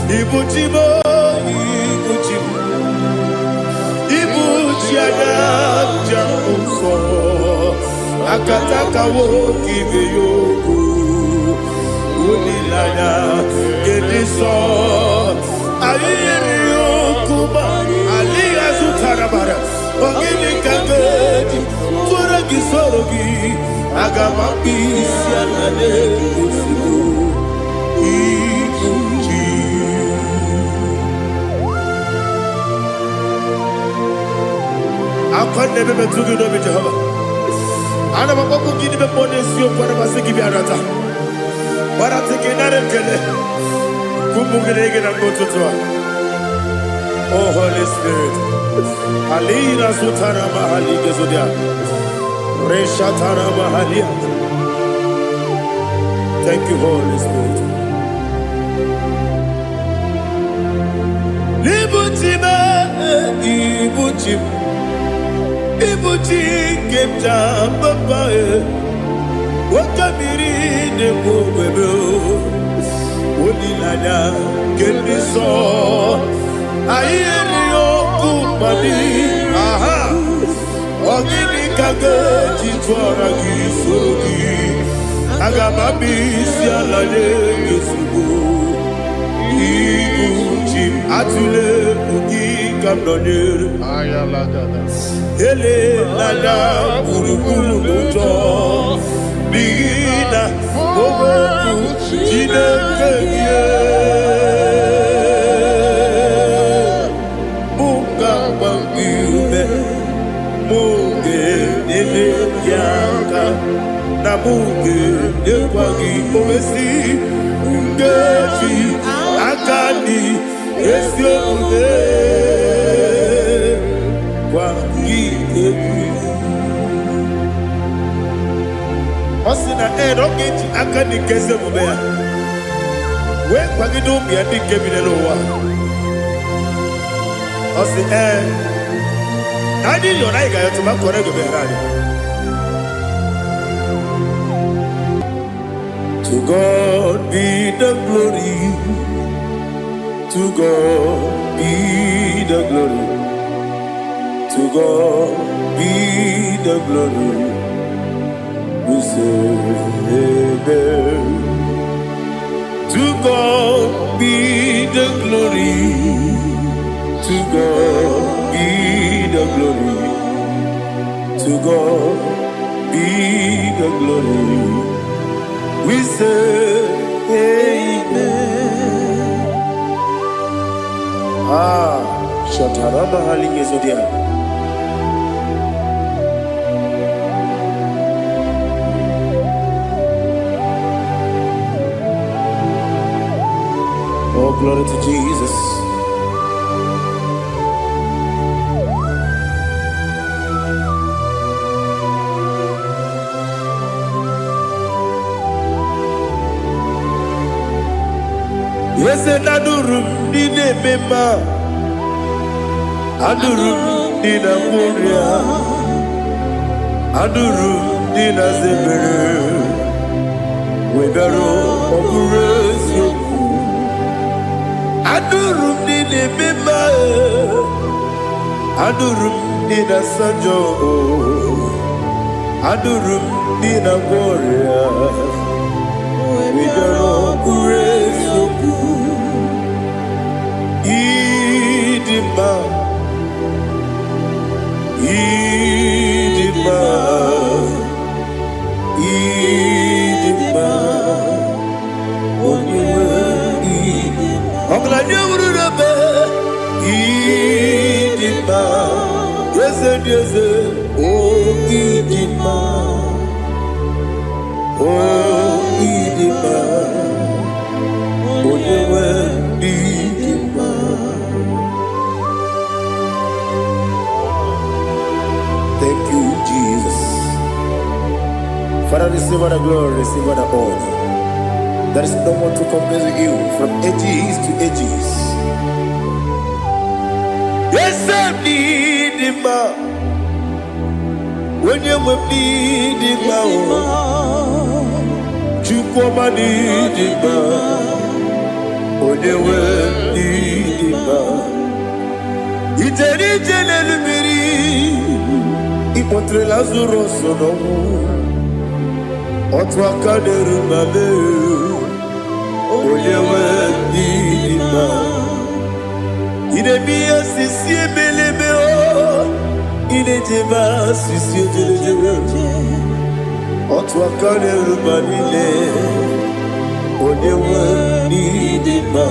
Ibuchimo, Ibuchimo, Ibuchiana, Jamufo, Akataka woki beyoku, Unilana, Gediso, Ayiriyo Kuba, Aliya Zutarabara, Ogini Kageti, Furagi Sorogi, Agamaki, Sianane, I can't never be too good over Jehovah. I never go give the money to you for the Masiki Biarata. But I take another killer. Kumugregin and go to Tua. Oh, Holy Spirit. Alina Sutana Mahali Gesudia. Reshatana Mahalia. Thank you, Holy Spirit. Ibuchima, Ibuchim. Ibuchi kemja papa wakamiri de bobebe onilanya keniso ayeni okupani aha ogini kage jitwara gisogi agamabi sialale yesugo Ibuchi atule ugi kamdonyer ayalagada ele lada buruburu moto bina oboku jinekeye munga bangiume munge nene yaka na munge nekwagi omesi ngeji akani esiode Osina don't get akani kese mubea. We kwagido bia di kebine lowa. Osi nadi yona iga yotu makore go berani. To God be the glory. To God be the glory. To God be the glory. We say amen. To God be the glory. To God be the glory. To God be the glory. We say amen. Shataraba halinge zodia. Oh, glory to Jesus. Yes, and Adurum did a member. Adurum did a warrior. Adurum did a zebra. We better operate you. Adurum did a member. Adurum did a sanjo. Adurum did a warrior. We better operate you. Idima, Idima, Idima, Idima, yes, yes, oh, Idima, oh, Idima, oh, Idima. Thank you, Jesus. Father, receive all the glory, receive all the honor. There is no one to compare with you from ages to ages. Yes, I need him. When you need him, you come and need him. When you Incontrei Lazarus no Otwa kaderu mame Oyewe dima Ine biya sisi belebe o Ine jeba sisi jebe Otwa kaderu manile Oyewe dima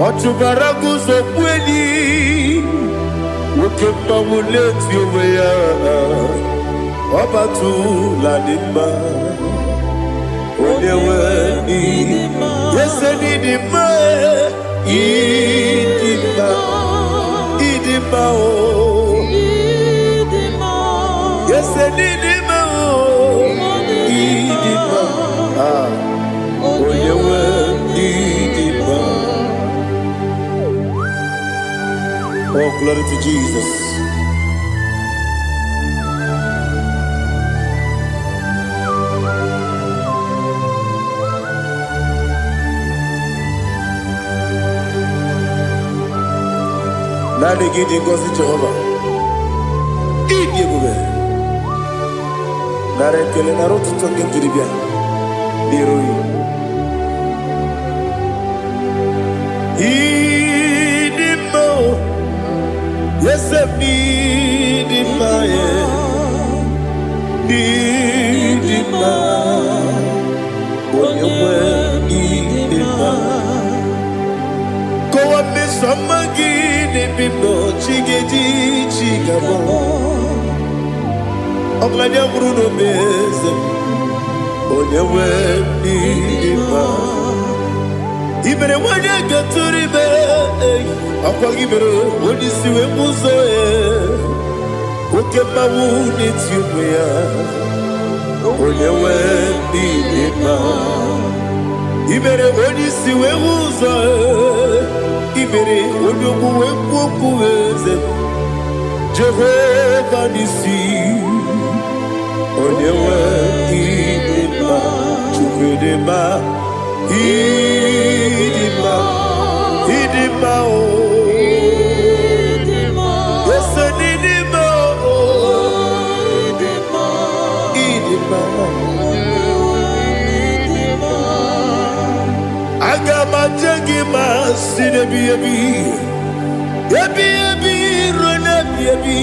Otubaragu zokweni Wokemba muleti oweya Obatu la dima Oyewe dima Yese dima Idima Idima o Yese dima o Idima Oyewe dima. Oh, glory to Jesus. Nani gidi ngozi Jehovah. Idi bube. Nare kele naro tutonge diribia. Diroi. Idi mo. Yes, idi ma ye. Idi ma. Oyewe idi ma. Go up me samagi. Bimbo chigeji chigabo Ogladia Bruno Beze Oyewe Nidima Ibere wanya gaturibe Akwa gibere Odisiwe muzoe Okema wuni tiumea Oyewe Nidima Ibere odisiwe muzoe Ibere odogu wekuoku eze Jehovah nisi Oyewe idima Chukwedema Idima Idima o Yese nidima o Idima Agama jengima sinebi Yebi rona yebi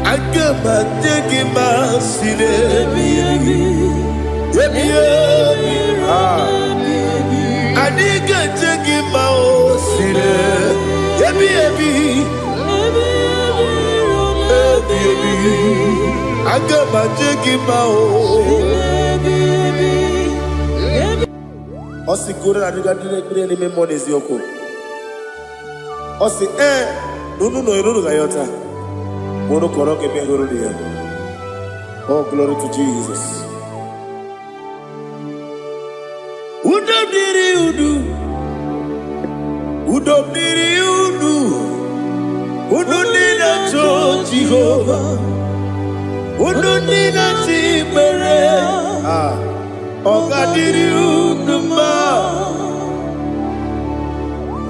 Agama jengima sinebi Yebi Adiga jengima o sine Yebi Agama jengima o Osi kure na diga dire ni me monezi yoko. Osi nunu no iruru gayota. Mono koroke me iruru dia. Oh, glory to Jesus. Udobdiri udu. Udobdiri udu. Udunina to Jehovah. Udunina tibere.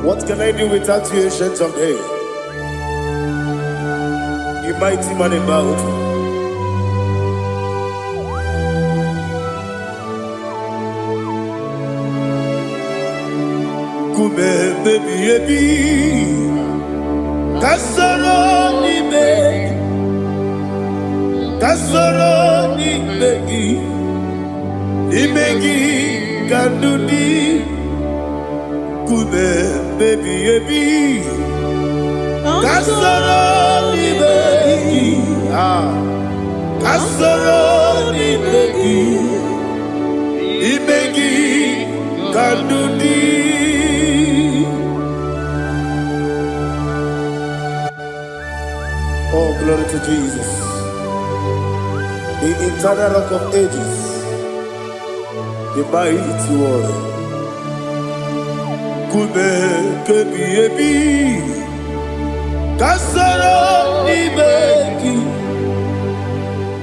What can I do without you, ancient of days? You mighty man in battle. Kume baby ebi, kasoro ni begi, kasoro ni begi. Imegi kandudi Kume baby ebi Kasoro ni begi Kasoro ni begi Imegi kandudi Oh, glory to Jesus, the eternal rock of ages, the mighty one. Kume kebi ebi, kasoro ni begi,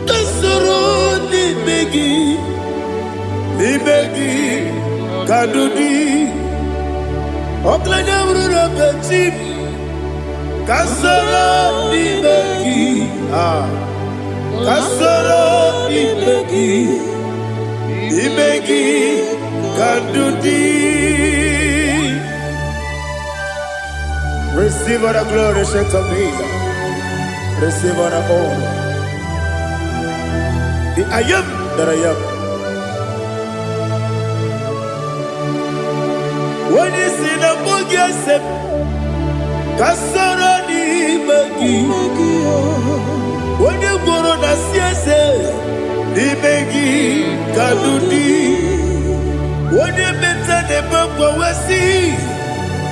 kasoro ni begi, kadudi, oklanya urura beti, kasoro ni begi, kasoro imegi kandudi. Receive all the glory, shake of Jesus. Receive all the honor. The I am that I am. When you see the book, yes, kasoro imegi. When you go on a siese, imegi kandudi. When you better the book, we see.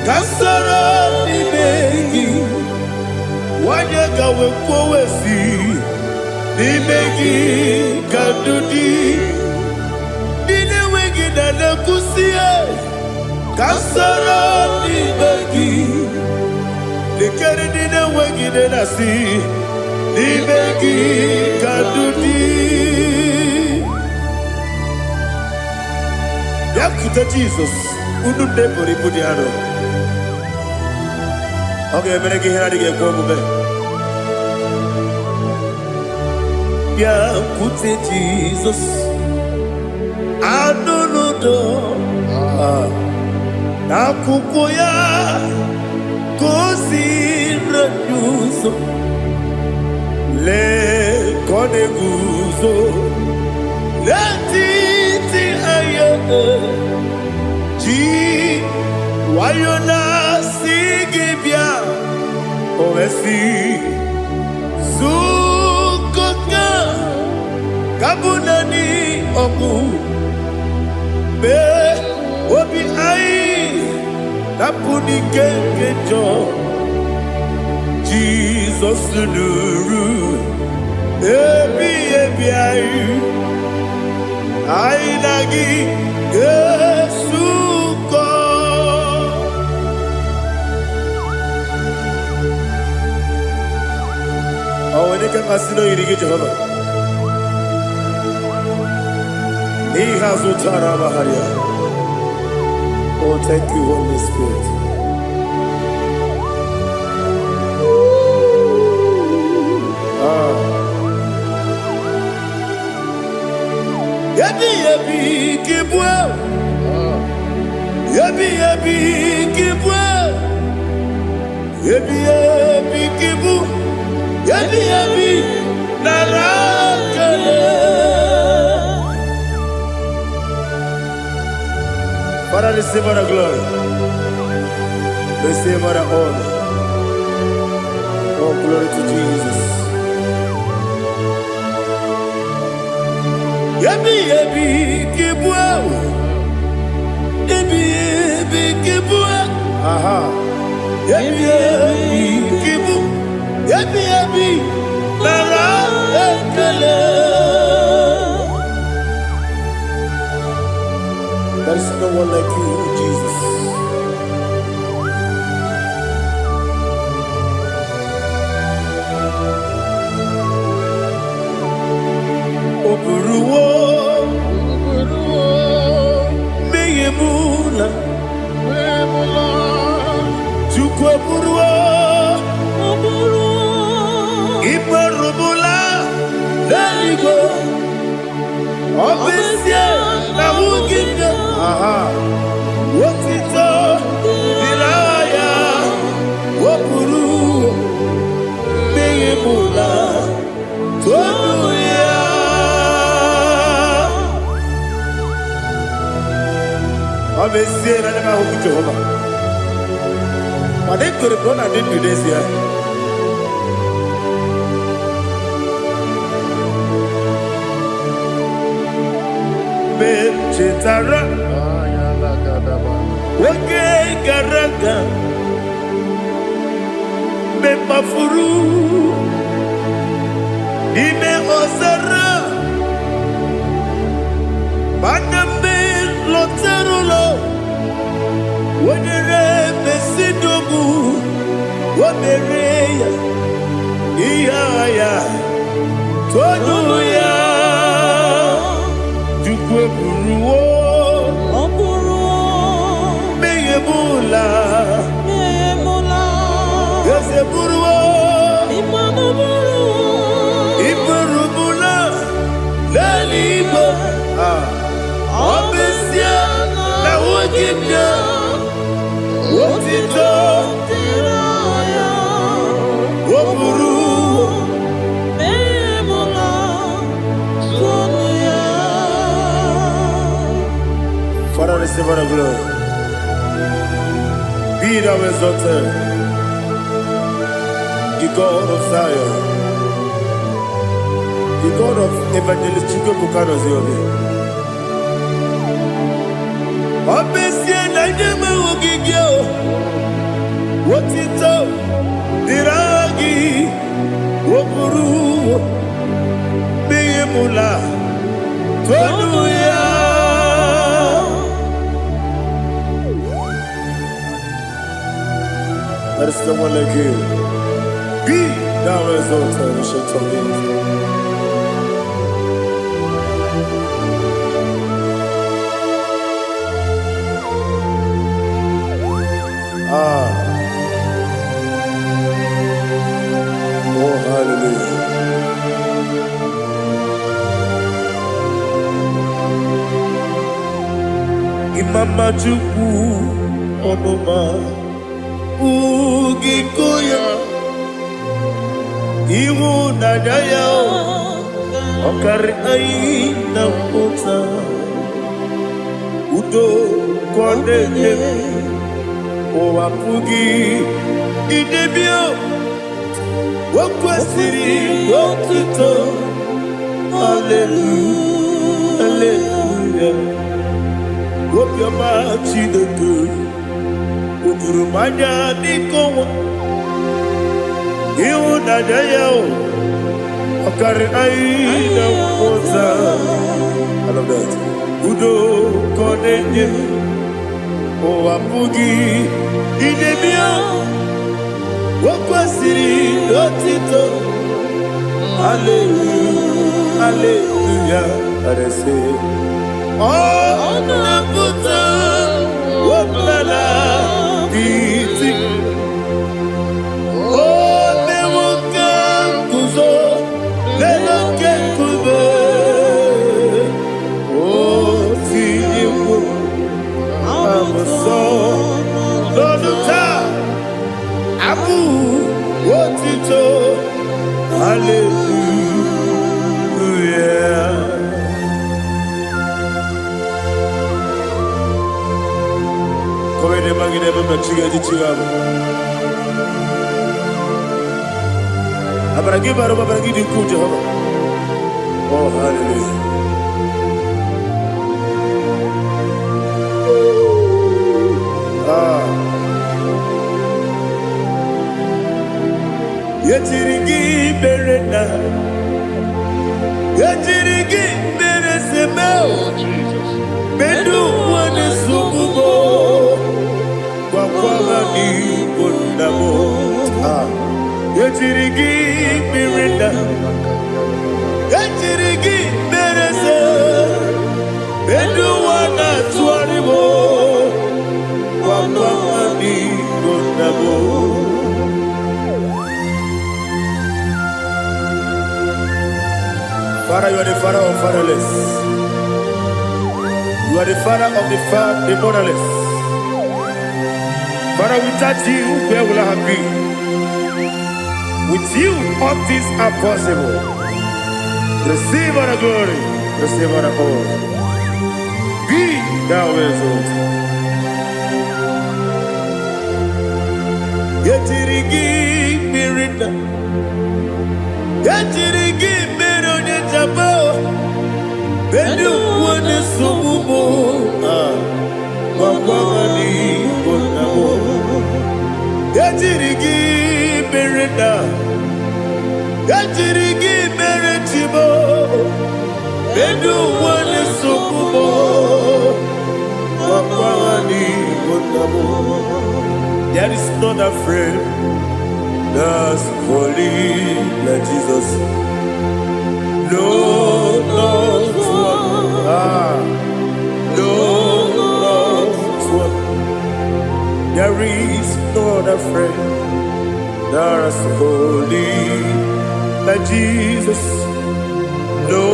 Kasoro imegi. Wanya gawe kwesi nimegi kadudi dine wegi na nakusie kasoro nimegi dikere dine wegi na nasi nimegi kadudi yakuta Jesus unu debori budiano. Okay, I'm going to get go move. Yeah, put it Jesus. I don't know. Nakukoya kosi reduso le koneguzo le titi ayane ji wayona sigibia oesi sukoka kabunani oku be obi ai napuni kekejo Jesus nuru ebi ai nagi Yesuko. Oh, when you can consider you to get Jehovah. He has Utara Baharia. Oh, thank you, Holy Spirit. Yabi kibwa. Yabi kibwa. Yabi kibu. Yabi narakale. Father, receive our glory. Receive our honor. Oh, glory to Jesus. Yabi kibwa. Yabi kibwa. Aha. Yabi kibu. Yabi narakale. There is no one like you, Jesus. Oburuwo, meyemula, chukwu oburuwo, iperubula, leligo, obesie na wugide. Aha, wotito, diraya, oburuwo, meyemula, tonuya. Obesie na nema huku Jehovah. But they could have done I didn't do this here. Chetara, Wake Garaka, Mepafuru, Ime Osara, Baname Loterulo, Wadere Besidobu, Wadereya, Iaya, Tonuya. Buruwo, meyemula, yese buruwo, iperubu, Father, receive all the glory. Be thou exalted, the God of Zion, the God of Evangelist Chico Bukano Ziobi. Obviously, I never will give you what it is. Diragi, Wopuru, Beyemula, Tonuya. There is no one like you. Be thou exalted, we shall talk in. Oh, hallelujah. Imama Juku Onoma Ugikoya Iwu Nadaya Okari Aina Mota Udo Kondeye Owapugi Idebio Wakwasiri Wakito Hallelujah Hallelujah Wopiama Chidoku Udurumanya Nikowa Iwu Nadaya Okari Aina Mota I love that Udo Kondeye Owapugi Idebio Wakwasiri Lotito Hallelujah Hallelujah I say Oh Naputa Waplala Biti Oh Newoka Kuzo Leloke Kube Oh Tiyiwo Amoso Loduta Abu Wotito Hallelujah Come ne magine baba chiga di chiga Abaragi baro babaragi di ku Jehovah Oh hallelujah Yatirigi berena Yatirigi beresemo Bedu wane sububo Kwa ni bundamo Yatirigi berena Yatirigi berese Bedu wana tuaribo Kwa ni bundamo Father, you are the father of fatherless. You are the father of the motherless. Father, without you, where will I have been? With you, all things are possible. Receive all the glory, receive all the honor. Be thou exalted. Yetirigi mirina, yetirigi mironye jabo, bedu wane sumubo, wawani bonamo. Yetirigi mirina, yetirigi miretibo, bedu wane sumubo, wawani bonamo. There is not a friend that's holy like Jesus. No, not one. No, not one. There is not a friend that's holy like Jesus. No,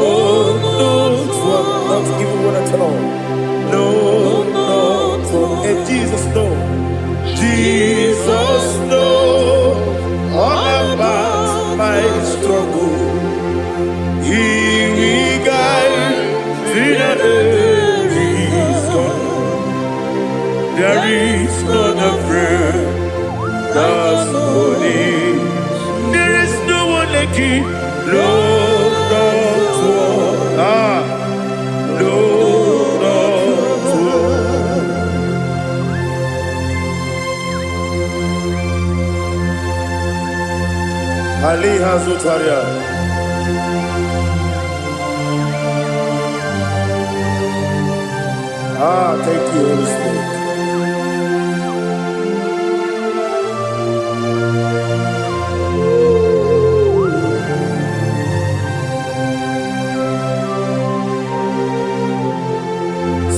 not one. Not even one at all. No, not one. Jesus knows all about my struggle. He will guide till the end is gone. There is not a friend that's holy. There is no one like him. Lord, not one. Lord, not one. Ali Hazutaria. Thank you, Holy Spirit.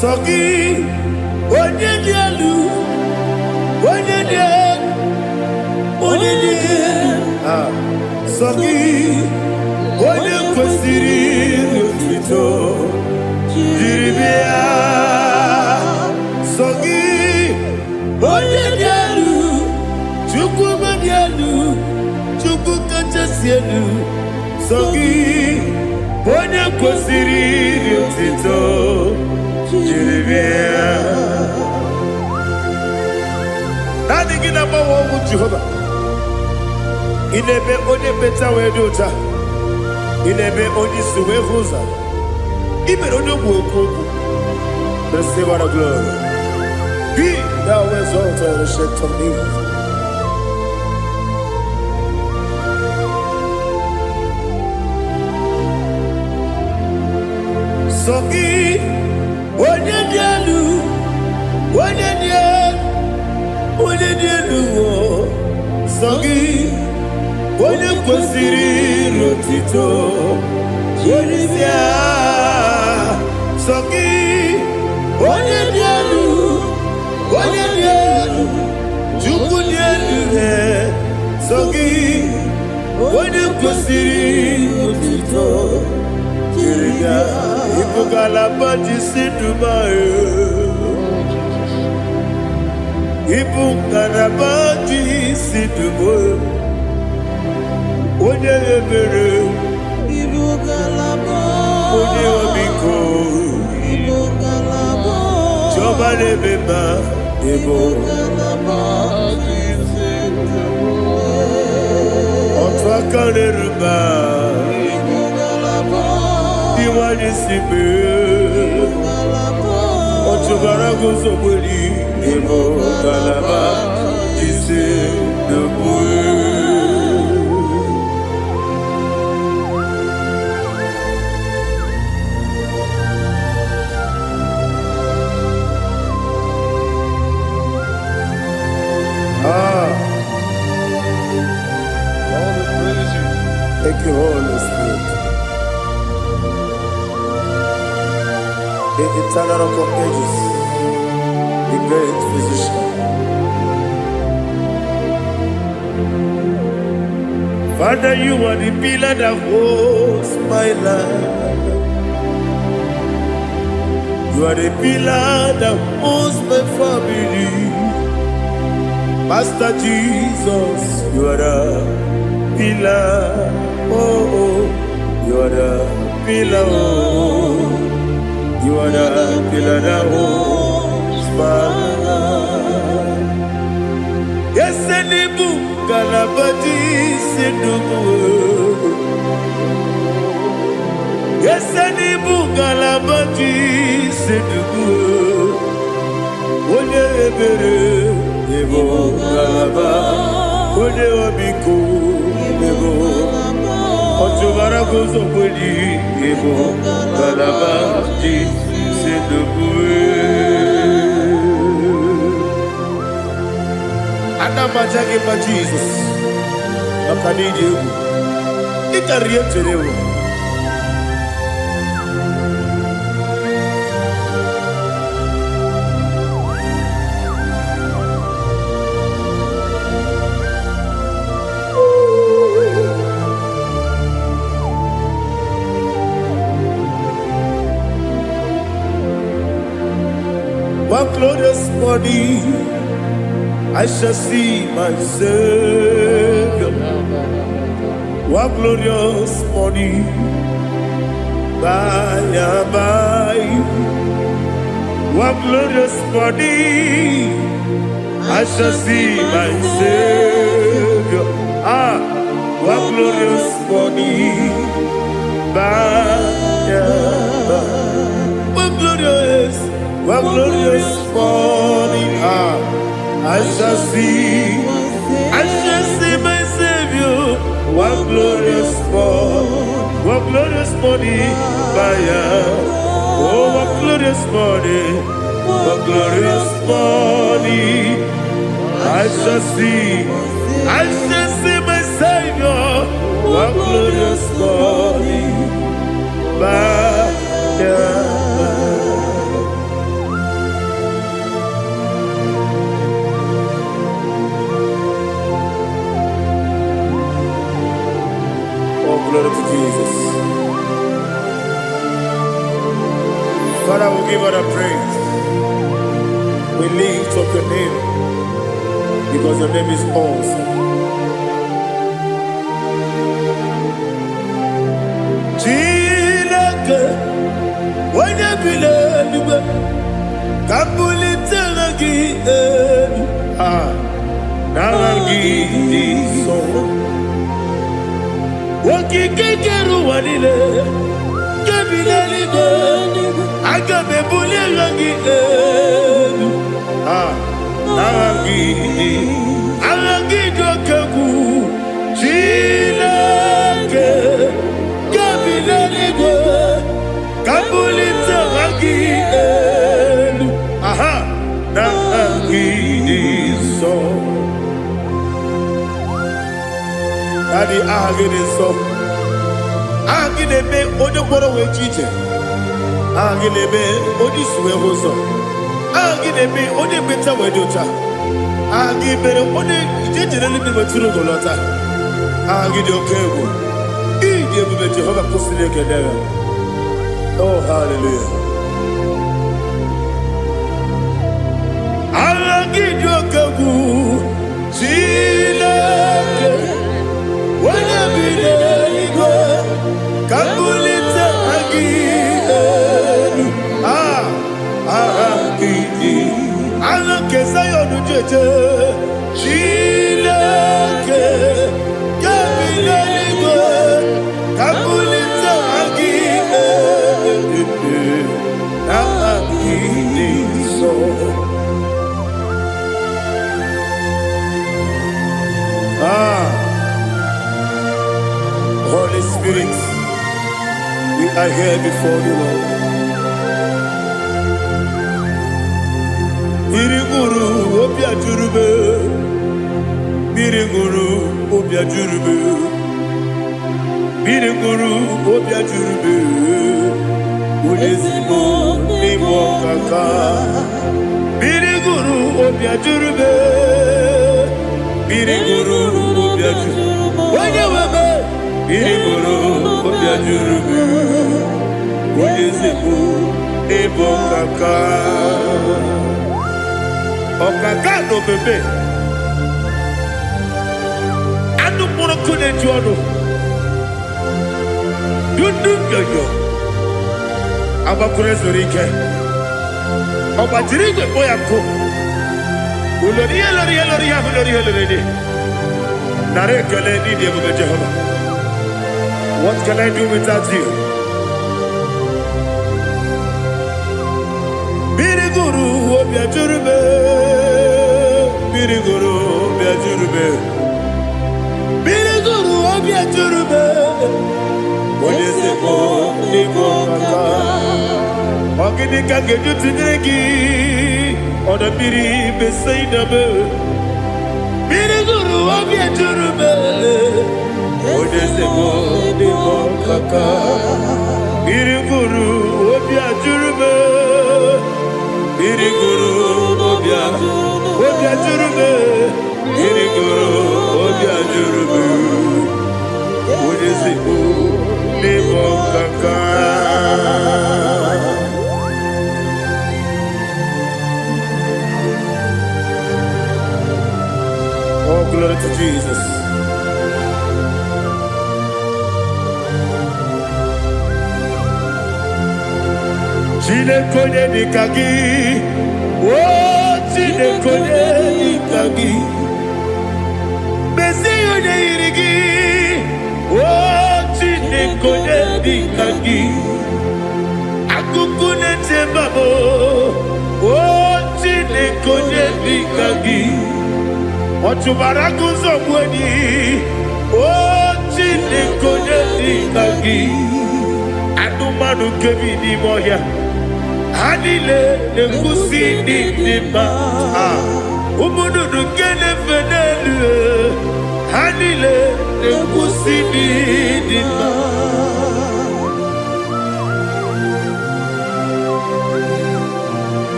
Sogi, onye dielu, onye dielu, onye dielu. Sogi, onye kwesịrị otuto, jiri bịa. Sogi, onye dielu, Chukwu dielu, Chukwu kachasị elu. Sogi, onye kwesịrị otuto. Nothing in about what would Jehovah. In a be only better way to ta. In a be only suwe huza. Even on your work, receive our glory. Be thou exalted and shed on me. Sogi. Onye dielu, onye dielu, Sogi, onye kwesịrị otito, Jeremia, Sogi, onye dielu, Chukwu dielu, Sogi, onye kwesịrị otito, Jeremia. Ibugalaba Dubai. Ibugalaba Dubai. Onye ebere. Ibugalaba. Onye obiko. Ibugalaba. Joba lebeba. Ibugalaba Dubai. Otwakalerba. Iwani sibe, otubara gozoboli, emo kalaba, jise debue. All the praise you. Thank you, Holy Spirit. The eternal rock of ages, the great physician. Father, you are the pillar that holds my life. You are the pillar that holds my family. Master Jesus, you are the pillar. Oh, you are the pillar. Oh. You are the pillar that holds my life. Yes, and the book, Galabati, Sidubu. Yes, and the book, Galabati, Sidubu. Onye ebere, Ebo Galaba, Onye Obiko, Ebo. Otubara gozo boli, Ebo Galaba, Adamajage by Jesus. Nakanidi. It a real today. One glorious morning, I shall see my Savior. One glorious morning, by and by. One glorious morning, I shall see my Savior. One glorious morning, by and by. One glorious morning, I shall see my Savior. One glorious morning, by oh, one glorious morning, I shall see my Savior. One glorious morning, by glory to Jesus. Father, we give all the praise. We lift up your name because your name is awesome. Chilake, when you believe, Kabuli Telagi, Naragi, so. Wakikekeru wanile Kabilaligo Agabe bulilangi Arangi dokagu Chilake Kabilaligo Kabulita rangi Narangi so Daddy, agide so. Agide be ojo boro we chiche. Agide be oji suwe hoso. Agide be oji beta we dota. Agide be oji chiche le bi beturu golota. Agide okego. Ije be Jehova kusile kedera. Oh hallelujah. Agide okego. Chilake. When I be there, Kabulita again. Kesayo no jeje, Chilake, Kabilaligo, Kabulita again. So. Holy Spirit, we are here before you, Lord. Biriguru obia jurube, Biriguru obia jurube, Biriguru obia jurube, Ulezimo nimo kaka, Biriguru obia jurube, Biriguru obia jurube, Wanyawebe. Biriguru obia jurube, Ulezimo nimo kaka. Okaka no bebe anu mono kone jono dundu yoyo abakure zorike obajiri gbe boya ko ulori nare kele ni de bebe Jehovah. What can I do without you? Biriguru obia jurube, Biriguru obia jurube, Biriguru obia jurube. Olezemo nimo kaka, ogini kangeju tinegi, oda biri beseinabe. Biriguru obia jurube, olezemo nimo kaka, Biriguru obia jurube. Biriguru obia jurube, Biriguru obia jurube, Ulezimo nimo kaka. glory to Jesus. Chinekonye nikagi, oh chinekonye nikagi, Mesiyone irigi, oh chinekonye nikagi, Akukune tembabo, oh chinekonye nikagi, Otubarakuzo mweni, oh chinekonye nikagi, Adumanu kevini moya. Hanile ne kusini nima, umudu nukene fenelu. Hanile ne kusini nima.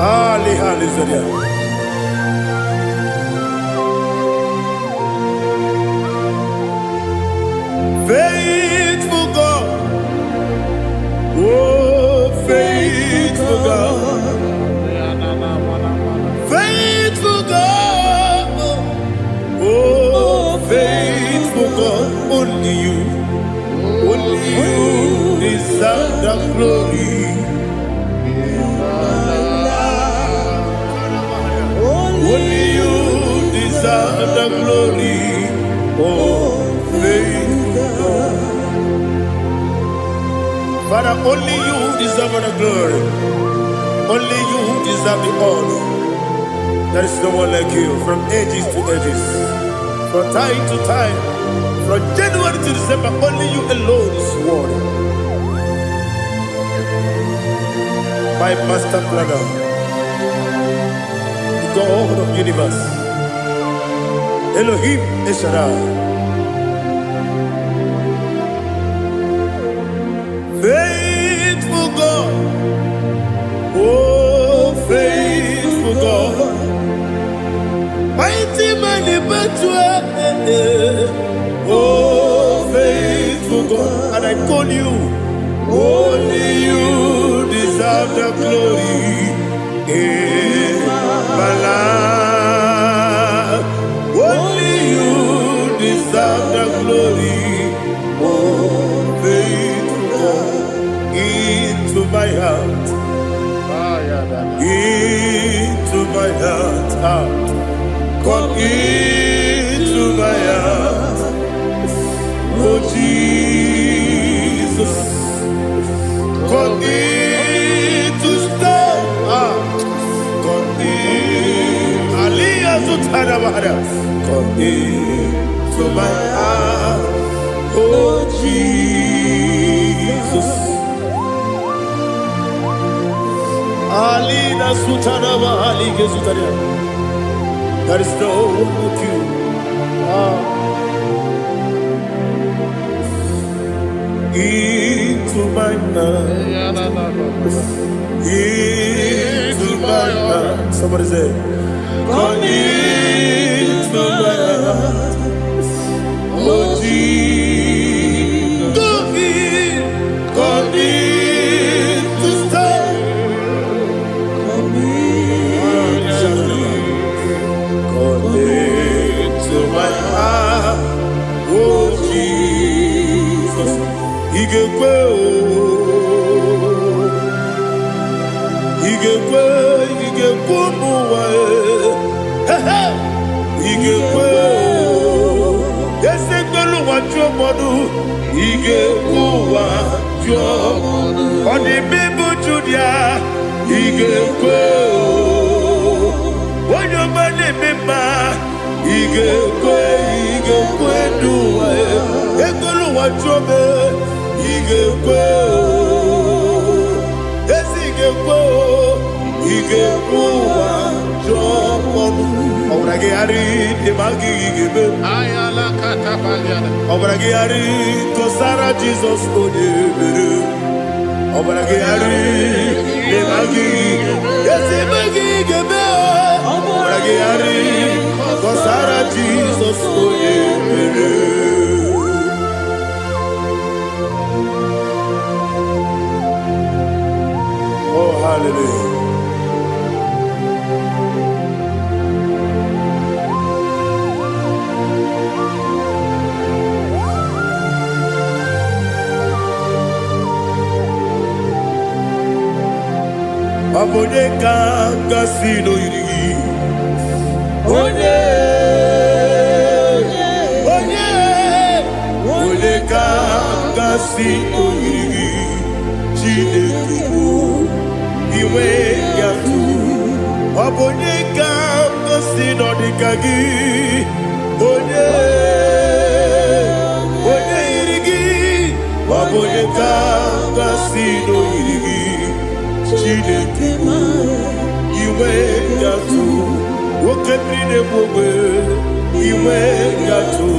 Ali zodia. Faithful God, oh faithful God, faithful God, oh faithful God, only you deserve the glory. Only you deserve the glory, oh faithful God. Father, only you deserve the glory. Only you deserve the honor. There is no one like you, from ages to ages, from time to time, from January to December. Only you alone is worthy. My master planner, the God of the universe, Elohim Eshadai. Faithful God, oh faithful God, mighty man in battle, oh faithful God, and I call you, only you deserve the glory in my life, only you deserve the glory, oh faithful God. Into my heart, into my heart, come into my heart, oh Jesus, come in to stay, come in, Aliyah to Tanabara, come into my heart, oh Jesus. Alina Sutanaba Ali Gesutaria. There is no one like you. Into my heart. Into my heart. Somebody say, come into my heart. Oh Jesus. Come in to stay. To my heart, oh Jesus, He gave Jesus, oh hallelujah. Onye kangasi no yiri. Onye kangasi no yiri. Chineke iwe gatu. Onye kangasi no dikagi. Onye yirigi. Onye kangasi no yirigi. Chineke iwe gatu. Woke bride bobe iwe gatu.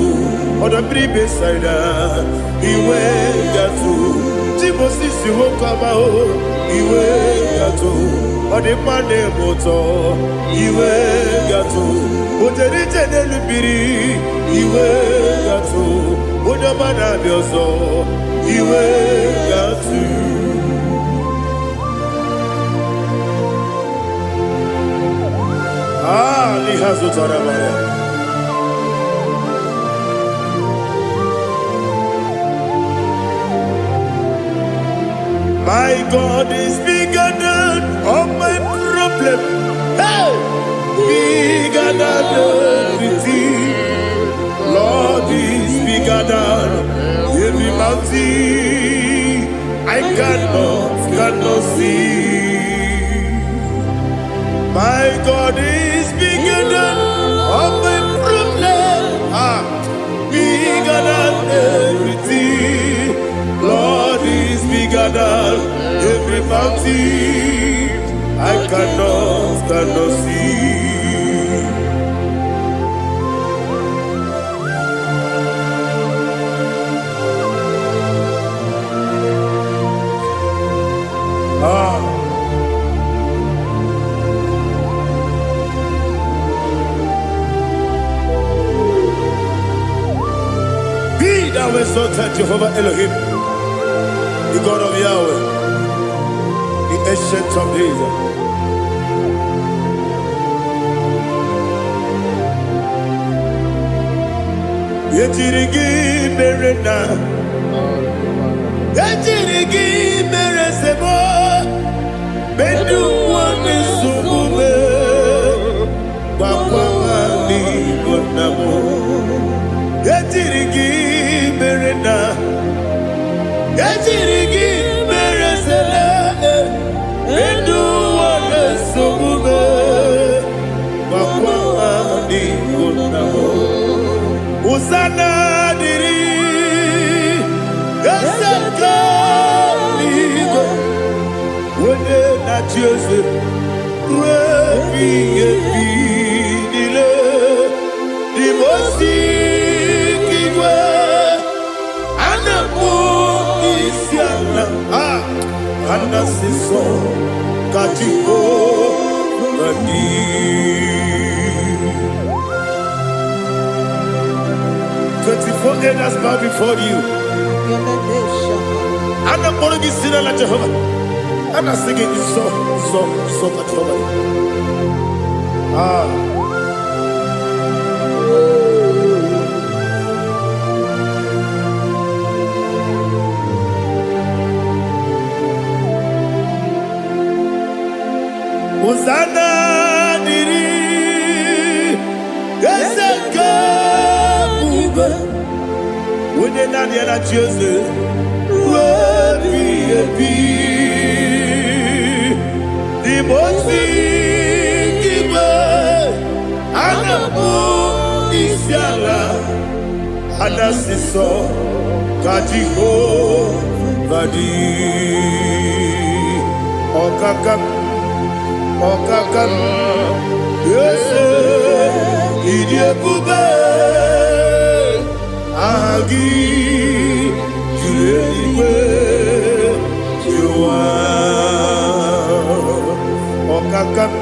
Oda bribe saida iwe gatu. Timosi si wokama o iwe gatu. Ode mane moto iwe gatu. Ojeri tenelu biri iwe gatu. Oda mana biozo iwe gatu. Lihazo tarabaya. My God is bigger than all my problem. Hey, bigger than everything. Lord is bigger than every mountain. I cannot see. My God is bigger than all my problems. Bigger than everything. Lord is bigger than every mountain. I cannot see. Thou exalted Jehovah Elohim, the God of Yahweh, the ancient of days. Yetirigi merena, yetirigi meresebo, bedu wane sumube, wakwamani gonamo. Yetirigi merena, yetirigi meresele, bedu wane sumube, wakwamani gonamo. Usana diri, esaka ligo, wone na Joseph, wepi dile, di mosi kiwe, anamu isiana, anasiso katiko mani. 24 elders bow before you. And I'm going to be singing like Jehovah. And I'm singing this song like Jehovah. Hosanna diri, Eseka. When you're not yet at Joseph, the most giver, and the moon is yalla, and the sister, Kajiho, Vadi, Okakam, yes, Idiot Bube. Agi julewe juwa okakam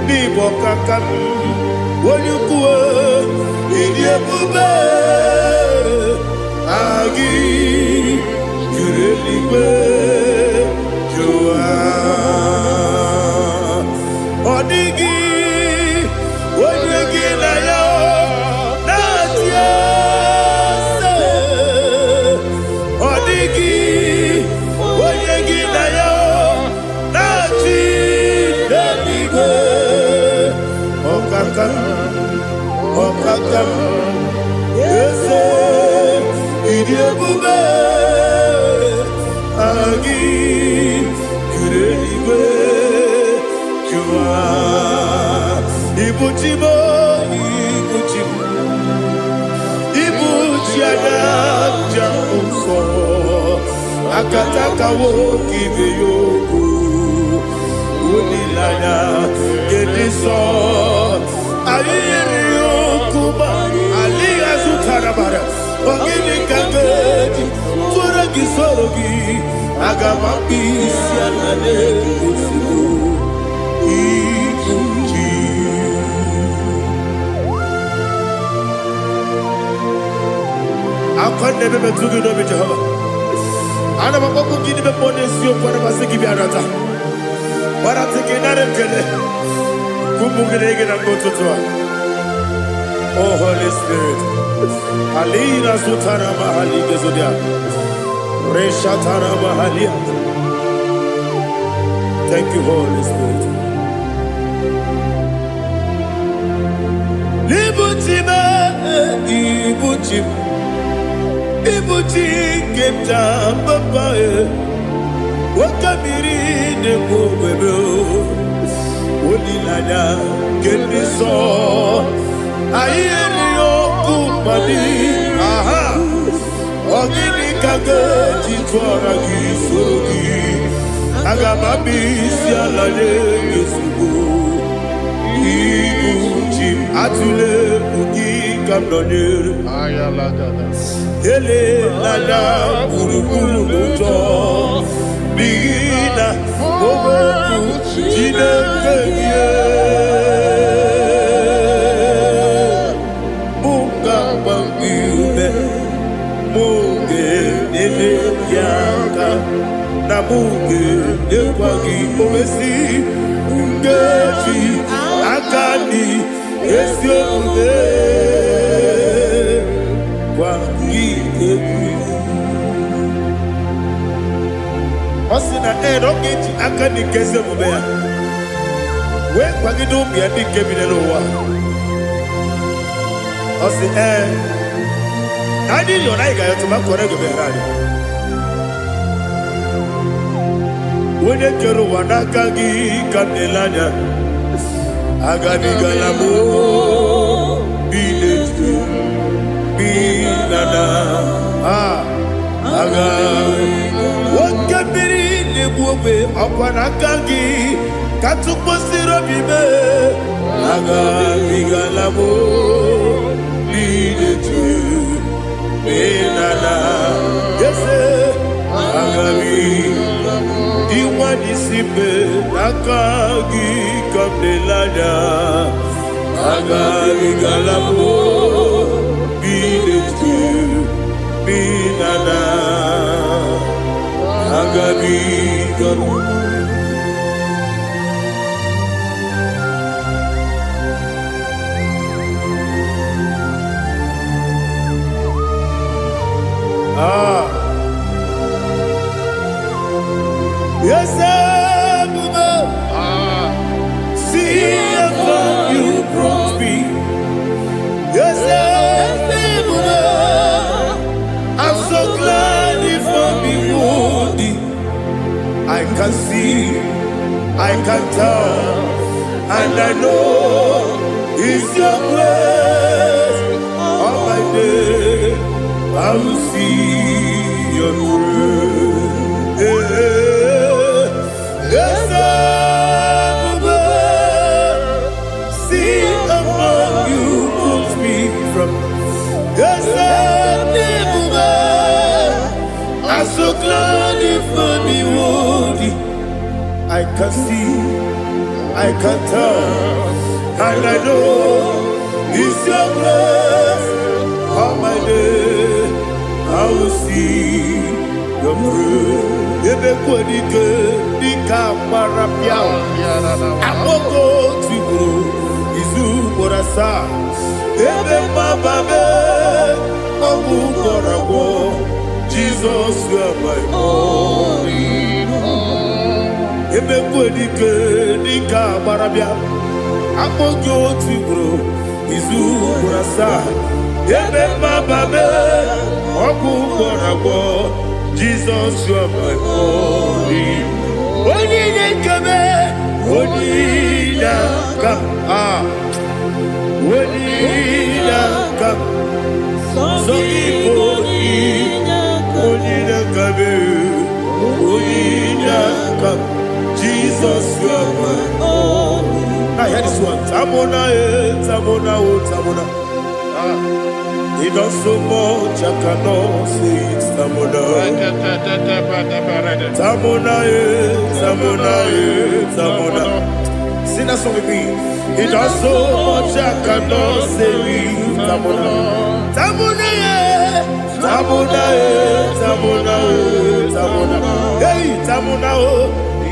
ni bokakam wonyukwe idiebube agi julewe juwa odigi wonyegi na yo natie. Odigi, oyegi na yo, nachi. ọkaka eze ịdị ebube agị juru eluigwe jụwa ibuchi m ibuchi m ibuchi anya ja nsọ akatakawo ibe yogo unilanya gediso ayiri yokuba aliya zutarabara ogini kangeti fura gisorogi agamapisi anane kusibu ibuchi akwande bebe tugi no Jehova ana maboku gini be ponesio kwa basiki biarata bara tekenare kele kumugirege na mototwa. Oh Holy Spirit alina sutara mahali gezodia resha tara mahali. Thank you Holy Spirit. Libutime ibutim ibuti kemta papa wakamiri ne bobebe olilanya kemiso ayeri okumani aha ogini kage titwara gisogi agamabisi alale yesugo ibuti atule ugi kamdonir ayalagada ele lala buruburu muto bigina ogoku jinekeye munga bangiune munge nene yaka na munge nekwagi omesi ngeji akani esiode Osina rogeji akani keze mubea we kwagido bia di kebinelo wa osi nadi yo na igayo to makore go berani wone kero wanaka gi kanelanya agadi galamo biletu binana aga wakabiri lebuwe akwanakagi katuposiro bibe aga bigalamo biletu binana yese aga diwani sipe nakagi kamdelanya aga bigalamo biletu binana agabi garu yes see how you brought me. Yes I'm so glad if me woody. I can see, I can tell, and I know it's your grace. On my day, I will see your grace. Yes, see among you put me from. Yes, I'm so glad if me woody. I can see, I can tell, and I know it's your grace. On my day, I will see your grace. Ebe kwenike dika marapia, amoko tiburo izu borasa. Ebe mababe, omu korago. Jesus, you are my only home. Ebe kwenike dika marapia, amoko tiburo. asa. Ebe mababe, oku borago. Jesus, you are my only. Only kame, only come. Only come. So Igbo, only kame, only come. Jesus, you are my only. I hear this one. Tamona, tamona, tamona. He does so much, I cannot say it's Tamona. Tamona, Tamona, Tamona. Sing that song with me. He does so much, I cannot say it's Tamona. Tamona, Tamona, Tamona, Tamona. Hey, Tamona,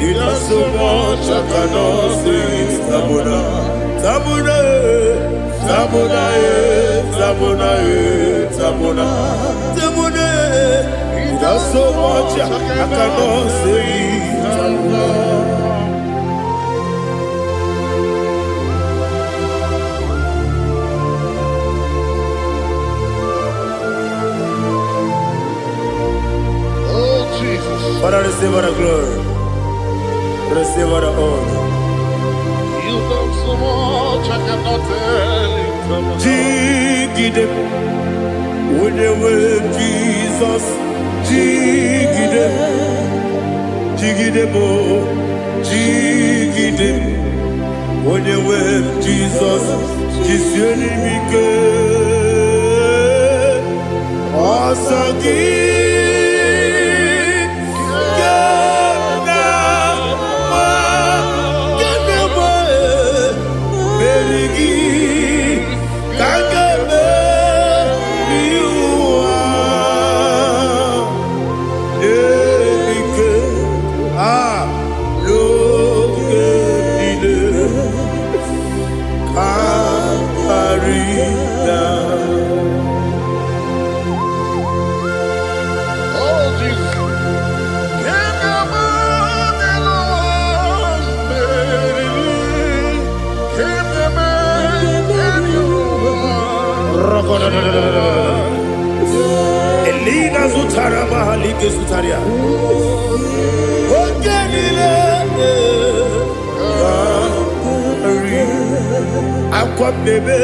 he does so much, I cannot say it's Tamona. Tamona, Tamona, Tamona, Tamona, Tamona. He does so much, I cannot say Tamona. Oh, Jesus. Father, receive all the glory. Receive all the honor. You done so much, I cannot tell it. Jigide, when they were Jesus, Jigide, Jigide bo, Jigide, when they were Jesus, Jisienimike, Asagi. Elina Zutara Mahalike Zutaria. Ogenile Aqua bebe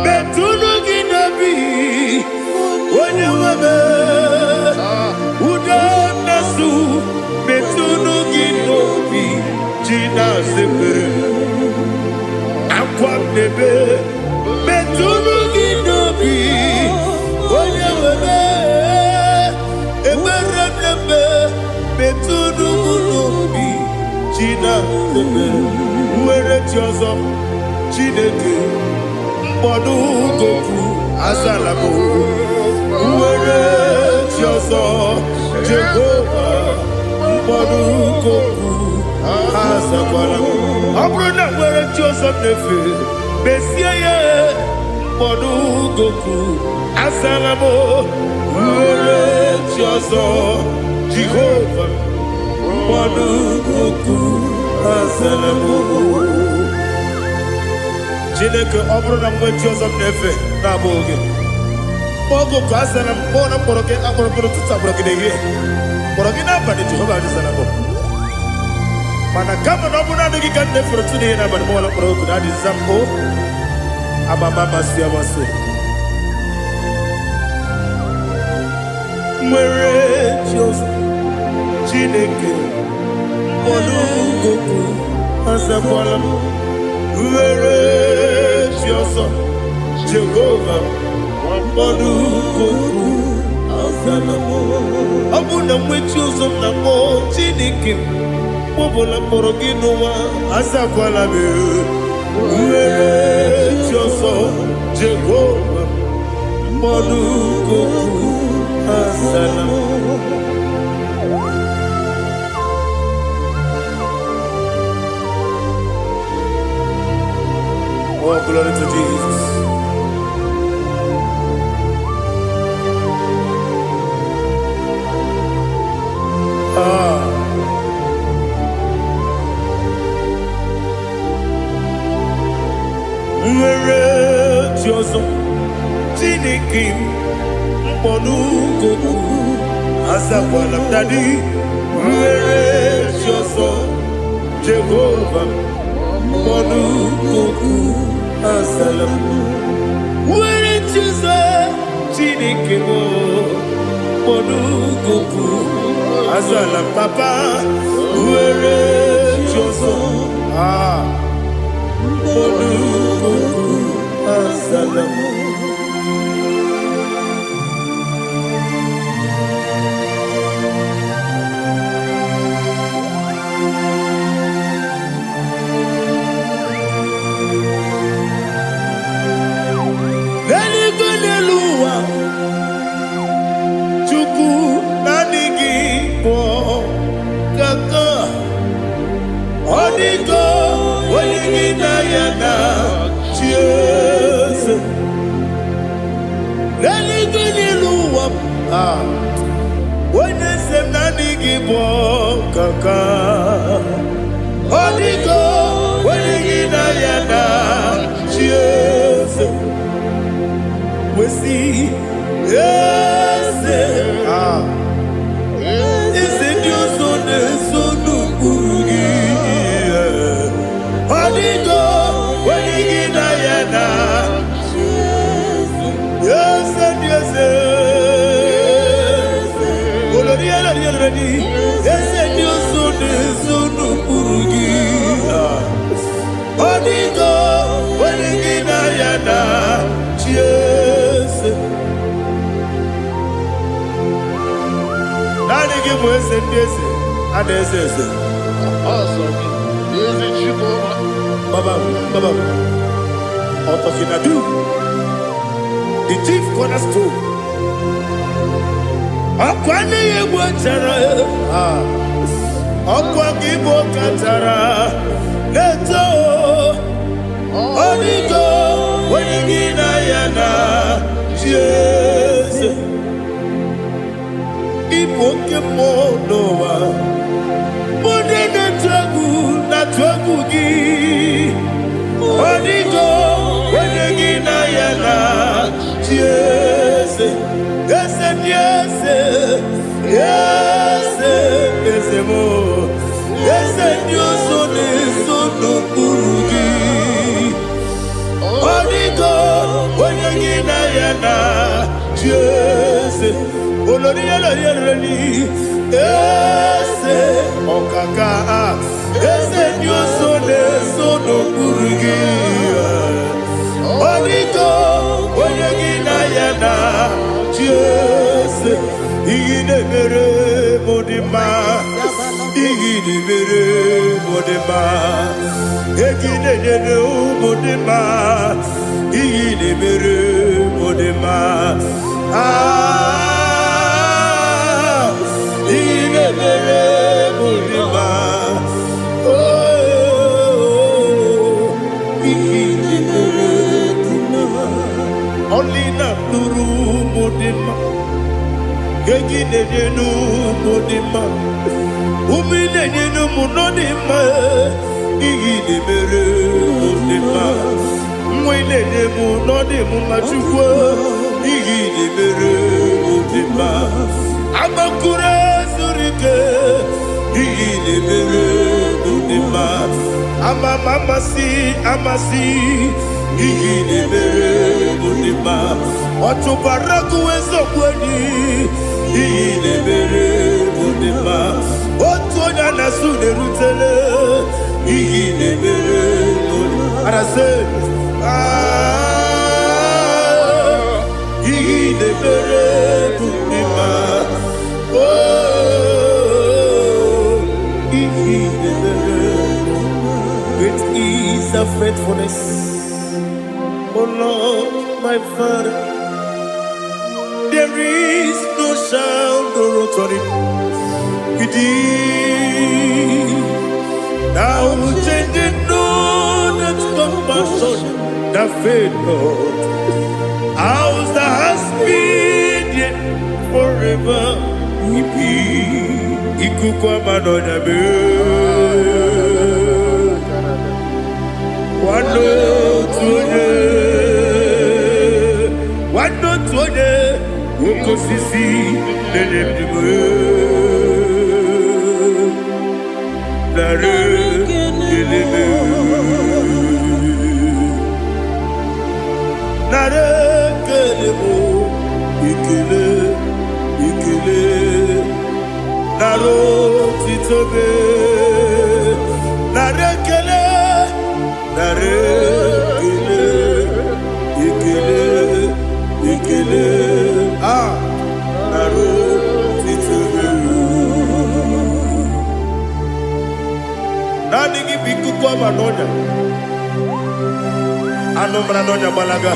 Betunu Ginabi Wanya Wabe Uda Nasu Betunu Ginobi Gina Zepe Aqua bebe Betunu Ginobi Wanya Wabe Eberebe Betunu Ginobi Gina Zepe Uere Tiozo Chineke Mbodu Goku Azalabo Uere Tiozo Jehovah Mbodu Goku Azalabo Abrona Uere Tiozo Nefe Besiye Mbodu Goku Azalabo Uere Tiozo Jehovah Mbodu Goku Azalabo Chineke ọbụrụ na mgbe chi ọzọ m na-efe na-abụ oge ogo ka a sara m kpọọ na mkpọrọ gị akpọrọ mkpọrọ tutu akpọrọ gị n'ehihie kpọrọ gị n'abalị Jehova adịzara m mana kama na ọ bụrụ na adịghị ka m na-efere tu n'ihe n'abalị mụọla mkpọrọ oku na adịza m o amama amasị amasị nwere chi ọzọ Chineke mkpọrọ oku azakwala m Uere Chioso Jehovah Mbodu Goku Azalamo Abuna mwechi ozo na mo Chineke Mbobola moro ginuwa Azakwala me Uere Chioso Jehovah Mbodu Goku Azalamo Oh, glory to Jesus. Where ọzọ Chineke mkpọnụ goku azakwala m dadi nwere chi ọzọ Jehova mkpọnụ goku azala m nwere chi ọzọ Chineke mkpọnụ goku azala m papa nwere chi ọzọ mkpọnụ goku azala m. The chief cornerstone. Akwane Igbo chara, akwa Igbo katara, leto, onigo, wenigina yana, Jesus. Igbo kemo noa, mode na twagu gi, onigo, wenigina yana, Jesus. Yes, yes, yes, yes, mo. Yes, Dios son no kurugi. Onigo, onagina yana, yes. Olori olori, yes, okaka. Yes, Dios son no kurugi. Onigo, onagina yana. Yes, igide mere modima, igide mere modima, igide mere modima, igide mere modima, igide mere modima, igide mere modima, only not nuru modima. Gegi nu modima, umine nu munodima, igi de mere modima, mwine ne munodimu machukwa, igi de mere modima, amakure surike, igi de mere modima, amasi, igi de mere modima, otubaraku ezokweni. Igide mere modima, otonya na sude rutele. Igide mere modima, arase. Igide mere modima, oh, igide mere modima. Great is thy faithfulness, oh Lord, my Father. There is no sound or authority. Now changing no that compassion, that faith not. Ours that has been yet forever. Ipi ikukwa manonya be. Wano tunye. osisi na-enyebigo nara kelebe nara kelebo ikele ikele nara otitobe nara kele nara kele ikele ikele nara otitobe nani gi bikuko manonya anomra nonya balaga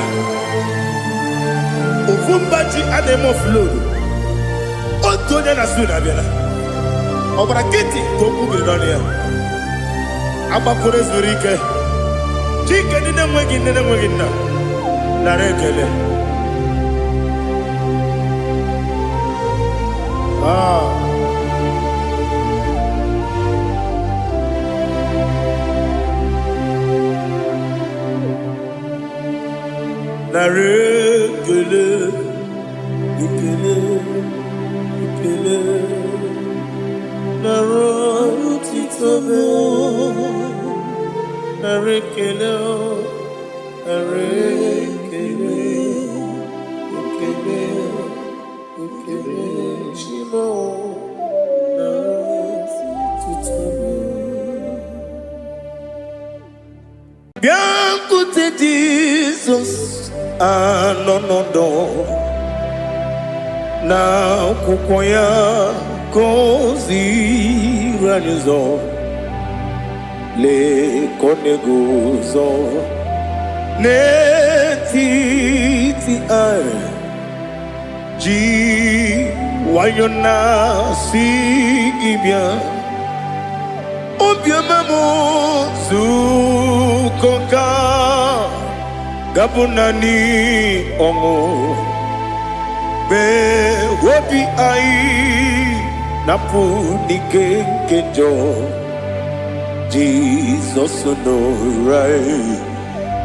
Ufumbaji anemo flow. Otonya na suna biela. Obra kiti koku bironia. Abakure zurike. Chike nine mwegi na. Narekele. Narekele, ikele, ikele, narotitobe, narekele, narekele, ikele, ikele, chimo, narotitobe. Bien écoute Jesus. Anonodo na kukoya kozi ranizo le konegozo ne titi ai ji wayona sigibia obiamamo zukoka Gabunani ongo be wobi ai napu nike kenjo Jesus no right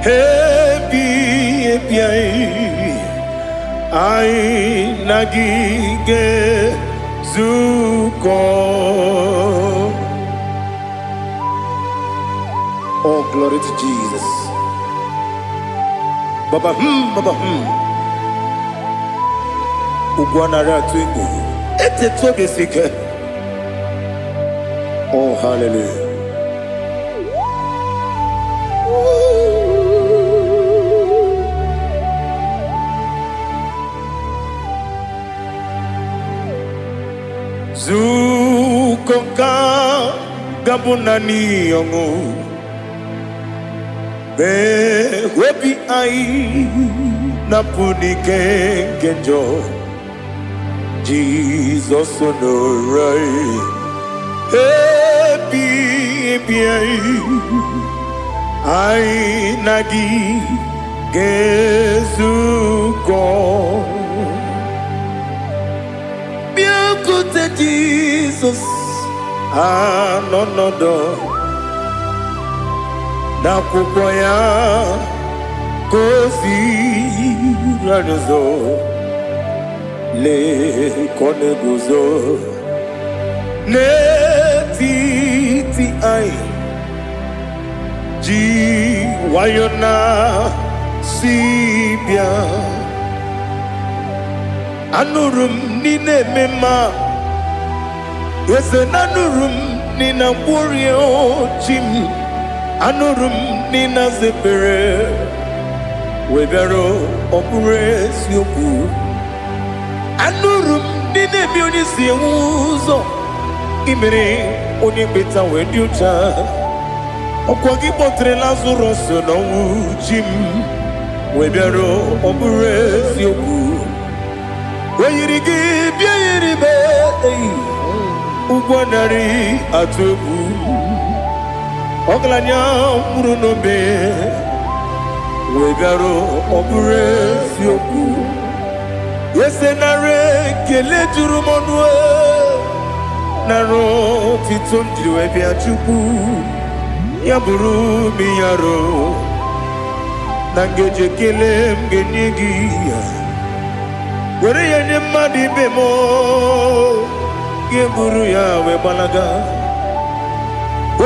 happy ai nagige zuko. Oh, glory to Jesus. Baba Ugwanara twingo ete tobe sike. Oh, hallelujah. Zukoka gabunani yongo be webi ai napuni kenjo Jesus no right happy ai nagi gezuko bien côté Jesus no na kukoya kozi ranizo le konegozo ne titi ai ji wayona sibia anurum nine mema yese nanurum nina warrior jim anurum nina zepere webero opure sioku anurum nine bioni siuzo imere oni beta wediucha okwagi potre lazarus no jim webero opure sioku weyirigi biayiribe ugwanari atubu Oglanya murunobe wegaro obure sioku yesenare kele jurumonwe naro titondriwe biachuku yaburu miyaro nangeje kele mgenyigi were ya nye mmadụ ibe m ga-eburu ya wee gbalaga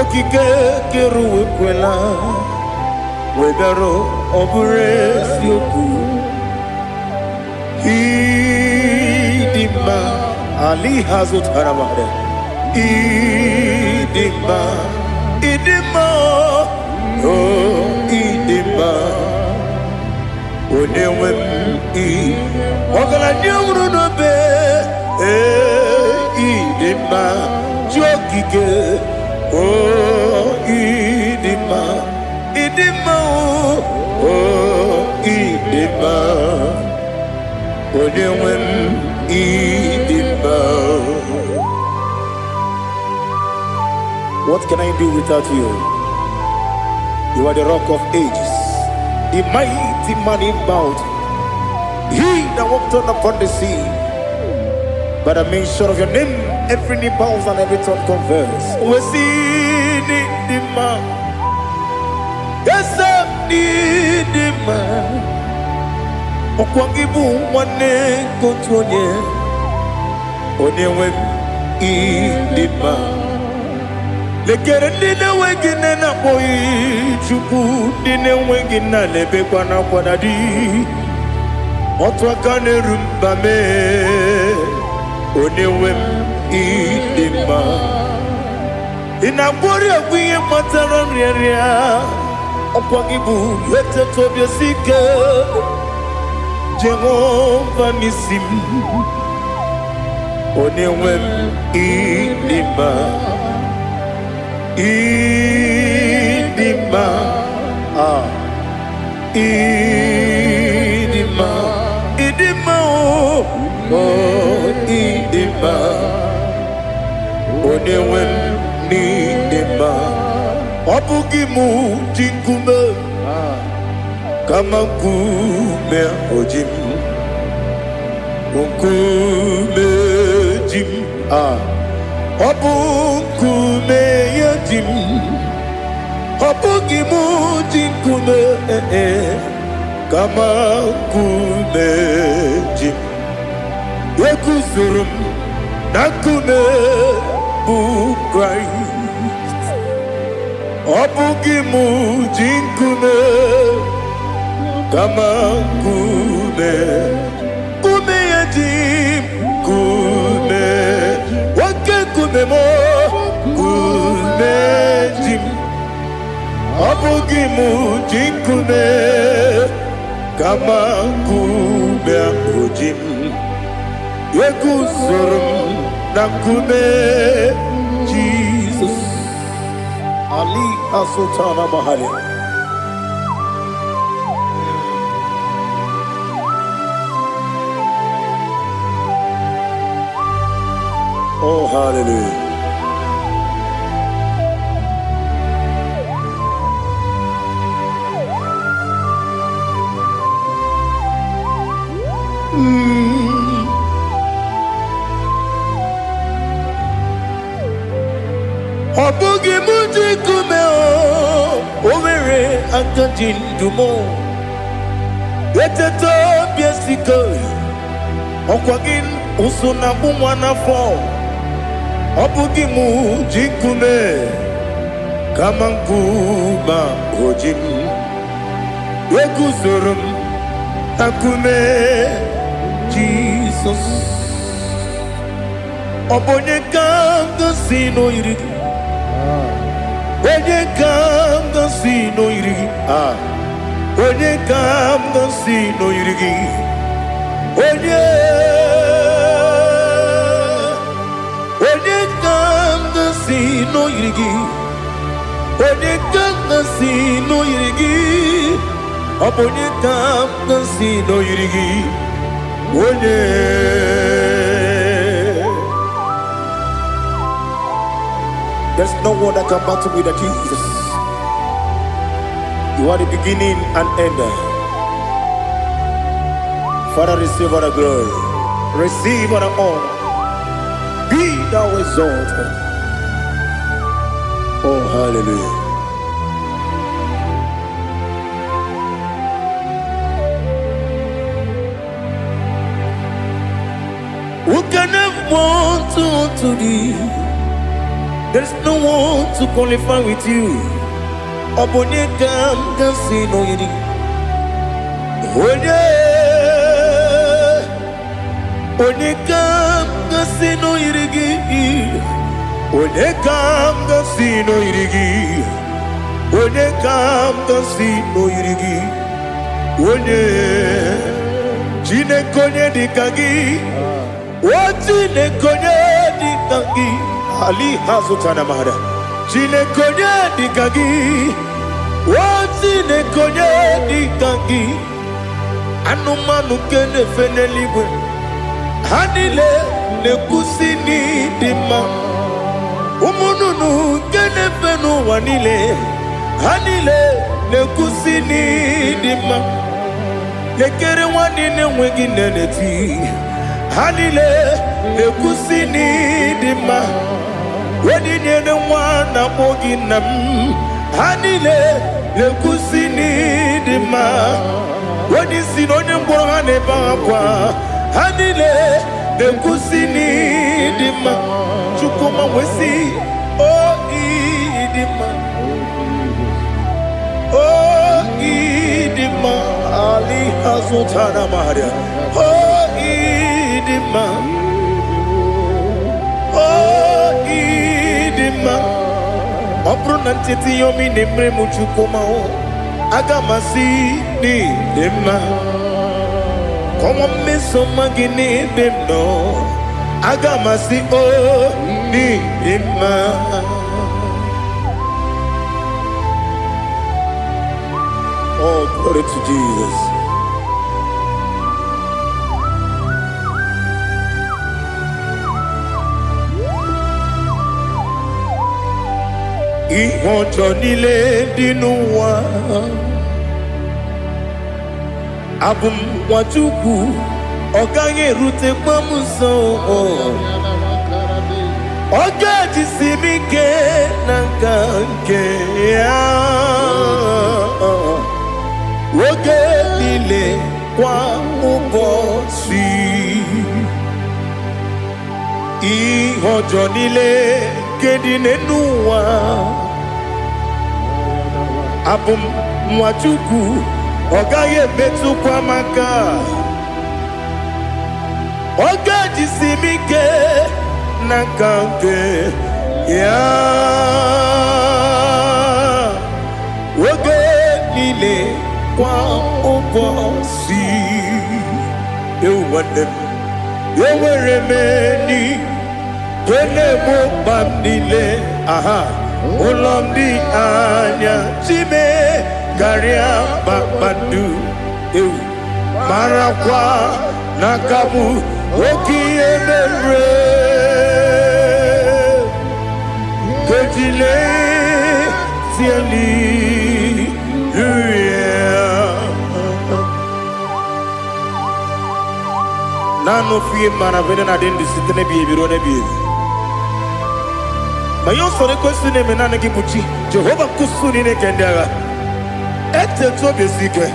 okike kere uwe kwela wee bịarụ ọ bụrụ eziokwu ịdị mma ali ha zụtara mmadụ ịdị mma ịdị mma ịdị mma onye nwe m ọgaranya nwụrụ n'obe ịdị mma ji okike ịdị mma ịdị mma ịdị mma onye nwe m ịdị mma. What can I do without you? You are the rock of ages, the mighty man in battle, he that walked on upon the sea. By the mention of your name, every knee bows and every tongue confess. We see the man. Yes, the man. Okwangibu wane kotonye. Onyewe the man. Lekere ndine wengine na boyi chuku ndine wengine lebe kwa na kwanadi otwakane rumba me onyewe ịdị mma inagbori ogwiye matara nrịarịa ọkwa gị bụ eteto obi osike Jehova n'isi m onyewe ịdị mma ịdị mma ịdị mma ịdị mma ịdị mma onyewe m n'ịdị mma ọ bụghị mụ ji nkume kama nkume oji m nkume ji m ọ bụ nkume ya ji m ọ bụghị mụ ji nkume kama nkume ji m ekuzuru m na nkume bụ Kraịst ọ bụghị mụ ji nkume kama nkume nkume ya ji m nkume nwoke nkume m nkume ji m ọ bụghị mụ ji nkume kama nkume ahụ ji m ekuzuru m na nkume Jesus Ali Asultana Mahali. Oh, hallelujah. Ọ bụghị mụ ji nkume o nwere aka ji ndụ m eteta obi esike ọkwa gị ụsụ na mụ nwa n'afọ ọ bụghị mụ ji nkume kama nkume oji m eguzoro m na nkume Jizọs ọ bụ onye ka m gosi n'oyiri gị onye ka m gosi n'oyiri gị onye ka m gosi n'oyiri gị onye ka m gosi n'oyiri gị onye ka m gosi n'oyiri gị ọ bụ onye ka m gosi n'oyiri gị onye there's no one that can battle with Jesus. You are the beginning and end. Father, receive all the glory, receive all the honor. Be thou exalted. Oh, hallelujah. one to thee. There's no one to qualify with you. Obonekam kasino yidi. Onekam kasino yidi. Onekam kasino yidi. Onekam kasino yidi. One Chinekonye dikagi. Chinekonye dikagi. Ali Hazutana Mahara. Chinekonye dikagi. Chinekonye dikagi. Anumanu kene feneliwe. Hanile nekusini dima. Umununu kene fenu wanile. Hanile nekusini dima. Nekere wanine wengi neneti. Hanile nekusini dima. Wedi nyene wana mogi nam. Hanile nekusini dima. Wedi sinonye mbwahane bakwa. Hanile nekusini dima. Chukuma wesi oh idima. Oh idima. Ali Hazutana Maria. Oh idima. Oh idima. Opronantiti yomi nemre muchukoma o. Agamasi ni dema. Como me somagini demno. Agamasi o ni dema. Oh, glory to Jesus. Ihojo nile dinuwa. Abum wajuku. Oganye rute kwamuso. Oga jisimike nankanke ya. Woge nile kwa ubosi. Ihojo nile kedine nuwa. Abum mwachuku ogaye betu kwa maka. Oga jisimike nakanke ya. Woge nile kwa ubosi. You want them. You were remaining. Kene mo bandile. Aha. Ulomdi anya. Chime garia babandu. You. Marakwa nakabu. Oki emere. Kejile. Siali. Nano fiye mana vene na den disitene biye biro ne biye. Mayon sore kusune menane kibuchi. Jehova kusuni ne kendaga. Ete to besike.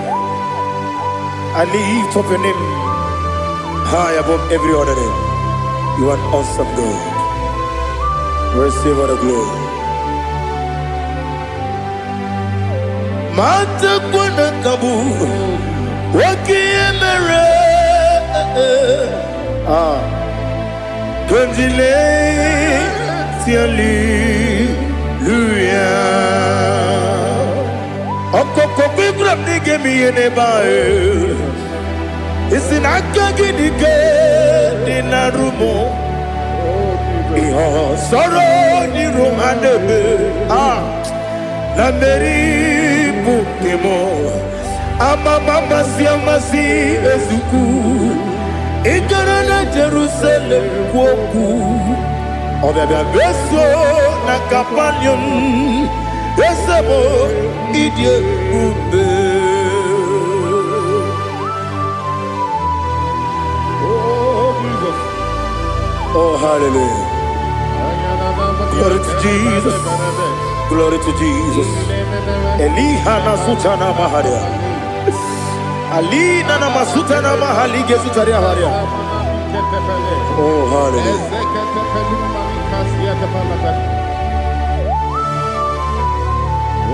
I lift up your name high above every other name. You are an awesome God. Receive all the glory. Mata kuna kabu. Waki emere. Konjile tiali luya. Okoko bibram nige miyene bae. Isinaka gidike dinarumo. Iho soro ni romanebe. La meri bukemo. Ama mama siamasi ezuku. Ikarana Jerusalem kwoku. Obebe beso na kapanion. Esebo idye ube. Oh Jesus. Oh hallelujah. Glory to Jesus. Glory to Jesus. Elihana sutana maharia. Ali nana masuta na mahali gesutaria haria. Oh, hallelujah.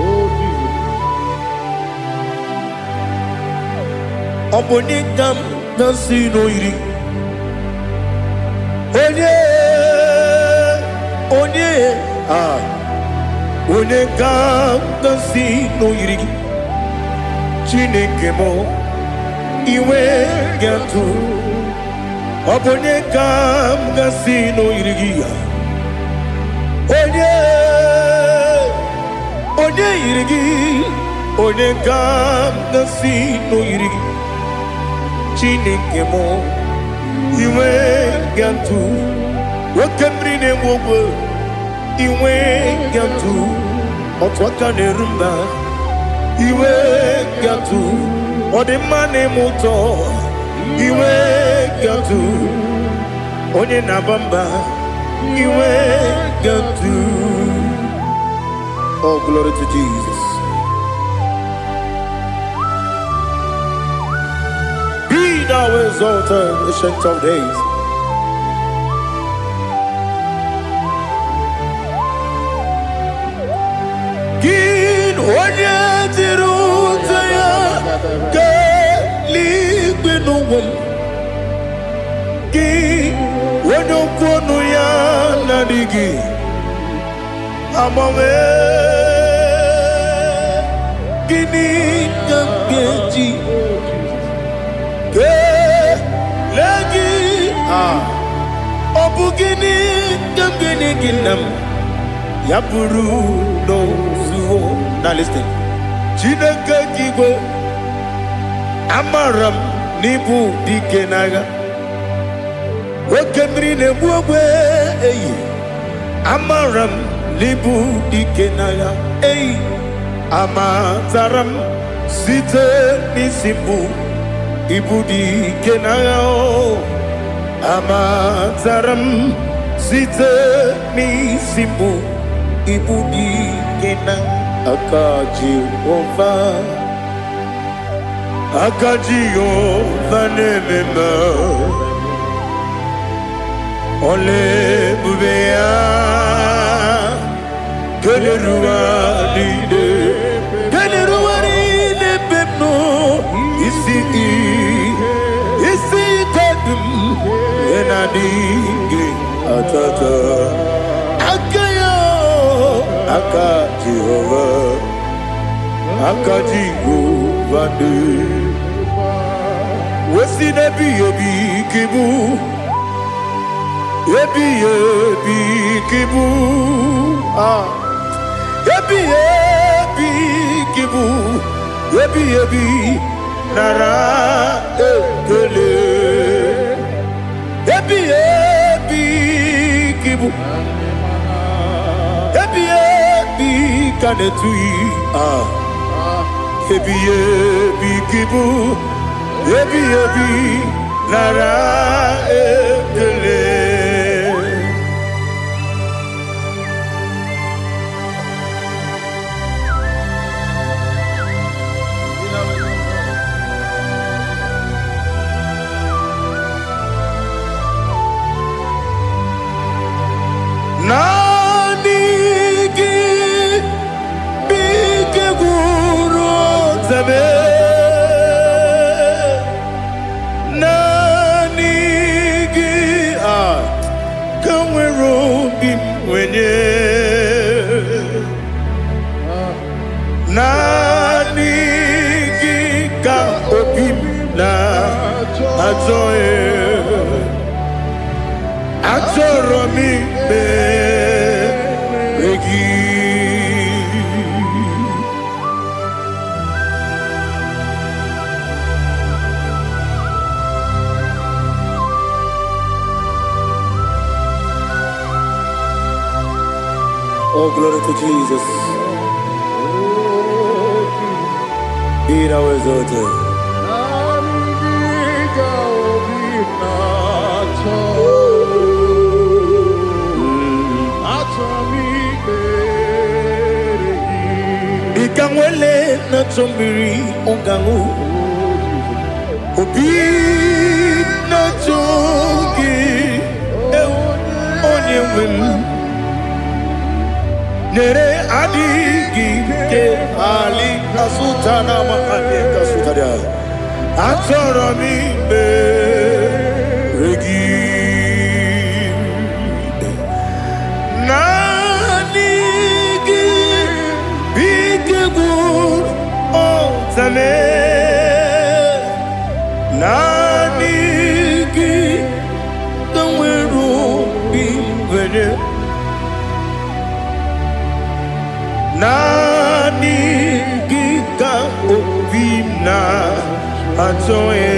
Oh, Jesus. Obonikam nasino iri. Onye, Onekam nasino iri. Chineke mo iwe gatu. Obonekam nasino iri. Onye iri. Onekam nasino iri. Chineke mo iwe gatu. Wakemri ne wogo iwe gatu. Otwaka ne rumba iwe gatu. Odemane moto iwe gatu. Onye nabamba iwe gatu. Oh, glory to Jesus. Be thou exalted, ancient of days. Gin onye tirutaya ke ligbinugum. Gin onye kwonu ya nadigi. Amame gini kamgeji. Ke lagi obugini kamgini ginam. Yapuru no zuo. Now listen. Chineke kigwe amaram nibu dikenaga. Wakemri ne buogwe eyi. Amaram nibu dikenaga. Eyi. Amataram site nisimbu. Ibu dikenaga o. Amataram site nisimbu. Ibu dikenaga. Akaji Ova nemema Ole bubea Geleruwa lide bepno Isi kadum Enadinge atata Akaji Ova de Wesi nebi yebi kibu Yebi kibu Yebi kibu Yebi Nara ekele Yebi kibu Yebi kanetui Yebi kibu Yebi Nara ekele Nanigi bike guru zabe Nanigi kamwero bimwenye Nanigi ka obim na azoe Azoromi begi. Oh, glory to Jesus. Be thou exalted. Ikangwele na chombiri ongangu Obi na chombiri Nere adigi ke ali kasutana mahali kasutaria atoromi be regi nanigi bikegur otame nanigi kanweru bivere nani giga ovina atoe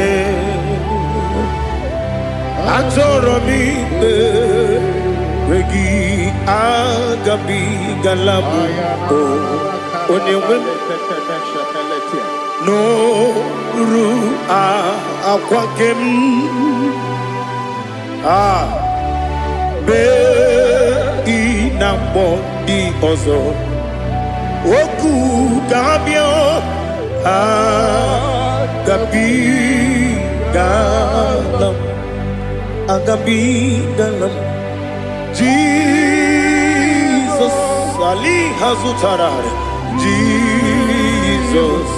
atoromi regi agabi galabu onewe no ru akwakem be inambo di ozo Oku kabio agabi galam Jesus Ali Hazutarare Jesus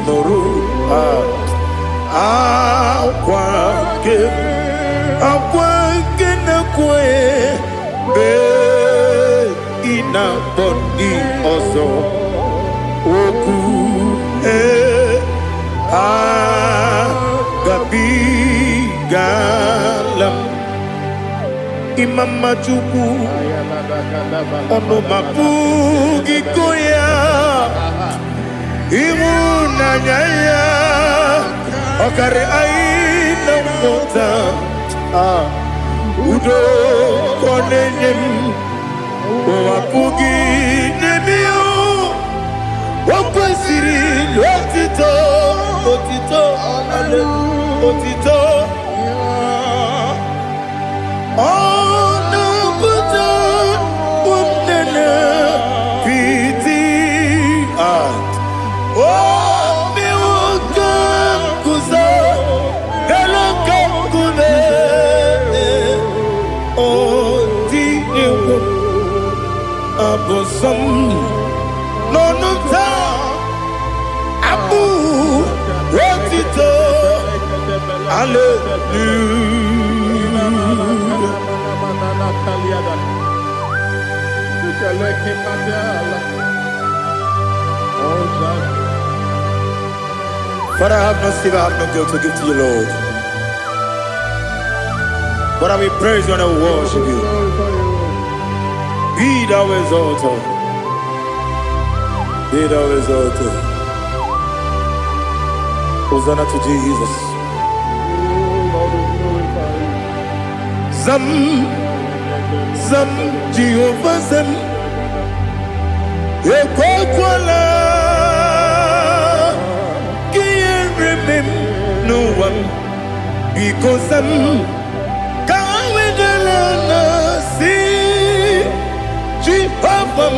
Noru akwake na kwe be ina body ozo oku gabi galam imama chuku ono mapugi koya imuna nyaya okare aina mota udo konenyem wapugi nemio wakwesiri lotito otito ono buto umnene piti mi wakam kuzo elokam kune abosom nonuta abu rotito Father, I have no silver, I have no gold to give to you, Lord. But I will praise you and I will worship you. Be thou exalted. Be thou exalted. Hosanna to Jesus. Zam Jehovah Zam Ekwakwala Can't remember no one because Zam Kawedalana see Jehovah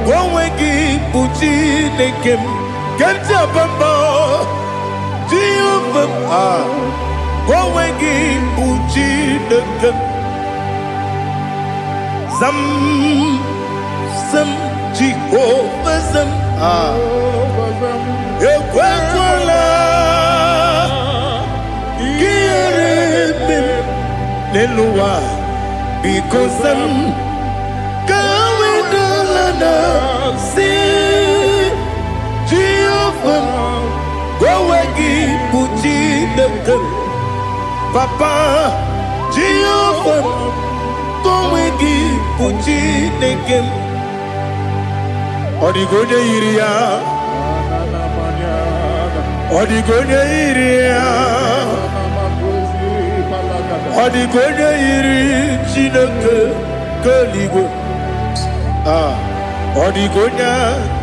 Gwawegi Buchi Nekem Kentabamba Jehovah Gwawegi Buchi Nekem Zam Jehovah Zam Ekwakwala Kieremem Neluwa because Zam Kawedalana see Jehovah Gwawegi Buchi Nekem Papa Jehovah Gwawegi Buchi Nekem Odigonye iria Odigonye iri Chineke keligwe Odigonya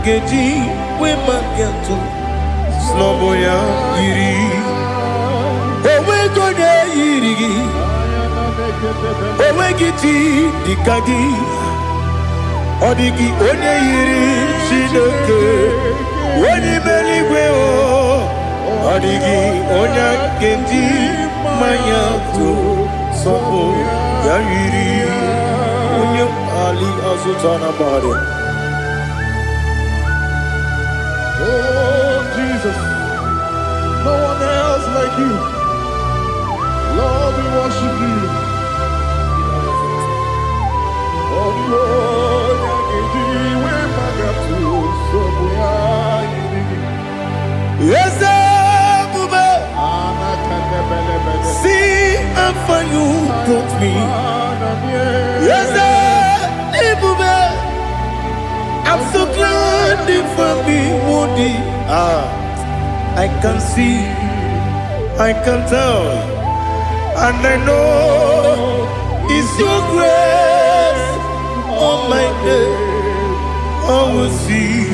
geji wema gentu Sloboya iri Owegonye iri Owegiti dikagi Odigi onye yiri Chineke Onye meligwe Odigi onye genji manya tu Sopo Yayiri Unyam Ali Azutana Bari. Oh, Jesus. No one else like you. Lord, we worship you. Oh, Lord, yes, Bube. See how far you brought me. Yes, Bube. I'm so glad you found me, Woody. I can see, I can tell, and I know it's your grace on my day. I will see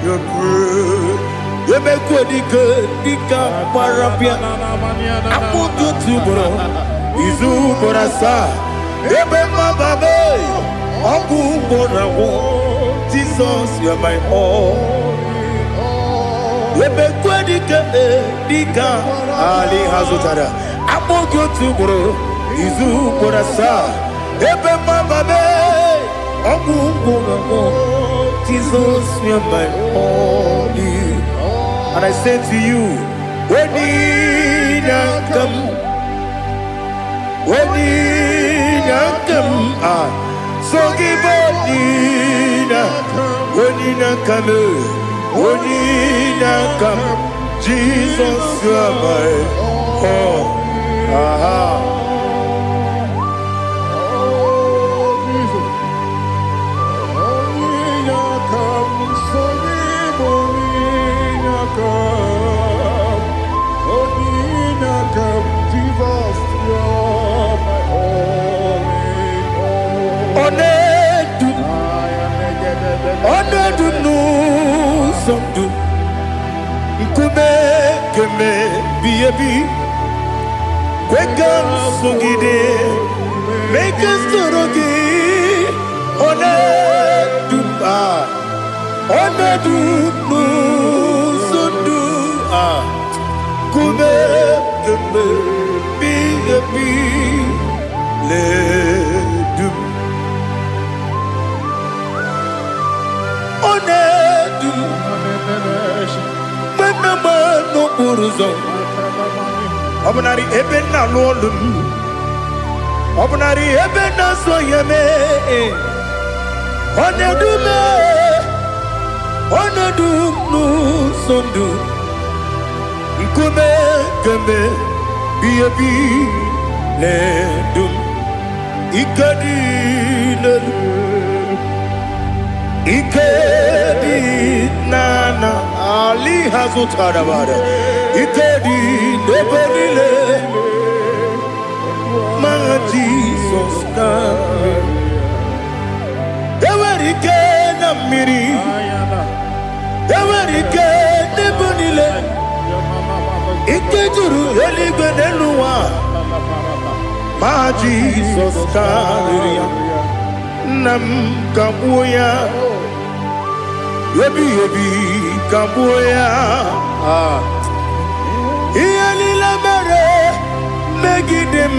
your grace. You make good, Dika, Parapia. I put you to bro. Izu Borasa. You make my baby. Aku Borawo. Jesus, you are my all. You make good, Dika, Ali Hazutara. I put you to bro. Izu Borasa. You make my baby. Aku Borawo. Jesus, you are my all. And I say to you, when you come, so give when you come, Jesus, you are my all. Make us Obnari ebena lolum Obnari ebena soyeme Onedu nu sondu Nkume keme Biyebi ledum Ikadi Ikedi nana Ali Hazutara Bada Ikedi Nebelile Ma Jesus Name Ewerike Namiri Ewerike Nebelile Ikejuru Eligwe Neluwa Ma Jesus Name Nam Kabuya Yebi Kabuya Iyalila mere Megidem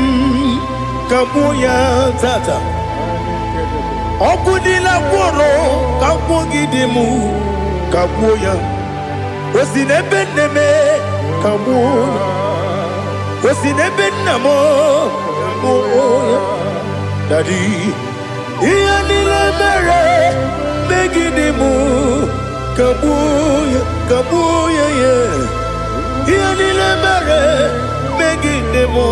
Kabuya Tata Okudila Kworo Kabugidemu Kabuya Osinebeneme Kabuya Osinebenamo Kabuya Daddy Iyalila mere Megidemu Kabuya Kabuya yeah Iyalila mere Megidemu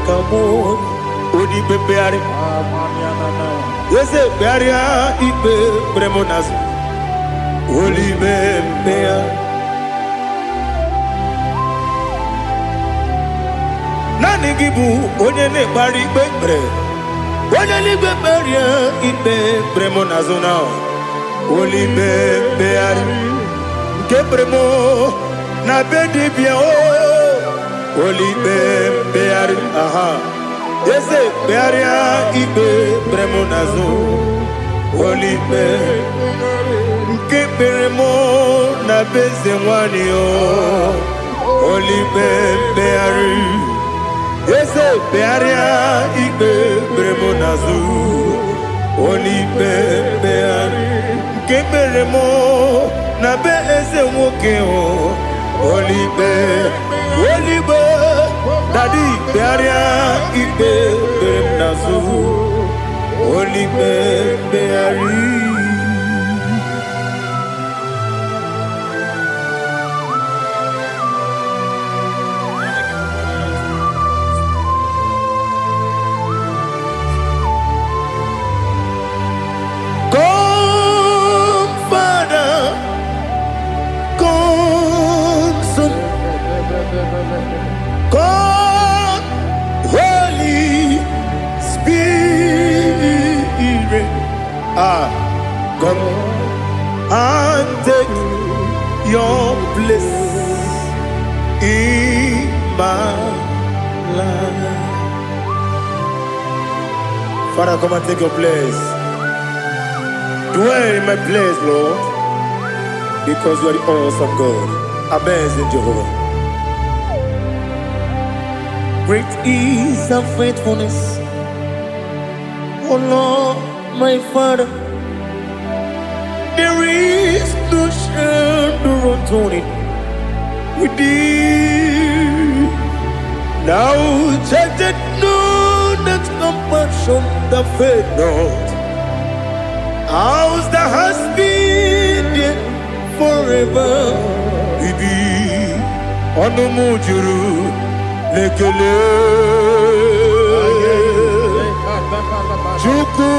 Kabuya Odi bebeari Yese bearia ibe bremonas Oli bebea Nani gibu onye ne bari bebre Onye ni beberia ibe bremonazona Oli bebeari Ke bremo na bedi bia o Oli bebeari aha Yese bearia ibe bremonazo Olipe Nke beremo na beze mwani o Olipe beari Yese bearia ikpe bremonazu Olipe beari keberemo na be eze nwoke o Olipe Daddy bearia ikpe bremonazu Olipe beari God, Holy Spirit, come and take your place in my life. Father, come and take your place. Dwell in my place, Lord, because you are the awesome God. Amazing Jehovah. Great is thy faithfulness, O Lord, my Father. There is no shadow of turning with thee. Now check that no, that compassion that faith not. Ours that has been there forever. We be on the mujuru. Lekele Chuku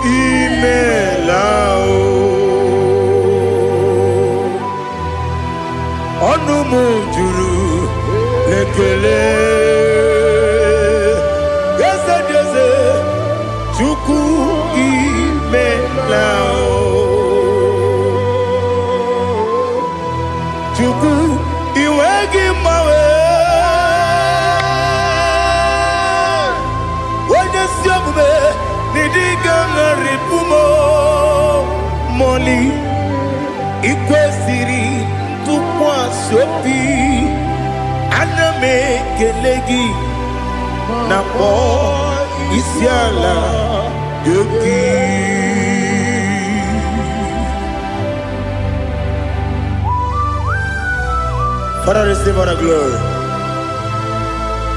imelao Onumu juru Lekele Yese Chuku imelao Chuku iwegi mawe Moli ikwesiri tukwasopi aname kelegi na po isiala yoki Father, receive all the glory,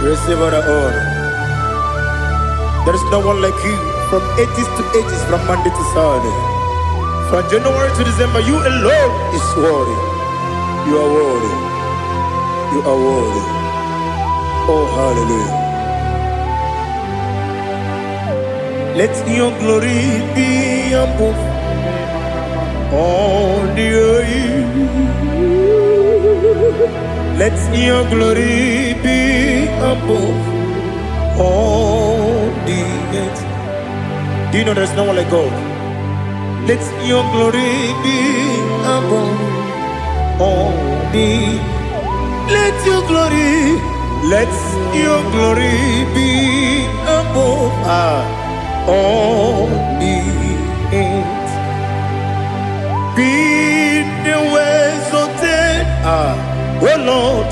receive all the honor. There is no one like you. From ages to ages, from Monday to Saturday, from January to December, you alone is worthy. You are worthy. You are worthy. Oh, hallelujah. Let your glory be above all the earth. Let your glory be above all the earth. Do you know there's no one like God? Let your glory be above all the. Let your glory be above all the earth. Be the ways of death, oh Lord,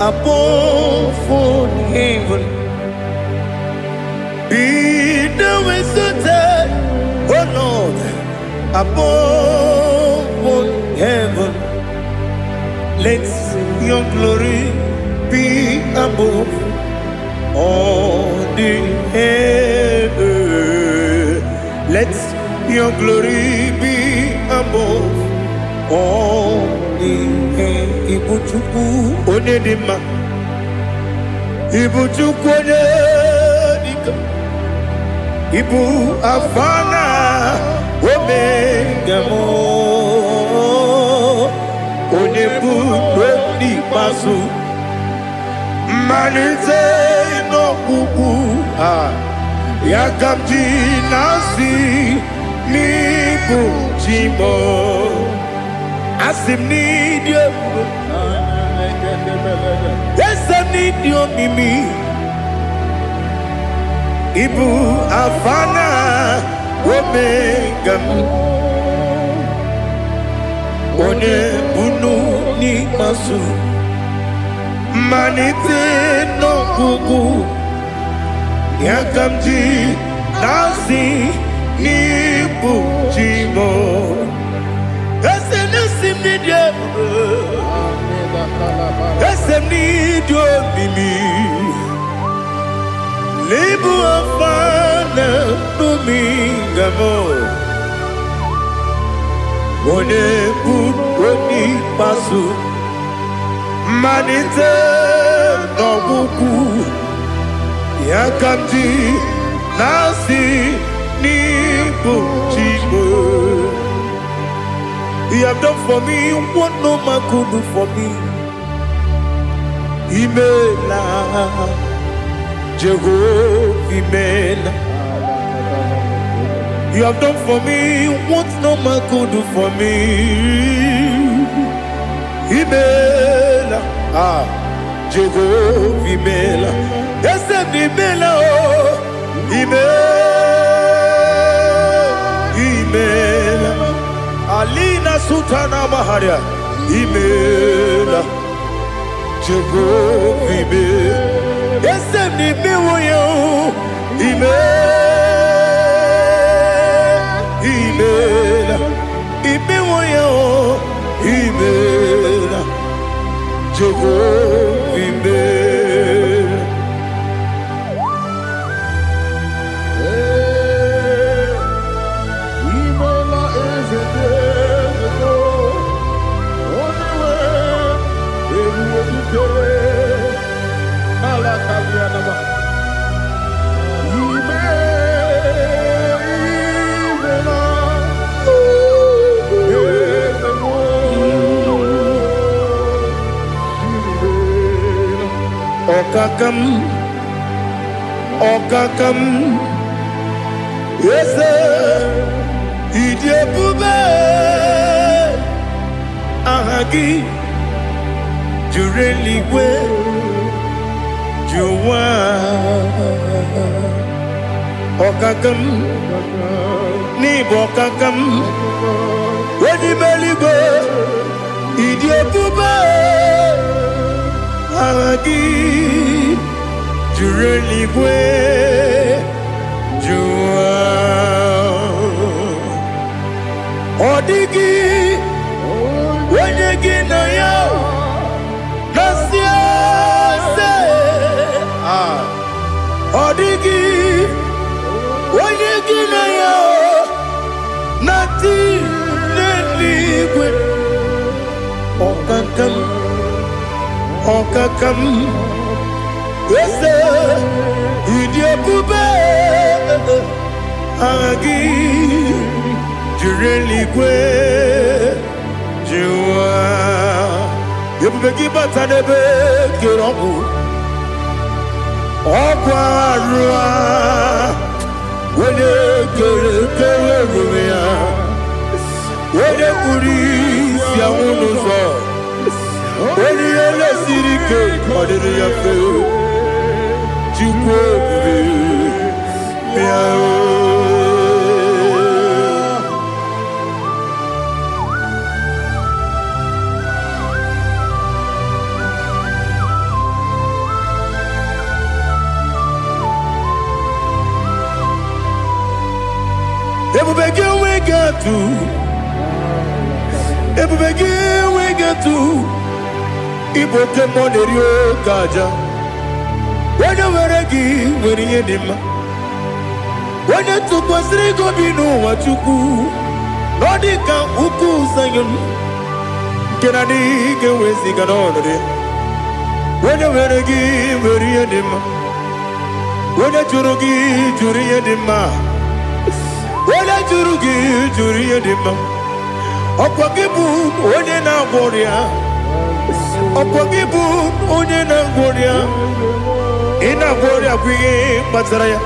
above all heaven. Be the ways of death, oh Lord, above all heaven. Let your glory be above all the earth. Let your glory be above all the earth. Ibuchuku onedima, Ibuchuku onedika, Ibu afana omega mo, onebu oni pasu, manite no kuku yakamji nasi nibu chimo. Asim need you. Yes, I need you, Mimi. Ibu Afana Omega. One Bunu ni Masu. Manite no Kuku. yakamji nasi nibu chimo esenesim nidia esem nidio mimi libu afana numingamo one oni pasu manite no buku yakamji nasi nibu chimo. You have done for me what no man could do for me. Imela, Jehovah, Imela. You have done for me what no man could do for me. Imela, Jehovah, Imela. Yes, Imela, Imela. Alina Sutana Maharia, Imela, Jehovah, Imela. Yes, Imela, Imela, Imela, Jehovah, Imela. Okakam, yes, Idiabube, Ahagi, Jureligwe, Juwa, Okakam, Nibokakam, Wedimeligo, Idiabube, Ahagi. Jureligwe, Jua, Odigi, Wanyegi na yo, Nasia se, Odigi, Wanyegi na yo, Nati neligwe, Okakam, Okakam. Yes, Idiabube, Agi, Jureligwe, Jua, Yabegi Batanebe, Kiroku, Okwarua, when you get when you Kuris, Yamunuzo, when you let Sirike, what did you feel? we get to Igbo Kemonerio Kaja. When you were a gay, when you did when you took was Rico Bino, what you do, Nordica, Uku, Sayon, Kennedy, get with the Ganone. When you were a gay, when you did when you Jurugi, Juria Dima, when you Jurugi, Juria Dima, Opakibu, Odena Boria, Opakibu, Odena Boria. Ina Boria Guye Matraya.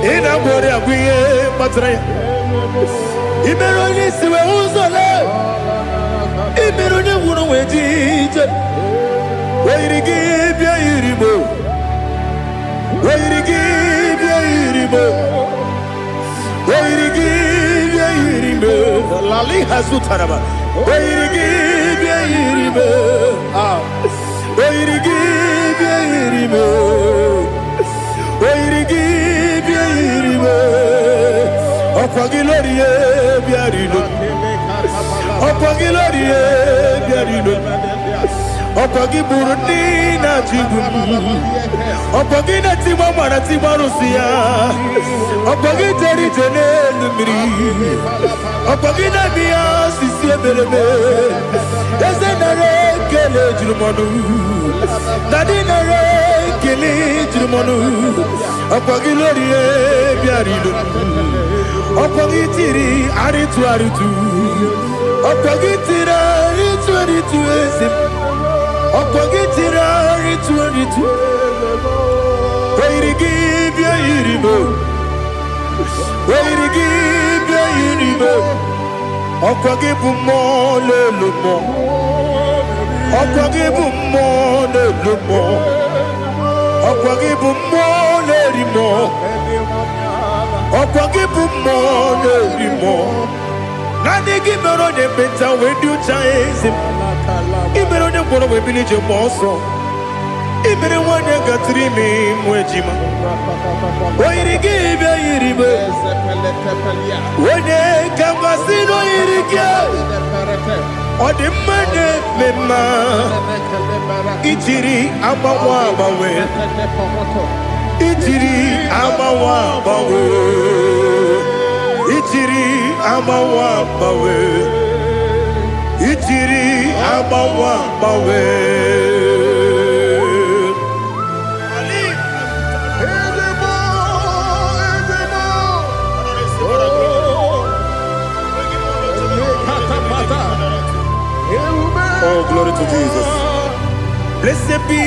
Ina Boria Guye Matraya. Imeroni Siwe Uzole. Imeroni Wuno Wedija. Where you give your Iribo. Where you give your Iribo. Where you give your Iribo. Lali Hasutaraba. Where you give your Iribo. Where you give your Iribo. Okwagiloriye biarilo. Okwagiloriye biarilo. Okwagiburundi na jibu. Okwagina timama na timarusia. Okwagiteri tenelu miri. Okwagina biya sisi belebe. Ezenare kele jirumonu. Nadinare kele jirumonu. Okwagiloriye biarilo. Okwagitiri aritu aritu. Okwagitira aritu aritu esim. Okwagitira aritu aritu. Weirigi bia iribo. Weirigi bia iribo. Okwagibu mo lelumo. Okwagibu mo lelumo. Okwagibu mo lerimo. Okwagibu mo lerimo. Nani gimero de beta we do chaizim. Imero de bono we bilije moso. Imere wane gatrimi mwejima. Oirigi bia iribe. Wene kamasino irige. Odimane mema. Itiri amawa bawe. Itiri amawa bawe. Itiri amawa bawe. Itiri amawa bawe. Oh, glory to Jesus. Blessed be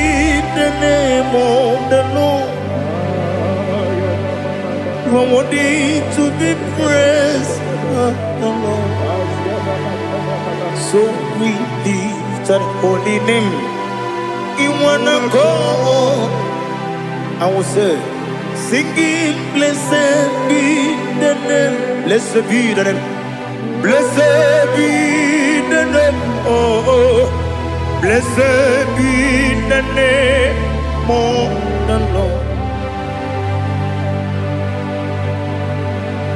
the name of the Lord. You are worthy to be praised. So we lift that holy name. You wanna go? I will say, singing, blessed be the name. Blessed be the name. Blessed be the name. Oh, blessed be the name of the Lord.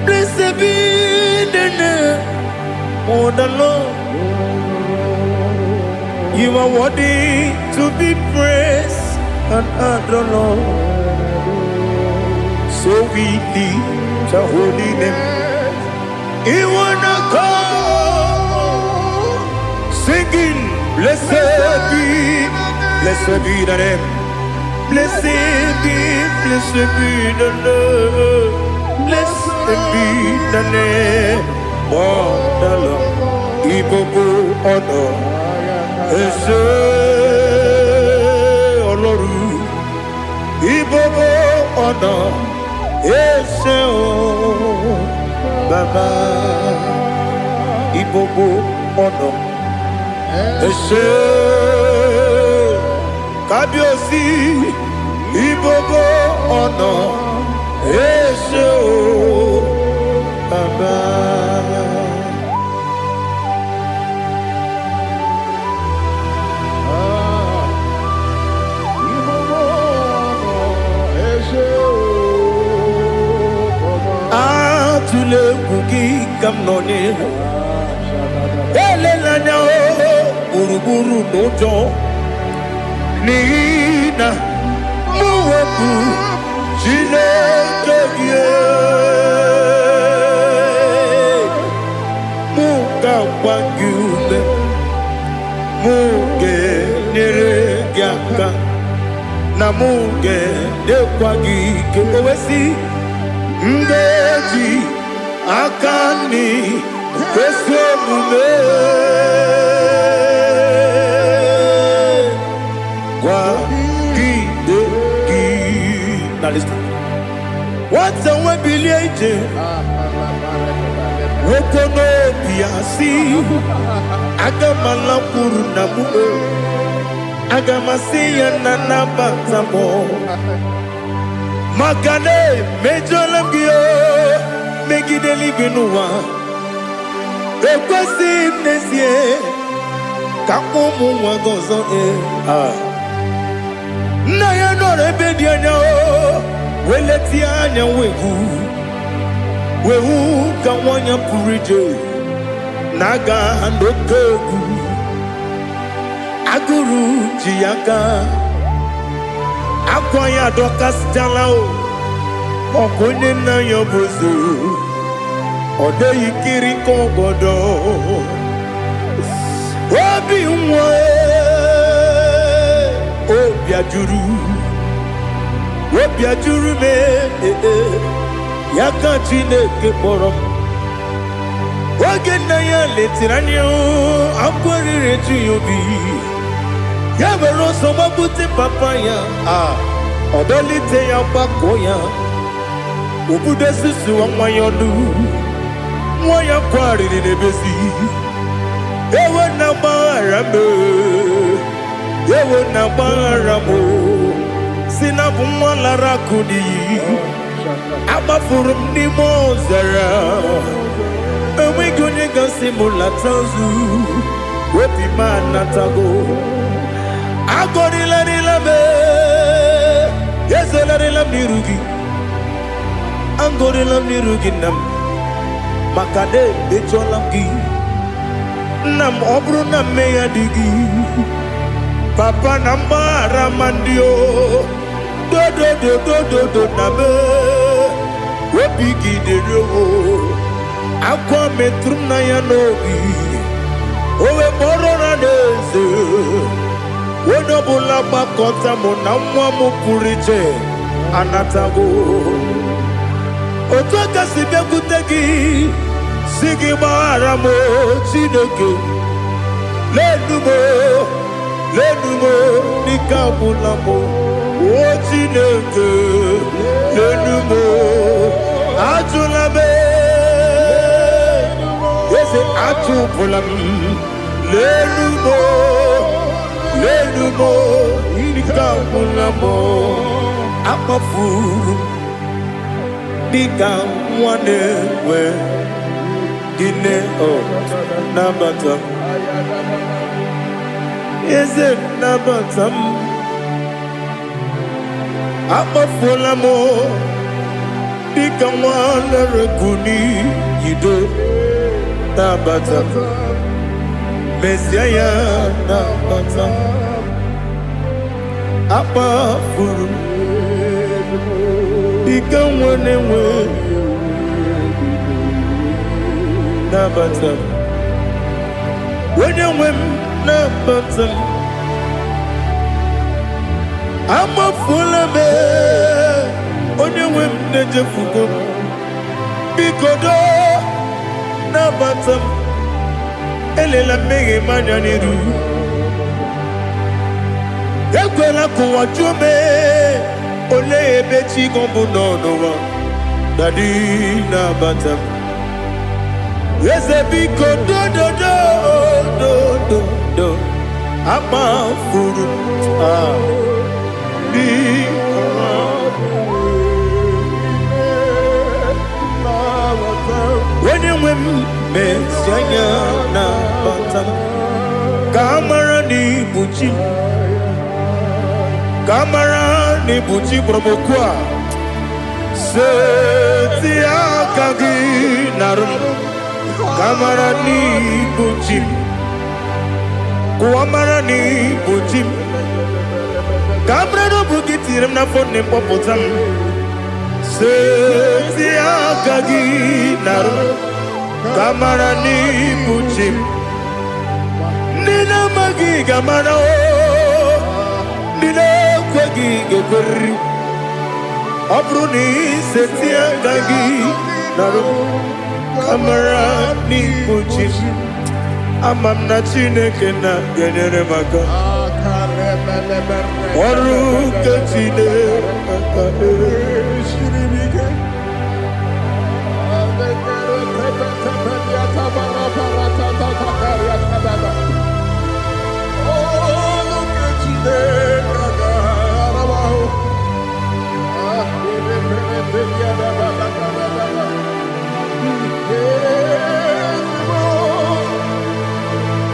Blessed be the name of the Lord. You are worthy to be praised and adored, Lord. So we lift your holy name. You wanna call, singing, blessed be the name. Blessed be the Lord. Blessed be the name of the Lord. Igbo honor. Ese Oloru. Igbo honor. Ese o Baba. Igbo honor. Ese Kabiosi. Igbo honor. Ese o Baba. Atule kuki kamnoni. Elelanya o uruburu nojo. Nina muweku. Chineke muga wangume muge neregiaka na muge dekwagike owesi ngeji akani kwesomume kwa Now listen. What's the way biliaje? Wokono biasi. Agamala kurunamu. Agamasiya nanabatamo. Magane mejolamgio. Megideli binua. Ekwesi mnesie. Kamumu wagozo na ya no rebedianya o weleti anya wegu wewu ka nwanya pụrụ ije na-aga n'oke egwu agụrụ ji ya gaa akwa ya dọkasịchala ọkụ onye nna ya bụzo ọ dịghị kiri ka ọgọdọ obi nwa obi ajuru m ya ka Chineke kpọrọ m oge nna ya letiri anya akwa riri eju ya obi ya were ọsọ gbapute papa ya ọ dọlite ya gbakọ ya obodo susuwa nwa ya ọnụ nwa ya kwarịrị n'ebezi ewe na gbaghara m si na bụ nwa lara akụ n'iyi agbafuru m n'ime ọzara enweghị onye gasị m lata nzu obi m anatago agọrịlarịla m ezolarịla m n'iru gị agọrịla m n'iru gị nna m maka na emejọla m gị nna m ọ bụrụ na mme ya dị gị papa na mgbaghara ma ndị o dodododododo na me obi gị dịrị o akwa metụrụ m na ya n'obi o wee kpọrọ na n'eze onye ọbụla gbakọta mụ na nwa m pụrụ iche anatago otu aka si bịakwute gị si gị gbaghara m Chineke lenumo dịka ọbụla m o Chineke lenumo ajụla m eze achụpụla m lenumo dịka ọbụla m akpafuru dịka nwa na-enwe gịnị nabata m eze nabata m akpafuola m dịka nwa na-erekwu n'iyido nabata m mezie ya nabata m akpafuru dịka nwa na-enwe nabata m onye nwe m nabata m amafuola m onye nwe m na-ejefugo m biko nabata m elela mmehie m anya n'iru ekwela ka ụwa jụọ m olee ebe chi gị bụ n'ụwa dadi nabata m eze biko do akpafuru onye nwe m mezi anya nabata m ka amara n'ibu chi ka amara n'ibu chi kpọrọ m okwu a seti aka gị narụ m ka amara n'ibu chi kụwa mara n'ibu chi ka amara n'obu gị tiri m n'afọ nne mkpọpụta m seti aka gị narụ ka amara n'ibu chi ndị na-amaghị ga-amara ndị na-ekweghị ga-ekweriri ọ bụrụ na iseti aka gị narụ amara n'ibu chi ama m na Chineke na-enyere m aka ọrụ nke Chineke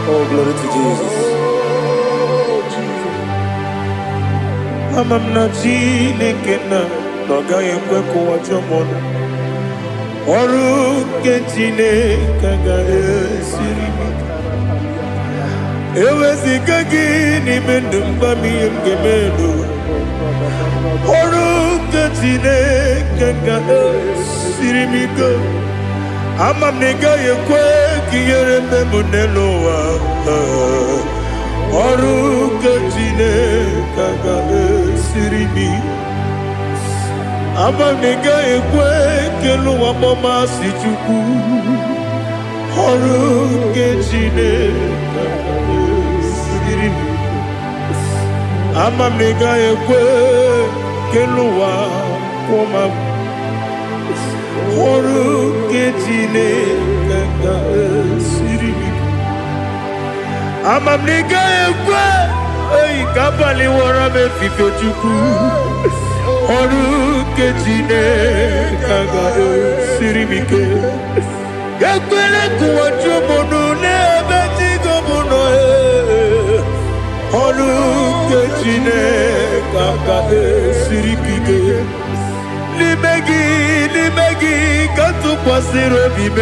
Oh, glory to Jesus. Amam na Chineke na n'ọgaghị ekwe ka ụwa jụọ m ọnụ. ọrụ nke Chineke ga-esiri m eweziga gị n'ime ndụ mgbami ihe m ga-eme ọrụ nke Chineke ga-esiri m ike ama m na ị gaghị ekwe ka ihere mme m n'elu ụwa ọrụ nke Chineke ga-esiri m ama m na ị gaghị ekwe ka elu ụwa gbamasị Chukwu ọrụ nke Chineke ga-esiri m ama m na ị gaghị ekwe ka elu ụwa kwụma m ọrụ nke Chineke ga-esiri m ama m na ị gaghị ekwe ka abalị wara m efife Chukwu ọrụ nke Chineke ga-esiri m ike ekwere ka ụwa jụọ m ọnụ n'ebe Chigo m nọ ọrụ nke Chineke ga-esiri m ike n'ime gị ka tụkwasịrị obi m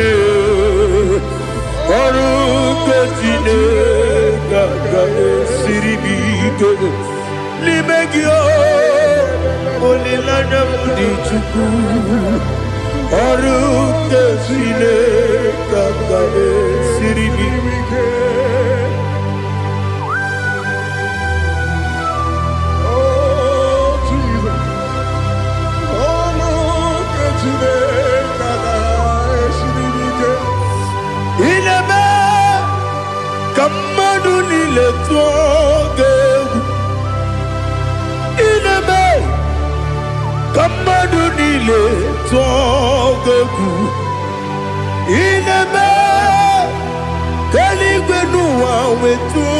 ọrụ nke Chineke ga-esiri m ike n'ime gị olileanya m dị Chukwu ọrụ nke Chineke ga-esiri m ike ineme ka mmadụ niile tụọ gị egwu ineme ka mmadụ niile tụọ gị egwu ineme ka eluigwe n'ụwa wee tụọ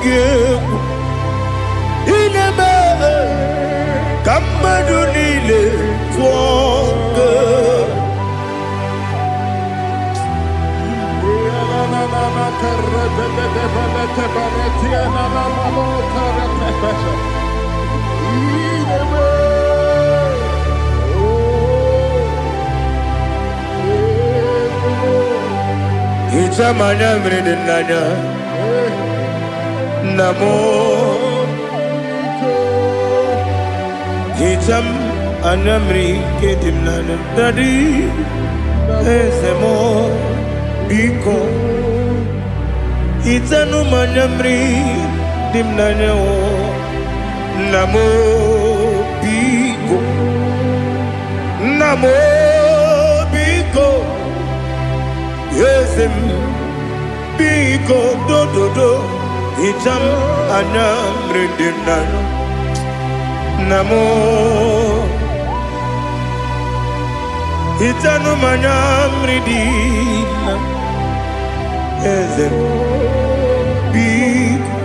gị egwu ineme ka mmadụ niile tụọ gị hicham anya mmiri dị n'anya nna m hicham anya mmiri nke dị m n'anya dadi eze m biko hitanụ m anya mmiri dị m n'anya nna m biko nna m biko eze m biko dododo hicham anya mmiri dị m n'anya nna m hitanụ m anya mmiri dị na eze m biko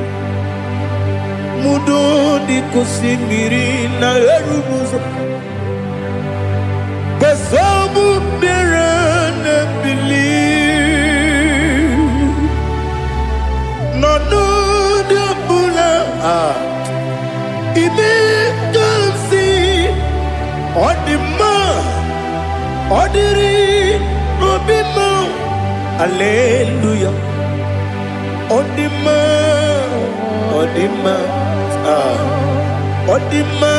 mudo di kusimiri na erumuzo besobu mirane bili no no de bula ibe kansi odima odiri obima hallelujah odima odima odima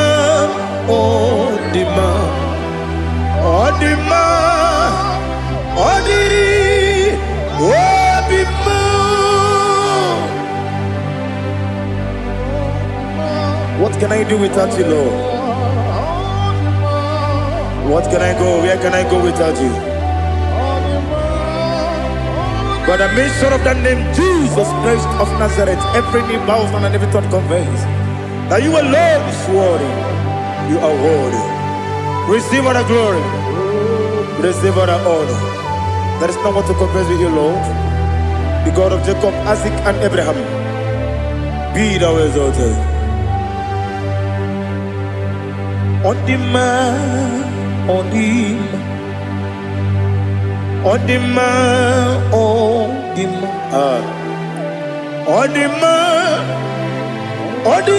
odima odima odiri obima. What can I do without you, Lord? What can I go? Where can I go without you? By the mention of that name, Jesus Christ of Nazareth, every knee bows down and every tongue confesses that you alone is worthy. You are worthy. Receive all the glory. Receive all the honor. There is no one to compare with you, Lord. The God of Jacob, Isaac, and Abraham. Be thou exalted. On the man, on the man. On the man, on the man, on the man, on the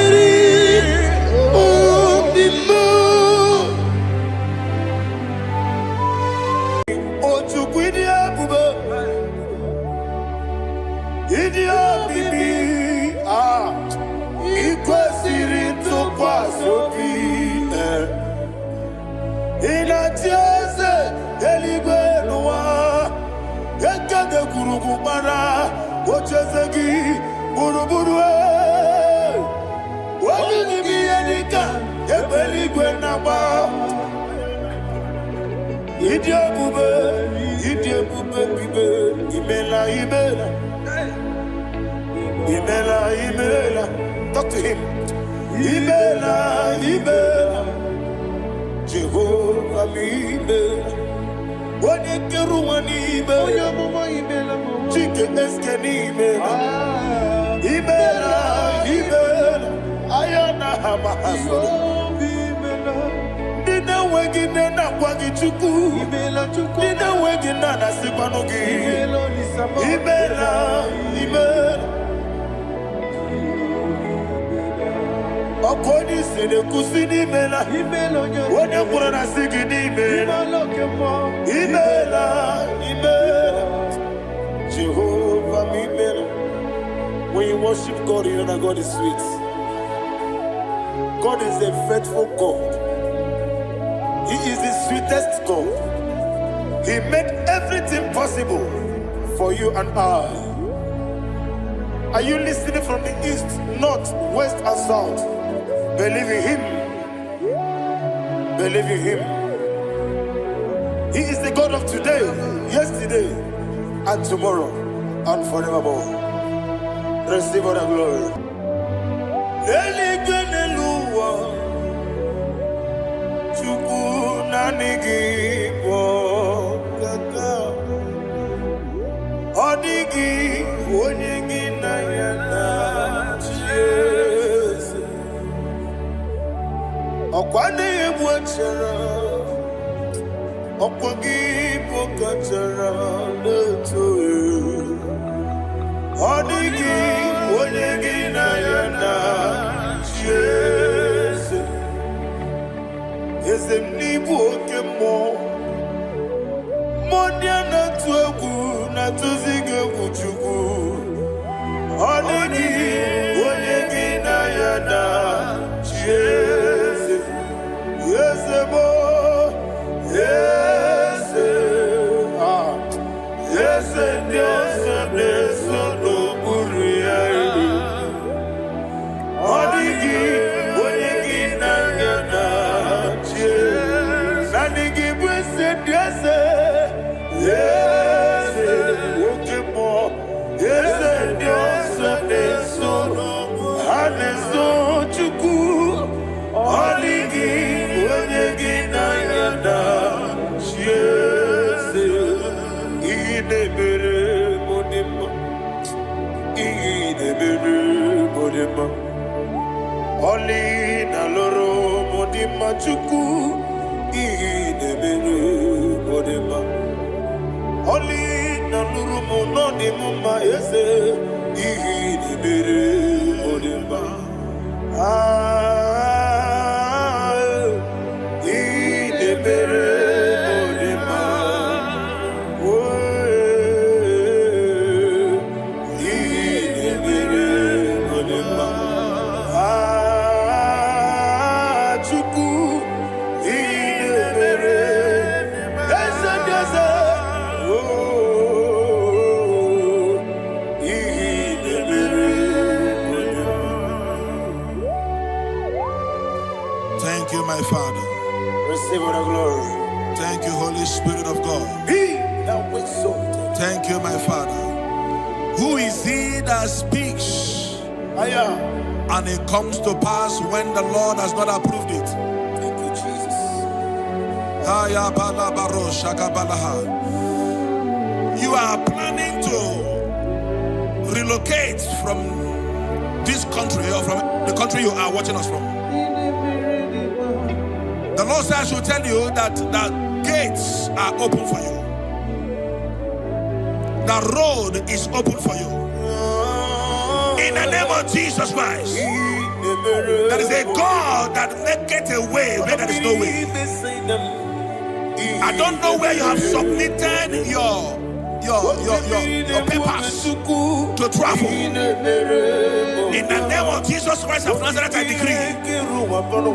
man. eligwe na-agba. Ịdị ebube bibe, imela. Talk to him. Imela. Jehovah mi imela. Wani keru wani imela. Chike eske ni imela. Imela. Ayana hamahaso. Nina wengine na kwagi chuku. Nina wengine na sipanugi. Imela. Okodi sede kusini imela. Wone kura na sigidi imela. Jehovah mi imela. When you worship God, you know that God is sweet. God is a faithful God. He is the sweetest God. He made everything possible for you and I. Are you listening from the east, north, west, and south? Believe in him. He is the God of today, yesterday, and tomorrow, and forevermore. Receive all the glory. Eligeneluwa Chukwu nanigi bo kaka Odigi onyegi na yana Jesu Okwane ebu achara Okwagi bo kachara Netoe Odigi onyegi na yana Jesu Eze mnibu oke mo Mondia na tuegu na tuzige kuchugu Odigi onyegi na yana Jesu Yese mo Yese Yese Diose Neso no Buria Odigi onyegi na yana Jesu Nanigi bwese Diose Yese Okemo Yese Diose Neso Haneso Chuku Odigi onyegi na yana Jesu Idebere modima Oli na loro modima chuku Idebere modima Oli na loro monodima ese Idebere modima Idebere modima Thank you, my Father. Receive all the glory. Thank you, Holy Spirit of God. He that waits so. Thank you, my Father. Who is he that speaks and it comes to pass when the Lord has not approved it? Thank you, Jesus. You are planning to relocate from this country or from the country you are watching us from. The Lord says I should tell you that the gates are open for you. The road is open for you. In the name of Jesus Christ. There is a God that maketh a way where there is no way. I don't know where you have submitted your papers to travel. In the name of Jesus Christ of Nazareth, I decree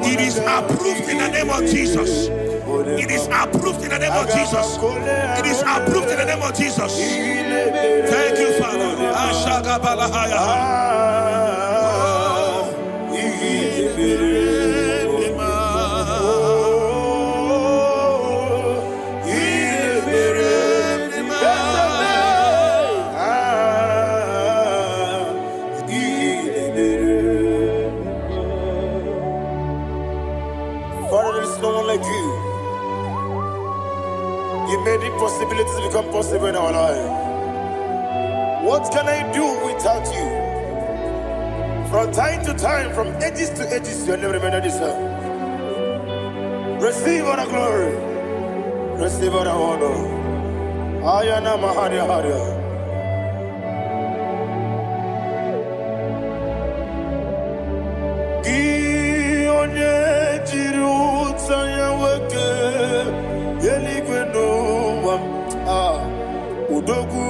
it is approved in the name of Jesus. It is approved in the name of Jesus. It is approved in the name of Jesus. Thank you, Father. Father, there is no one like you. You made impossibilities become possible in our life. What can I do without you? From time to time, from ages to ages, you never remain the same. Receive all the glory. Receive all the honor. Ayana Maharia Haria. Udogu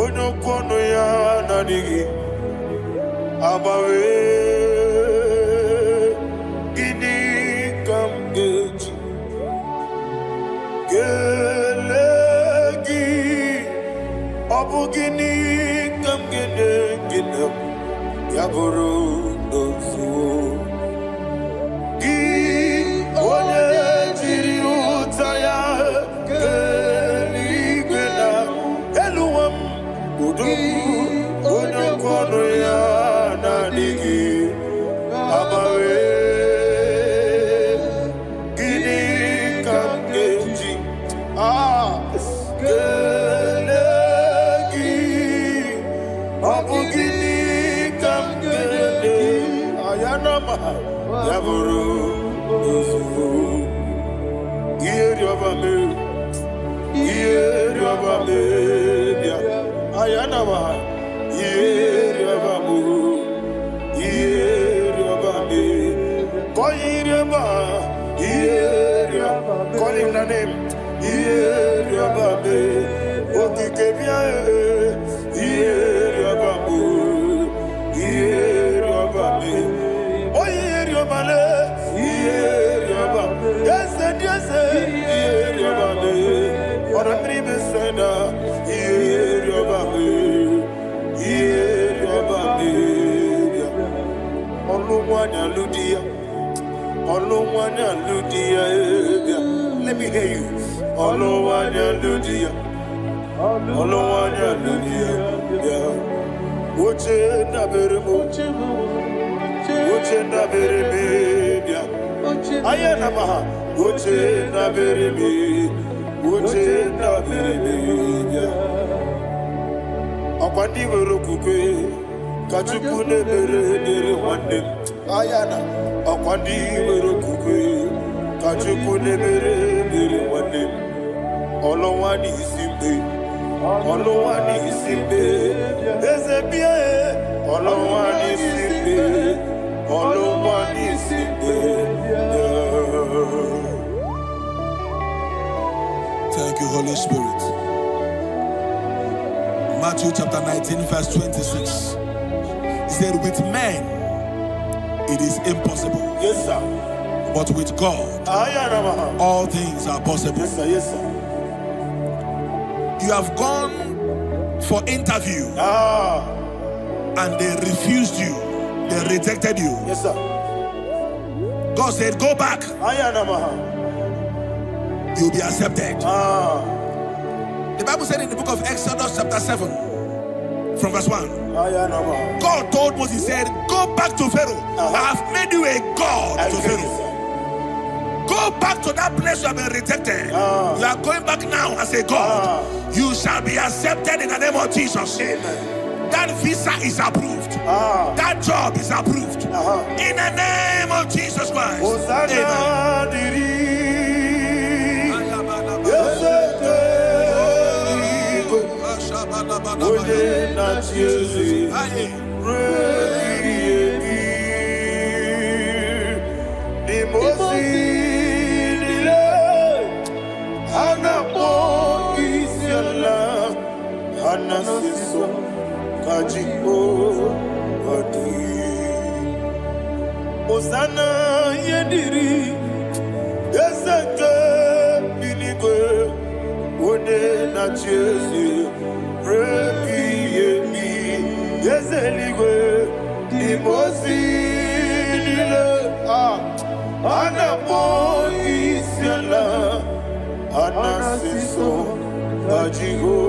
onokono ya nadigi abawe gini kamgeji gelegi abu gini kamgene ginem yaburu dosuo gi onye jiri utaya onokono ya nadigi abawe gini kamgeji gelegi abu gini kamgene ayanama yaburu ozufu yeri obame bia ayanama yeri obame koyireba yeri call him the name yeri obame okikebia yeri obame oyeri obale yeri obame yes yeri obame ora tribe sena yeri obame let me hear you. Uche na bereme ayana maha uche na bereme akwandi werokukwe kachuku nebere wande ayana akwandi werokukwe kachuku nebere wande olowani isimbe ezebia olowani isimbe Thank you, Holy Spirit. Matthew chapter 19, verse 26. He said, with men it is impossible. Yes, sir. But with God, all things are possible. Yes, sir. Yes, sir. You have gone for interview and they refused you. They rejected you. Yes, sir. God said, go back. You'll be accepted. The Bible said in the book of Exodus chapter 7 from verse 1, God told Moses, he said, go back to Pharaoh. I have made you a God to Pharaoh. Go back to that place you have been rejected. You are going back now as a God. You shall be accepted in the name of Jesus. Amen. That visa is approved. That job is approved. In the name of Jesus Christ. Amen. Osana yediri yeseke binigwe ode na chezi repi yemi yezeligwe imosi nile anapo isiala anasiso ajigo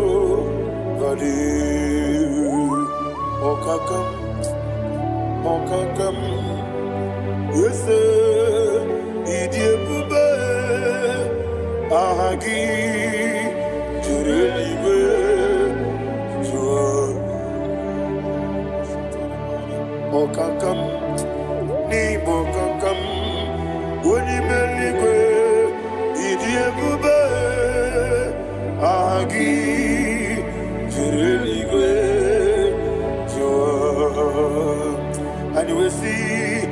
gadi okakam yese idi Agi Jurelibe Jua Okakam Ni Bokakam Woni Meligwe Idiebube Agi Jurelibe Jua and you will see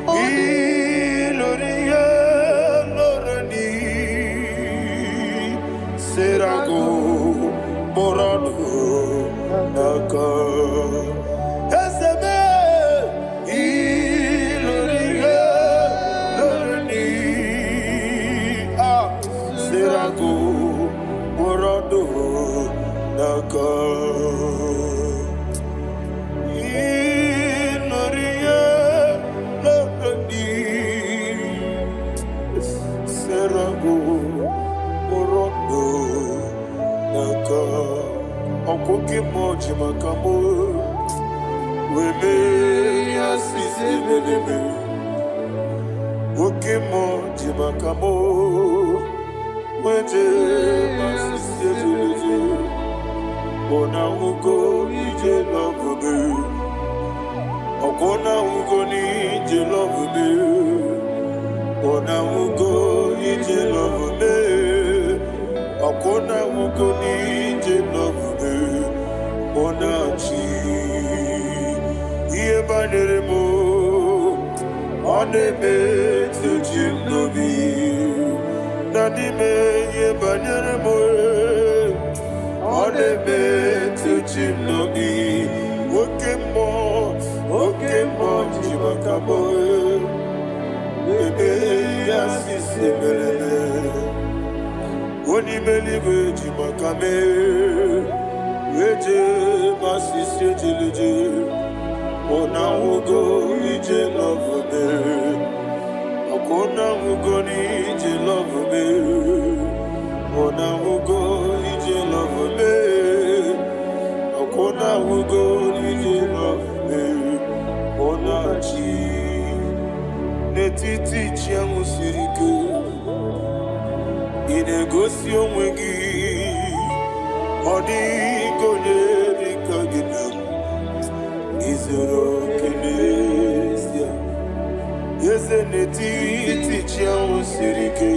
Iloria Lorani Serago Morado Naka Esebe Iloria Lorani Serago Morado Naka Okoke moji makamo Weme yasisi meleme Oke moji makamo Wete masisi jeleze Ona ugo ije love me Okona ugo ni ije love me Ona ugo ije love me Okona ugo ni ije love me Onachi Iye banere mo Onebe tujim nobi Nadime iye banere mo Onebe tujim nobi Oke mo jimakabo Bebe yasisi melele Oni meliwe jimakame Eje masisi ejeleje Ona ugo ije love me Akona ugo ni ije love me Ona ugo ije love me Akona ugo ije love me Ona chi Netiti chiamu sirike Inegosi onwegi Odigonye dikaginam Izoro kenesia Yezeneti tichiamu sirike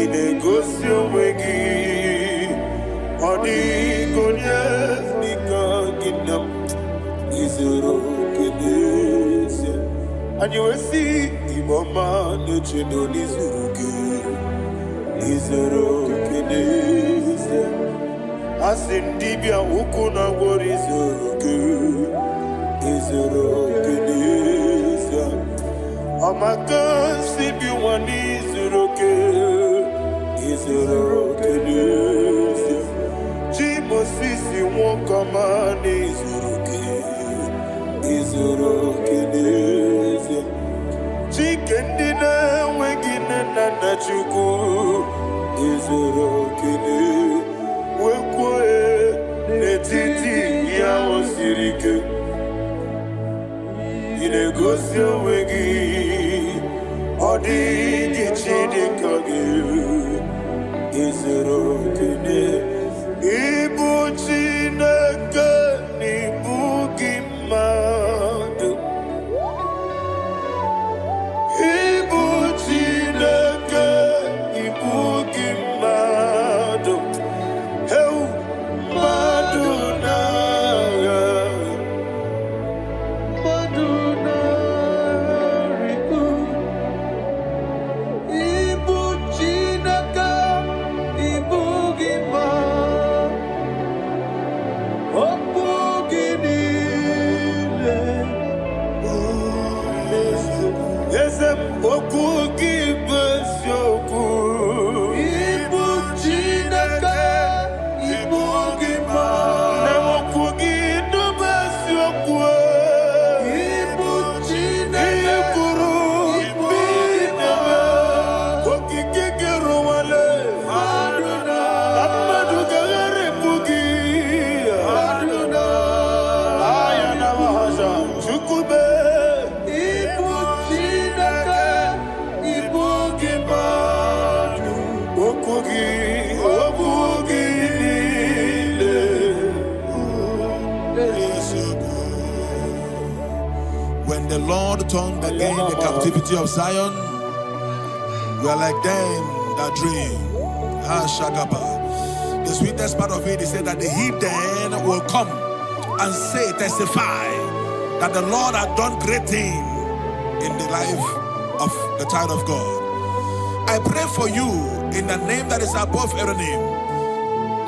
Inegosi onwegi Odigonye dikaginam Izoro kenesia And you will see Imama nechino nizuruke Izoro kenesia Asindibia ukuna gori Izoro kenesia Amakan sibi wani Izoro kenesia Chimo sisi wakamani Izoro kenesia Chikendina wegina nana chuku Izoro kenesia Wekwe netiti ya osirike Inegosi onwegi Odigi chidikage Izoro kene Ibu chineke n'ibu gị mmadụ Ibu chineke ibu gị mmadụ returned again the captivity of Zion. We are like them that dream. The sweetest part of it is said that the heathen will come and say, testify, that the Lord had done great things in the life of the child of God. I pray for you in the name that is above every name.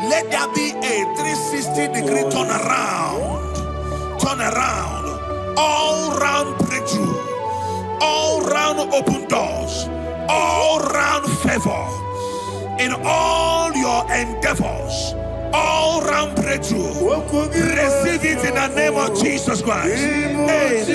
Let there be a 360-degree turn around, all round breakthrough, all round open doors, all round favor in all your endeavors, all round breakthrough. Receive it in the name of Jesus Christ. Amen.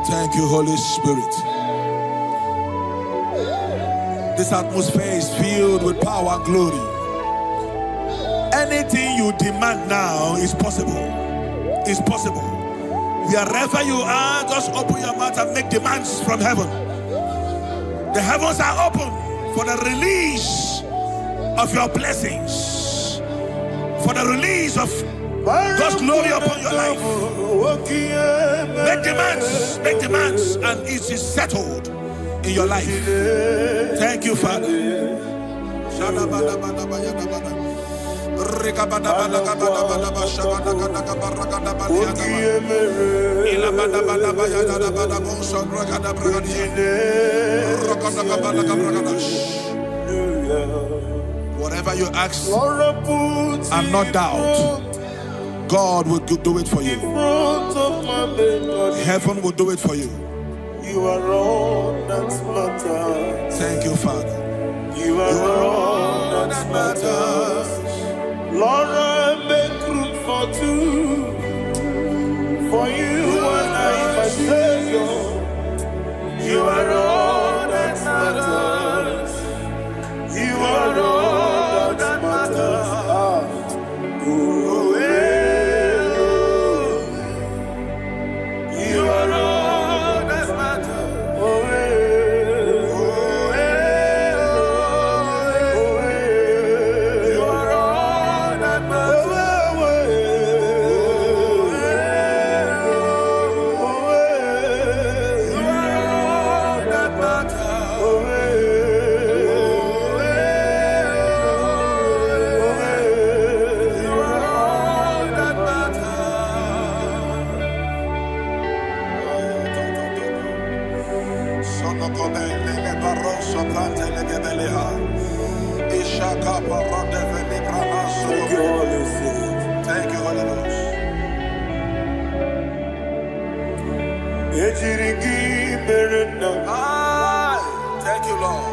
Thank you, Holy Spirit. This atmosphere is filled with power and glory. Anything you demand now is possible. It's possible. Wherever you are, just open your mouth and make demands from heaven. The heavens are open for the release of your blessings, for the release of God's glory upon your life. Make demands, and it is settled in your life. Thank you, Father. Whatever you ask and not doubt, God will do it for you. Heaven will do it for you. You are all that matters. Thank you, Father. You are all that matters. Lord, I make room for two. For you and I, my Savior. You are all that matters. You are all that matters. You are all that matters. You are all that matters. Thank you, Holy Ghost. Thank you, Lord.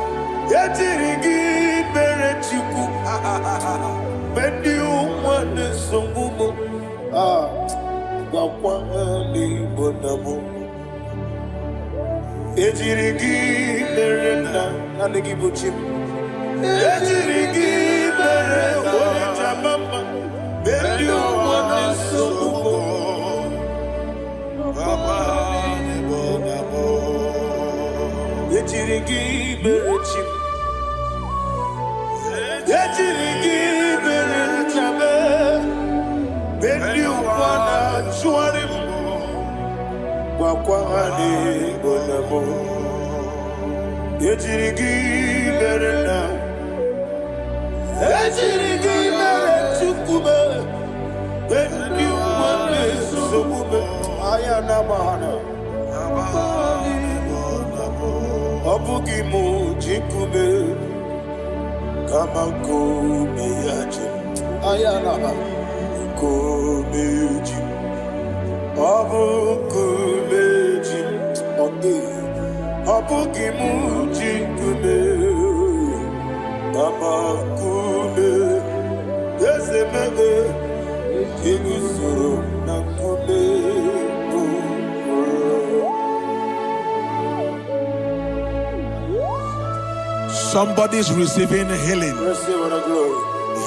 Somebody's receiving healing.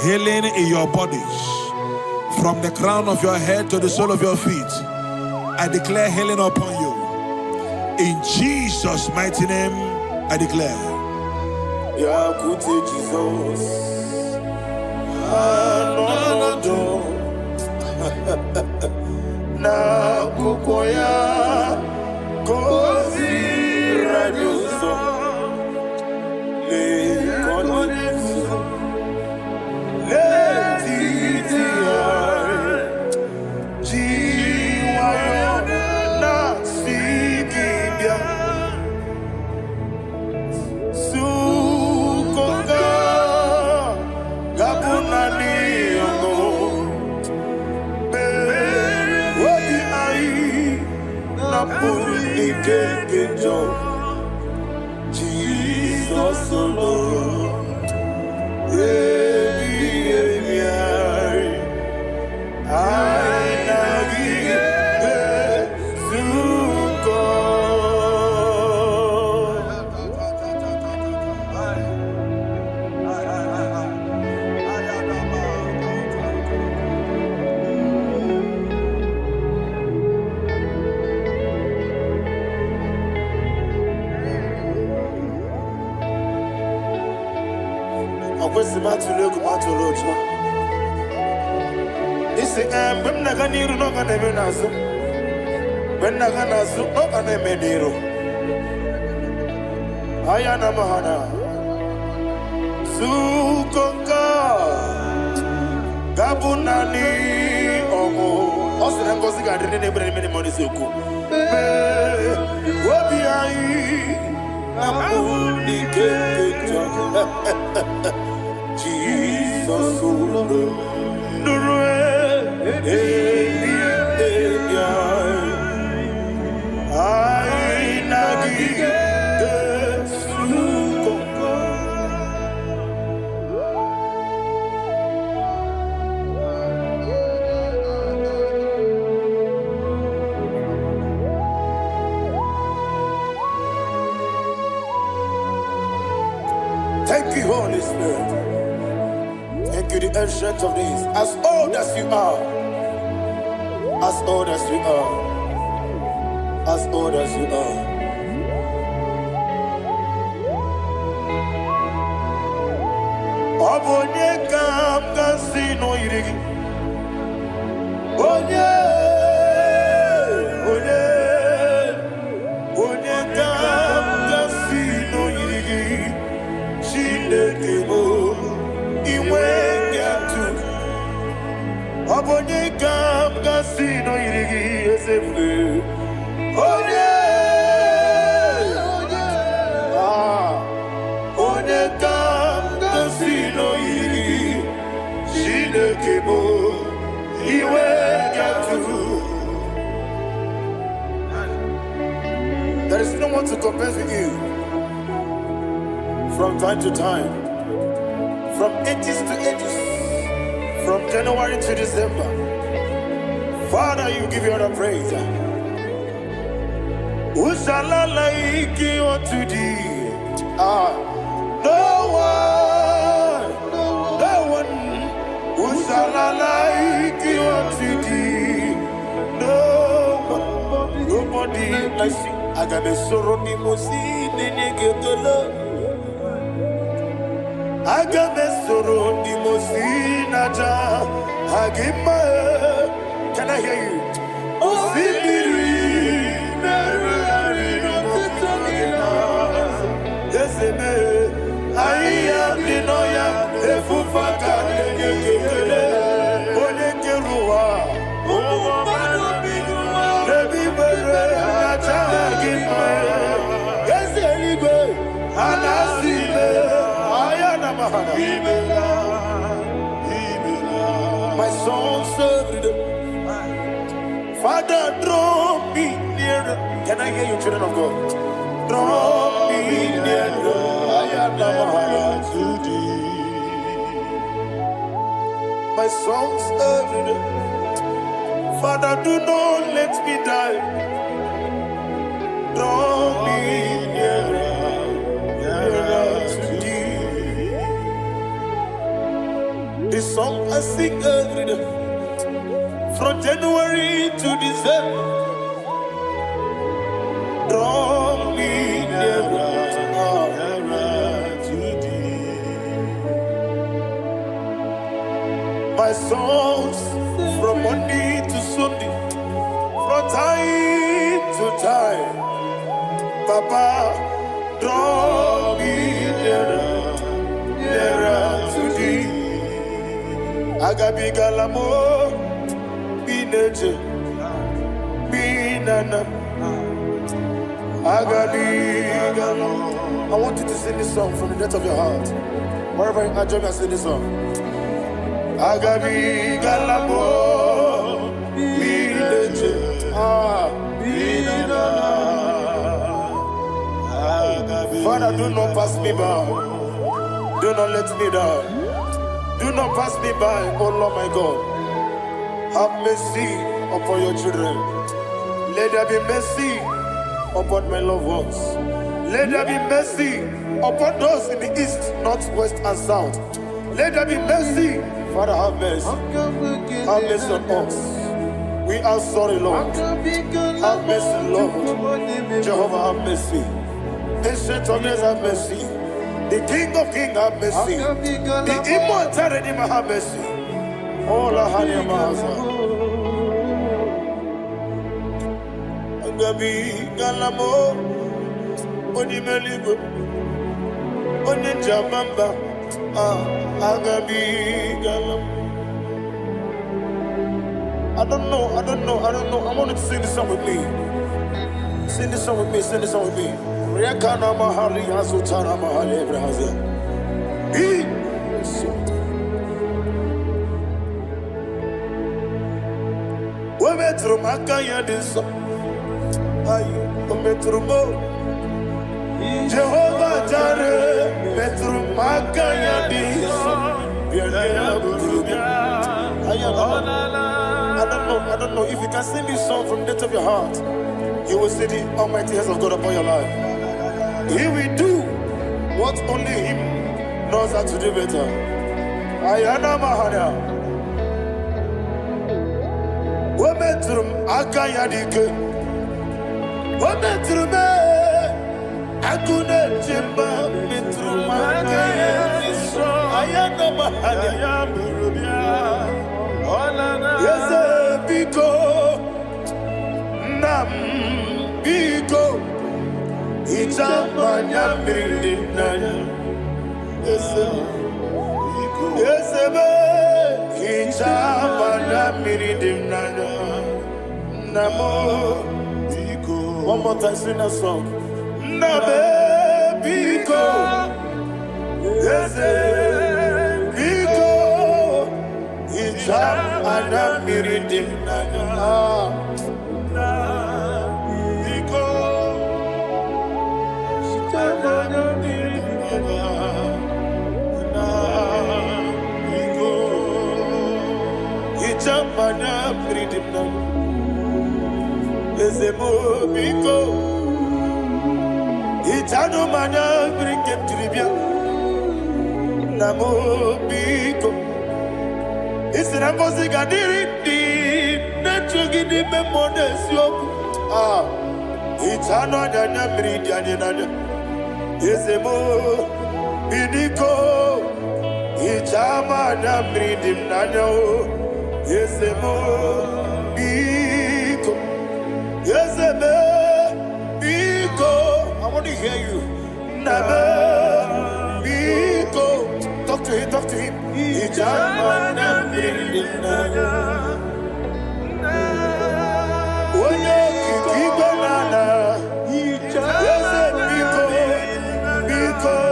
Healing in your bodies. From the crown of your head to the sole of your feet. I declare healing upon you. In Jesus' mighty name, I declare. Jesus. Na kukoya kozi radioso le konefu le titiare jiwa na sikibia sukonga gabuna niongo Jesus alone. kwesi matulu egu matulu ojo. Isi when naga niru no ga neme nazu. When naga nazu no ga neme niru. Ayana mahana. Sukonga Gabunani Omo Osina Ngozi Gadrini Nebre Mini Monisuku Wabi Ai Namuni Keketa Jesus Nurue Ai Nagi Thank you, Holy Spirit. Thank you, the ancient of days. As old as you are. As old as you are. As old as you are. Obonye kam kasino irigi. Onye. Onye kam kasino irigi. Chinekemo iwe nyatu Obonye kam kasino irigi esefe Onye Onye kam kasino irigi Chinekemo iwe nyatu There is no one to compare with you. From time to time, from ages to ages, from January to December, Father, you give you all the praise. Who shall I like you unto thee? No one. Who shall I like you unto thee? No one, nobody like you. I got a sorrow, Nimosi, Nenegetola. Agame soro di mosinaja agima. Can I hear you? Osibiri meruari no titogina. Yeseme aiya dinoya efufaka negekele. Onekeruwa owo binuwa lebi bere aja agima. Yeseligwe anasile. My soul served. Father, draw me nearer. Can I hear you, children of God? Draw me nearer. I am to thee. My soul served. Father, do not let me die. Draw me nearer. This song I sing every day, from January to December. Draw me nearer to thee. My songs from Monday to Sunday, from time to time. Papa, draw me nearer to thee. Agabi galamo, bineje, binana. Agabi galamo. I want you to sing this song from the depth of your heart. Wherever you are, join me and sing this song. Agabi galamo, bineje, binana. Father, do not pass me by. Do not let me down. Do not pass me by, oh Lord my God. Have mercy upon your children. Let there be mercy upon my loved ones. Let there be mercy upon those in the east, north, west, and south. Let there be mercy. Father, have mercy. Have mercy on us. We are sorry, Lord. Have mercy, Lord. Jehovah, have mercy. Ancient of days, have mercy. The King of Kings have mercy. The immortal Redeemer have mercy. All I had in my Agabi Galamo Onimeligo Oninjabamba Agabi Galam. I don't know. I want you to sing this song with me. Sing this song with me. Riakana Mahali Azutana Mahali Ebrahaza. Metro Makaya this Metro Jehovah Jare Metro Makaya this I don't know if you can sing this song from the depth of your heart, you will see the almighty hands of God upon your life. He will do what only Him knows how to do better. Ayana Mahana Wometrum Akayadike Wometrum Akune Jimba Metrum Akayadike Ayana Mahana Yes, Biko Nam Biko Itamanya Mirinaya Yes, Itamanya Mirinaya Namo Biko. One more time, sing that song. Nabe Biko Yes, Biko Itamanya Mirinaya Biko Itamanya Mirinaya Itamanya Mirinaya Ezemo Biko Itano Mana Brinket Tribia Namo Biko Isinakosi Gadiri Netugidi Memonesio Itano Dana Miridiana Ezemo Bidiko Itamanya Mirinaya Ezemo Biko Ezemo Biko. I want to hear you. Nabe Biko. Talk to him. Ijamana Mirinaya. Oye Kikibanana. Ezemo Biko.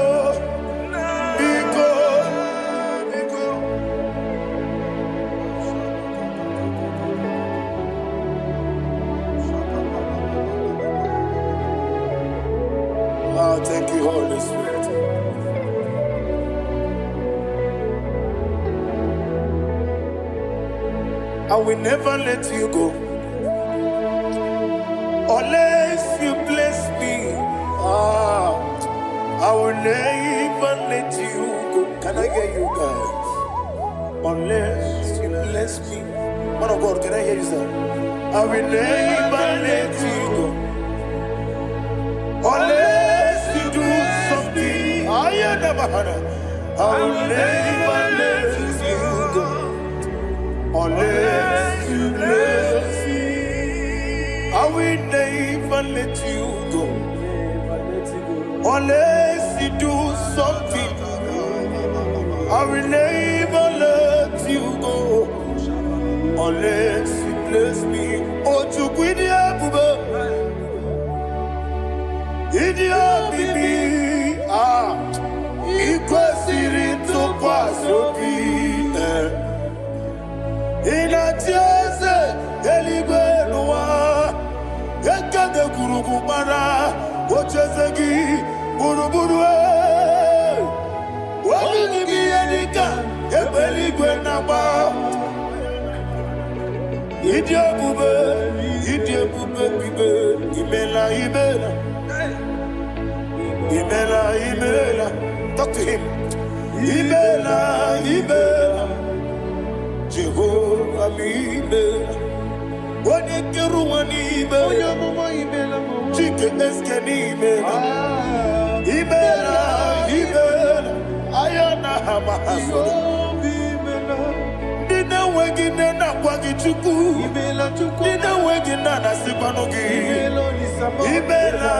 Thank you, Holy Spirit. I will never let you go unless you bless me. I will never let you go. Can I hear you guys? Unless you bless me. Man of God, can I hear you, sir? I will never let you go unless you do something. I will never let you go unless you bless me. I will never let you go unless you do something. I will never let you go unless you bless me. Oh, to quit Idia bibi ikwesiri tukwasobi inatieze eligwe nuwa ekade kurugumara ochezegi buruburu wabini edika ebeligwe naba Idia bube bibe imela Imela, talk to him. Imela, Jehovah Imela. Wanikeru Imela, Chicken Esken Imela. Imela, Dina wegina na kwagi chuku. Dina wegina na sipanogi. Imela.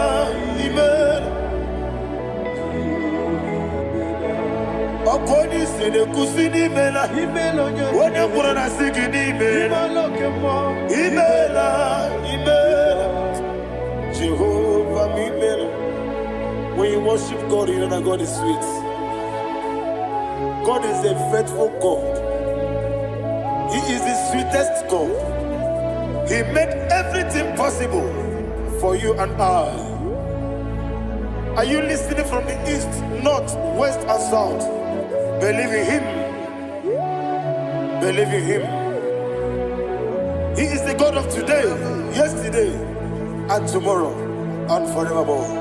Okoni sene kusini mela. Wone kura na sigini mela. Imela. Jehovah Mimela. When you worship God, you know that God is sweet. God is a faithful God. He is the sweetest God. He made everything possible for you and I. Are you listening from the east, north, west, and south? Believe in Him. Believe in Him. He is the God of today, yesterday, and tomorrow, and forevermore.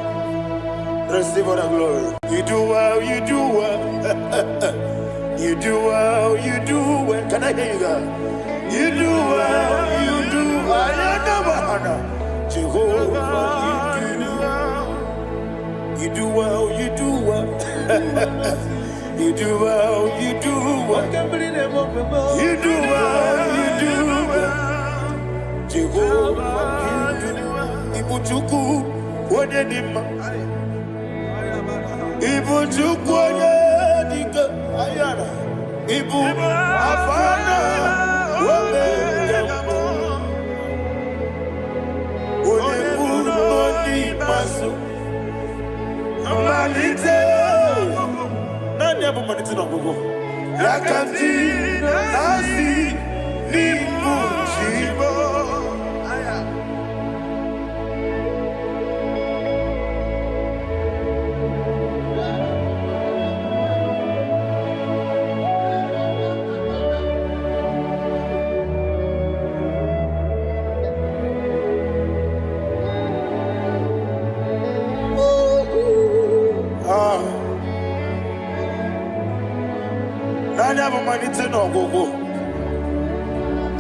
Receive all the glory. You do well, you do well. You do well, you do well. Can I hear you guys? You do well, you do well. Jehovah, you do well, you do well. You do well, you do well. You do well, you do well. Jehovah, you do well. Ibuchuku, Wodedima. Ibuchuku, Wodedika. Ayana. Ibu, Afana. Wodedima. Wodedima, Masu. Manite. Nani hapo manite na gogo? Yakanti, nasi, nibu, chibo. Nani hapo manite na gogo?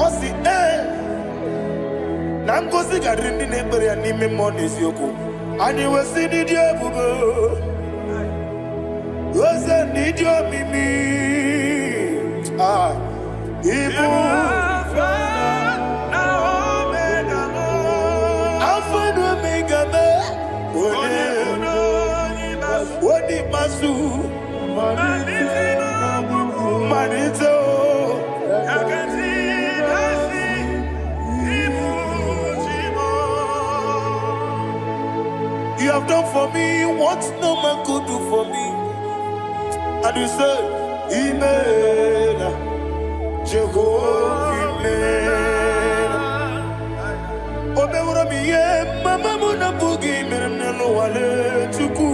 Osi na ngozi garindi n'ekpere ya n'ime mmụọ n'eziokwu. Anyị wesi n'ịdị ebube, oze n'ịdị omimi. Ibu Alpha na Omega me. Odi masu Manito. You have done for me what no man could do for me. And you say, Imela, Jehovah, Imela. Obeura miye, mama muna bugi, meremnelo wale tuku.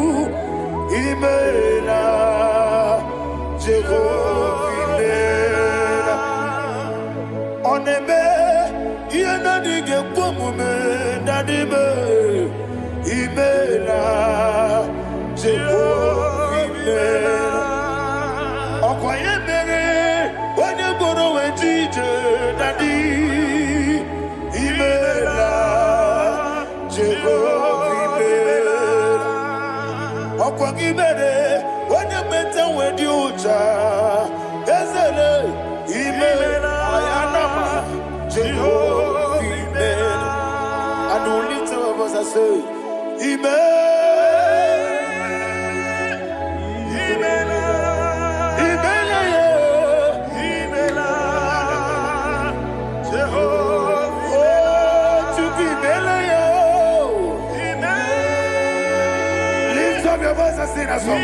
Imela, Jehovah, Imela. Onebe, yena dige kwomume, nadibe. Imela, Jehovah, Imela. Okwaye mere, onye boro wejije, nadi. Imela, Jehovah, Imela. Okwagi mere, onye meta wedi ucha, ezele. Imela, ayanama, Jehovah, Imela. And the only two of us are say, lift up your voice and sing a song.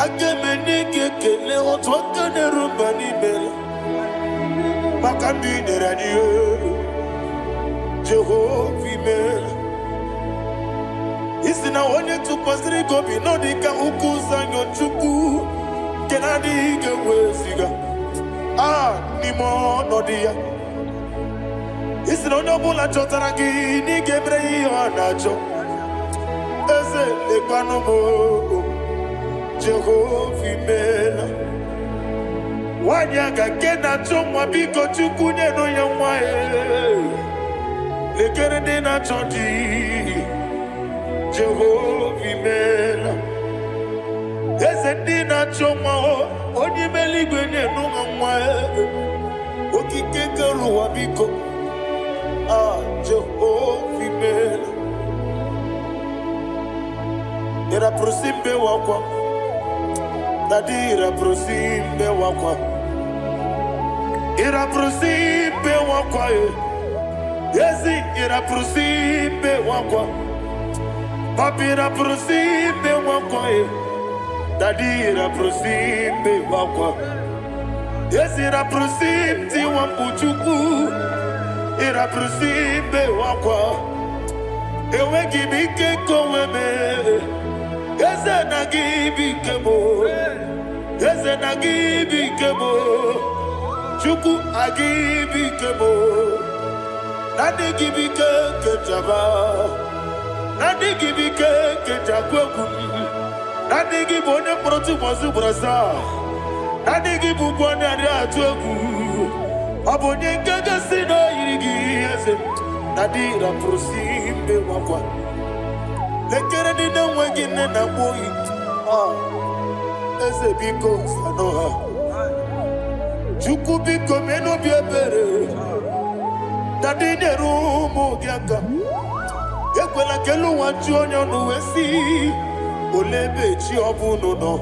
Agemenike kele otwaka nerumba nimele Makandi neraniyo Jehovah imele Isina onye tupasiri gobi Nodika ukuzanyo chuku Kenadi gewesiga Nimo nodia Isina onye obula chotara gi Ni gebre iyo nacho Eze lekwano mo Jehovah imela Wanyaga kena chomwa biko chukunye no ya mwae Lekere dena chondi Jehovah imela Eze dina chomwa Oni meligwe nye no mwae Okike keruwa biko Jehovah imela Era prosimbe wakwa Nadira prosimbe wakwa Ira prosimbe wakwa Yezi ira prosimbe wakwa Papira prosimbe wakwa Nadira prosimbe wakwa Yezi ira prosimti wambuchuku Ira prosimbe wakwa Ewe gibike koweme Eze na gibi kebo, Eze na gibi kebo, Chuku agibi kebo, Nadi gibi kejaba, Nadi gibi kejakweku, Nadi gibi one protu mazu brasa, Nadi gibi bwane atuegu, Abonye kega sino irigi eze, Nadi raprosimbe wakwa. Lekere di na wengine na boyi Eze biko sanoha Chuku biko meno biebere Dadi nerumu giaka Yekwela kelu wanchu onyo nuwesi Olebe chi obuno no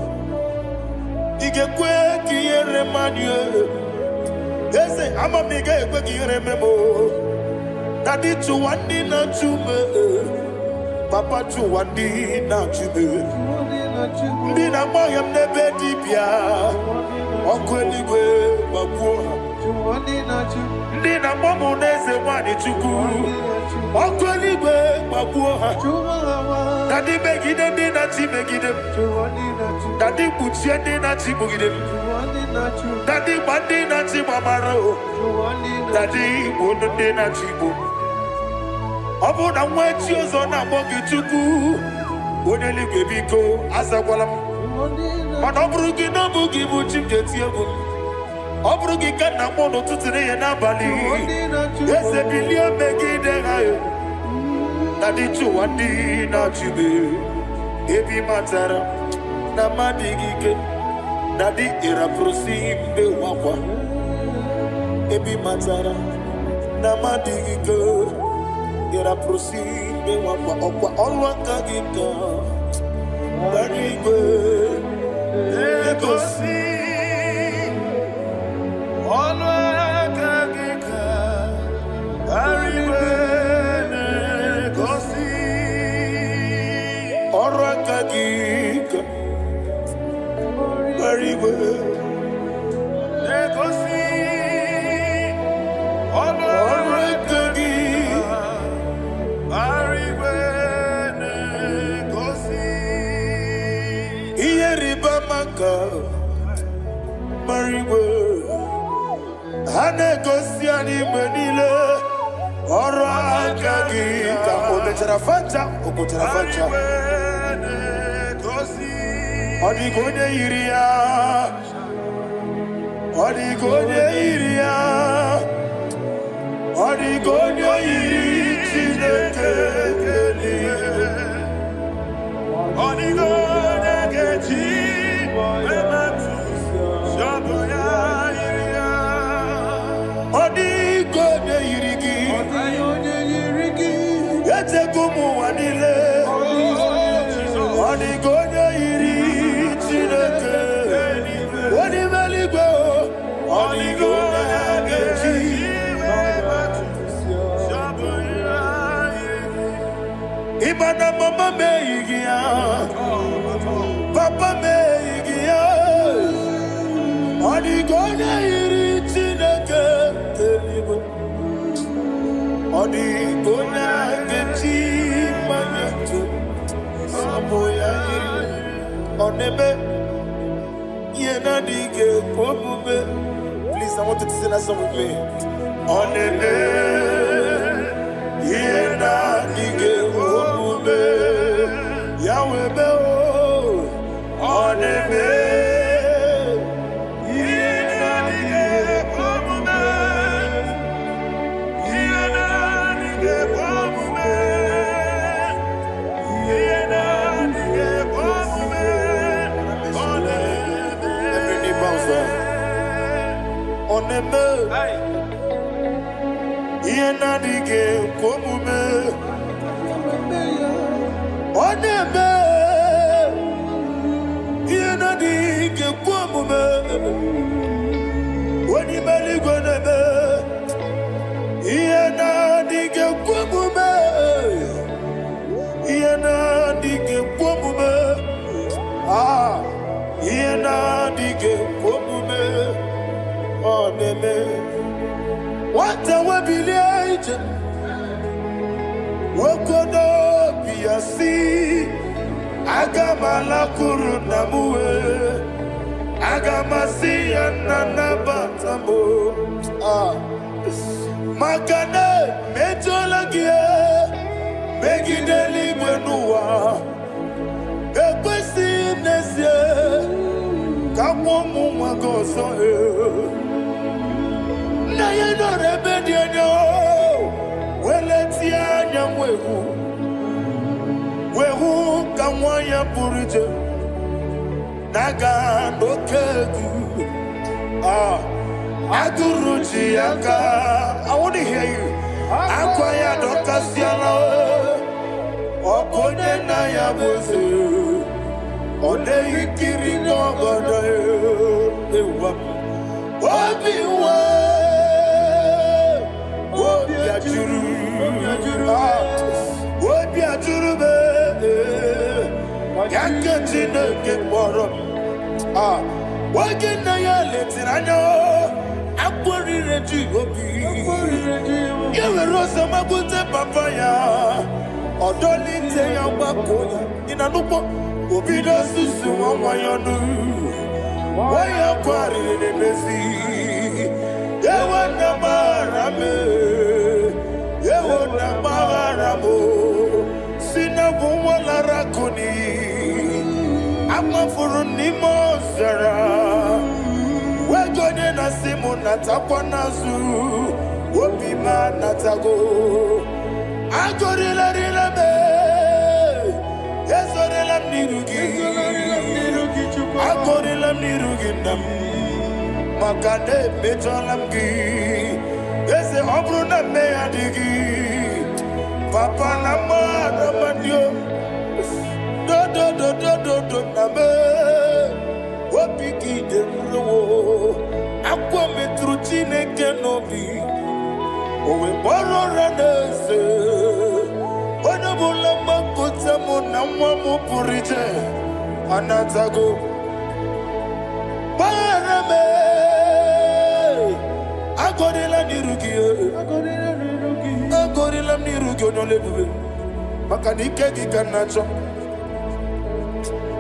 Igekwe kiyere manye Eze amamige ekwe kiyere memo Dadi chuwandi na chume Papa chuwandi na chube Ndi na moyam nebe dibia Okweligwe babuha Ndi na momo neze wani chuku Okweligwe babuha Dadi megide ndi na chi megide Dadi buchie ndi na chi bugide Dadi bandi na chi mamaro Dadi bono ndi na chi bo Obu na mwechi ozo na mogi chuku Oneli bebiko azagwalam Mana obrugi no bugi buchim jeti ebu Obrugi kana mono tutire ye na bali Eze bilia megide hayo Nadi chuwandi na chube Ebi matara na madigike Nadi ira prosimbe wakwa Ebi matara na madigike Ira prosimbe wakwa okwa olwa kagika Barigwe Egosi olwa kagika Barigwe Egosi olwa kagika Barigwe Egosi olwa kagika Mariwe Hane gosi animenile Oro akagi Ometera fanta Okotera fanta Odigonye iria Odigonye iria Odigonye iri Chineke Odigonye kechi Odigonye yirigi Yete kumu wanile Odigonye yiri Chineke Odimeligwe Odigonye kechi Ibana mama meigia Papa meigia Oneme, yena dige komume. Please, I want you to sing that song with me. Oneme, yena dige komume. Yahweh be o. Oneme, yena dige komume. Yena dige komume. Yena dige komume. Every knee bows down. Oneme, yena dige komume. Oneme, yena dige komume. Wani mali goneme, yena dige komume. Yena dige komume. Ah, yena dige komume. Oneme, wata wabileje. Wokodo biasi. Agamala kuru namuwe. Agamasi yanana batamo. Ah, makane mejolagie. Megideli gwenuwa. Ekwesi nesie. Kamwomu magoso. Na yeno rebedienyo. Weletia nyamwehu. Wehu kamwaya purije. Naga nokegu. Ah, aguruji aka. I want to hear you. Akwaya dokasiana. Okonye na ya boze. Ode ikiri ngogodo. Ewa. Obiwa. Obi ajuru. Obi ajuru be. Yakati na keporo. Ah. Wage na ya letiranya. Akwari reji obi. Yewe rosa magute papaya. Odoli te ya wakoya. Ina nupo. Obi do susu wa wayonu. Waya kwari nebezi. Yewa na marame. Yewa na maramo. Sina wala rakuni. Ama furuni mozara. Wegone na simu natakwa nazu. Wopima natago. Agorila rila me. Ezorila nirugi. Agorila nirugi nam. Makane mejolamgi. Eze obruna me adigi. Papa nama namanyo. Do name. Wapiki de mlo. Akwa metruchine kenobi. Owe boro ranese. Wana bula makuta muna mwamu purije. Anatago. Barame. Agorila nirugi. Agorila nirugi onolebube. Makanike gikanacho.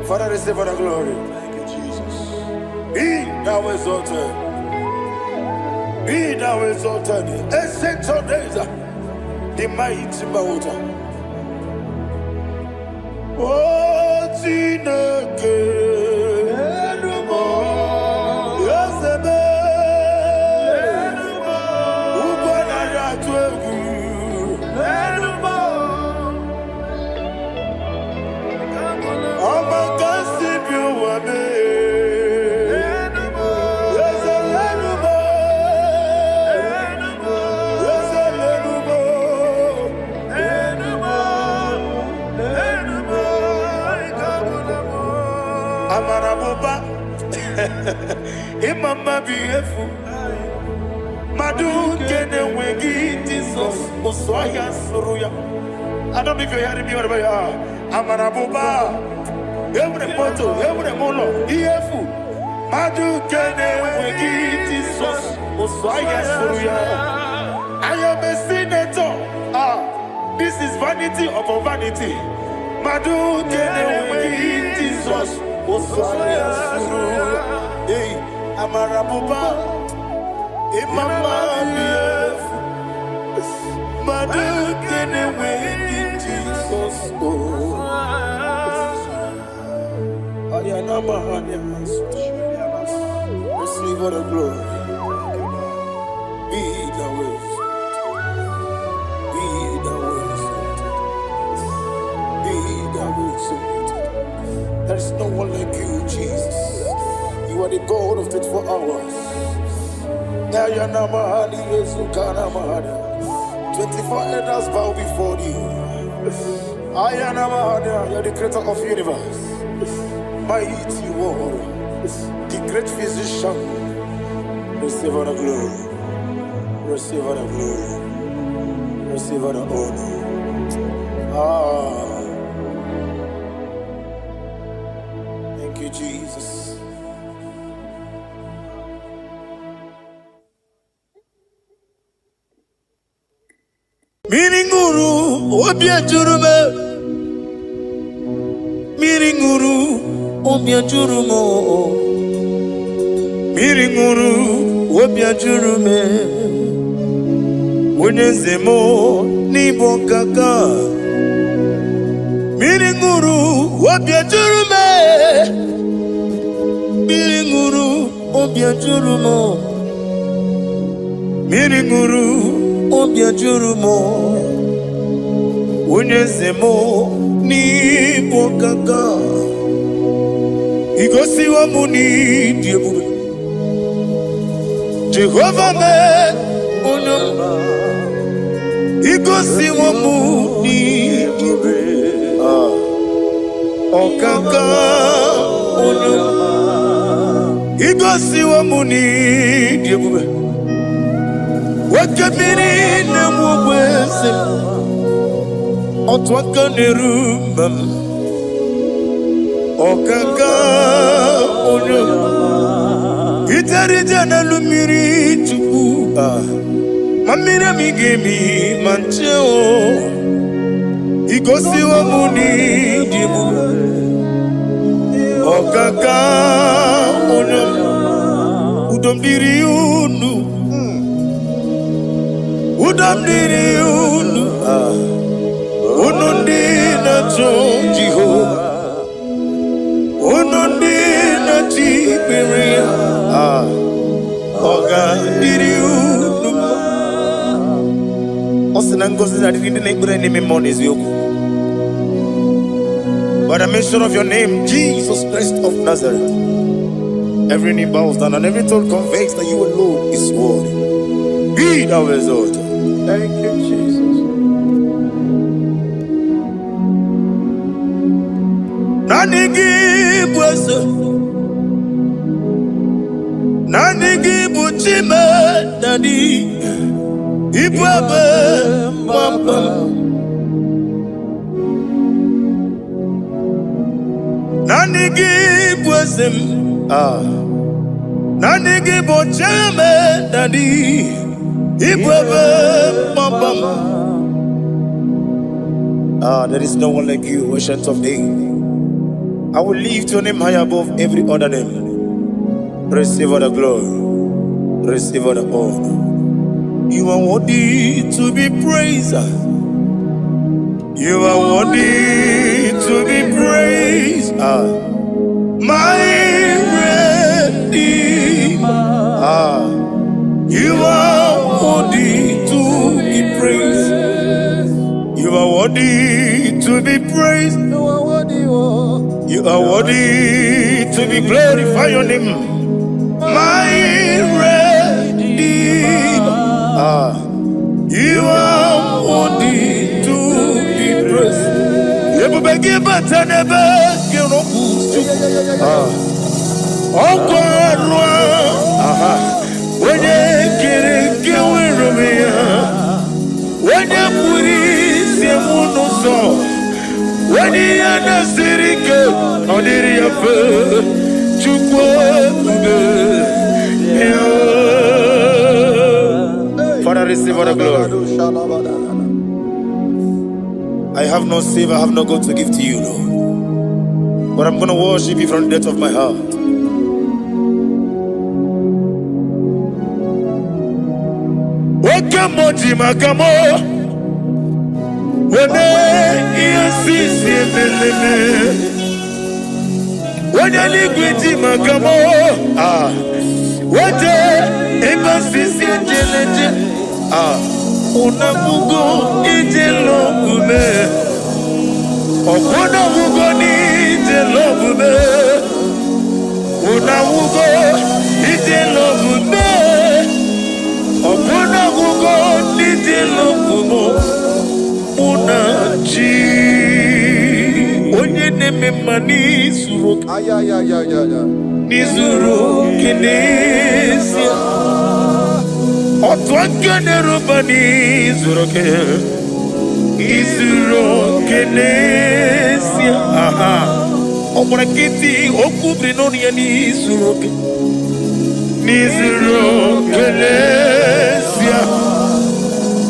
Father, receive all the glory. Thank you, Jesus. Be thou exalted. Be thou exalted. Ancient of days, the mighty mountain. Oh, Tineke. Yosebe. Ubona yatwegu. Amaraboba, Imama beautiful. Madu kene wegi Jesus Uswaya Suruya. I don't know if you're hearing me wherever you are. Amaraboba, every photo, every molo, Iefu. Madu kene wegi Jesus Uswaya Suruya. I am a senator. This is vanity of vanity. Madu kene wegi Amarabuba, Imama, Madu, get away in Jesus. Receive all the glory. Be the wisdom. Be the wisdom. Be the wisdom. There is no one like you, Jesus. You are the God of 24 hours. 24 elders bow before you. You are the creator of the universe. Mighty warrior, the great physician. Receive all the glory. Receive all the glory. Receive all the honor. Thank you, Jesus. Miringuru, obia jurume. Miringuru, obia jurumo. Miringuru, obia jurume. Unyezemo, nibo kaka. Miringuru, obia jurume. Miringuru, obia jurumo. Miringuru, obia jurumo. Unyezemo, nibo kaka. Igosi wa muni diebube. Jehovah me unamba. Igosi wa muni diebube. Okaka unamba. Igosi wa muni diebube. Wakabiri na mwese. Otwaka nerumba. Okaka unamba. Itarija na lumiri tuku. Mamira migemi mancheo. Igosi wa muni dimu. Okaka unamba. Udomdiri unu. Udomdiri unu. Unundi na Jehovah. Unundi na Tiberia. Oga diri unu. Osinangozi na diri neighbor name monies yoku. By the mention of your name, Jesus Christ of Nazareth, every knee bows down and every tongue confesses that you alone is worthy. Be thou exalted. Thank you, Jesus. Nanigi bwese, nanigi buchime nani, ibwebe mamba. Nanigi bwese, nanigi buchime nani, ibwebe mamba. There is no one like you, ancient of days. I will lift your name high above every other name. Receive all the glory. Receive all the honor. You are worthy to be praised. You are worthy to be praised. My Redeemer. You are worthy to be praised. You are worthy to be praised. You are worthy to be glorified your name. My Redeemer. You are worthy to be praised. You beg but I never get up. Oh God, when you get it, when you put it, you won't know. When you are the city girl, on the river, Father, receive all the glory. I have no save, I have no God to give to you, Lord. but I'm going to worship you from the depth of my heart. Wakamoji makamo, wene yasisi meleme, wene ligwiti makamo, wete ebasisi jeleje, unamugo ijelo kume, unamugo ni ijelo kume, unamugo ijelo kume. Opuna kugo nitilo kumo unachi onye neme mani suru nizuru kinesia otwangane rubani zuru kinesia omurakiti okubri noni ya nizuru Kelesia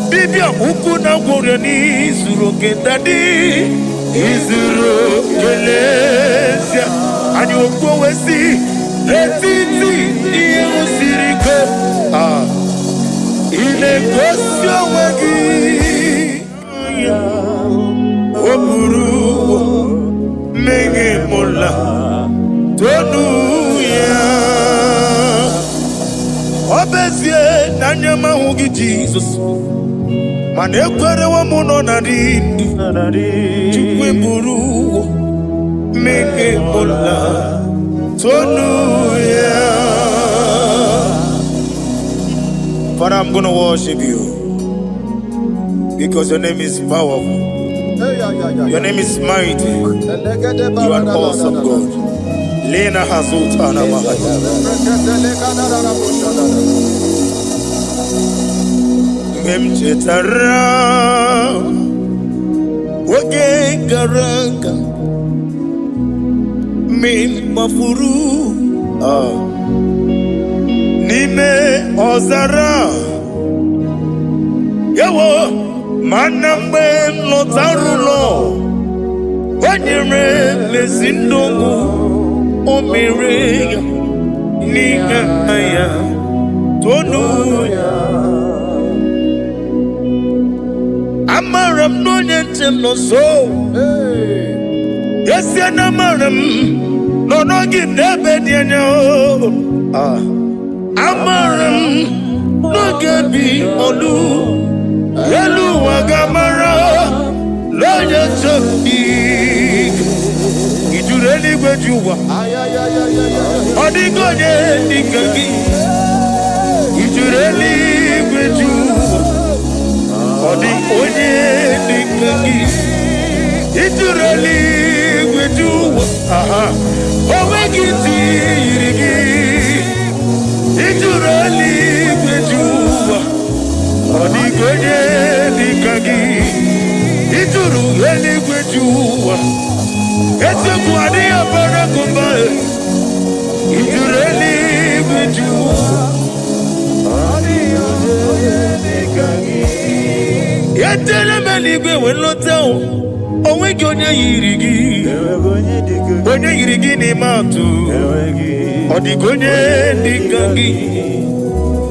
Bibia ukuna gwore nizuru kendadi Nizuru Kelesia Ani okwo wesi Letiti iye usiriko Ile kosyo wagi Oburu Menge mola Tonu ya Obezie nanyama hugi Jesus Mane kwere wa muno narindi Chukwe buru Meke mola Tonu ya Father, I'm gonna worship you because your name is powerful. Your name is mighty. You are awesome God. Lena Hazutana Mahaya. Memchetara Wage Garanga Min Mafuru Nime Ozara Yawo Manambe Lotarulo Wanyere Mesindongu Omere Nigaya Tonuya Amaram no nyentem no so Yes yanamaram No no give nebe dienyo Amaram no gebi olu Yelu wagamara Loja choki Ijureli gwejuwa Odigonye nikagi Ijureli gwejuwa Odigonye nikagi Ijureli gwejuwa Owegiti irigi Ijureli gwejuwa Odigonye nikagi Ijureli gwejuwa Ete kwani abara kumbae Ijureli gwejuwa Yetele meligwe wenlotao Owegi onye yirigi Onye yirigi ni matu Odigonye nikagi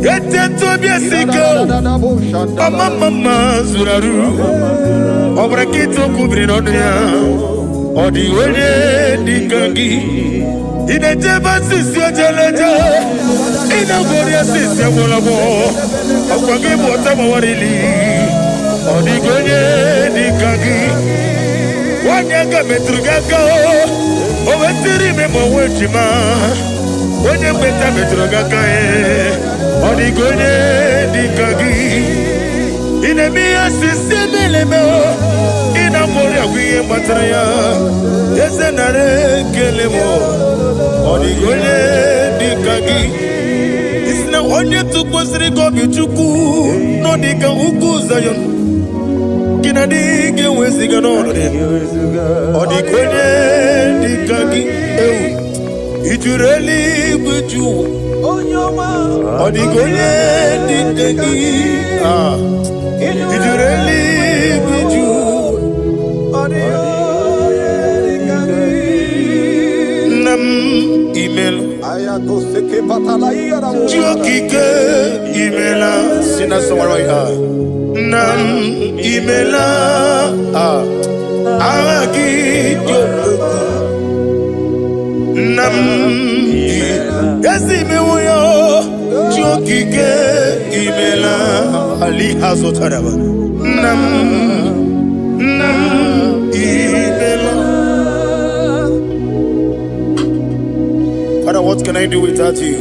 Yete tobia siko Mama zuraru Obrakito kubri nonia Odigonye nikagi Inejeba sisi ojeleje Inagoria sisi awolabo Akwagi mwota mawarili Odigonye nikagi Wanyaga metrugaka Owetiri memo wechima Onye mbeta metrugaka Odigonye nikagi Inemia sisi melemo Inagoria wiye matraya Yese nare kelemo Odigonye nikagi Isna onye tukwasiri gobi chuku No nika uku zayon Kina dige wesiga nono Odigonye nikagi Ijureli gwejuwa Odigonye nikagi Ijureli gwejuwa Chiokike imela sina somewhere nam imela agi nam yasi mewoyo Chiokike imela ali hazotaraba nam imela. Father, what can I do without you?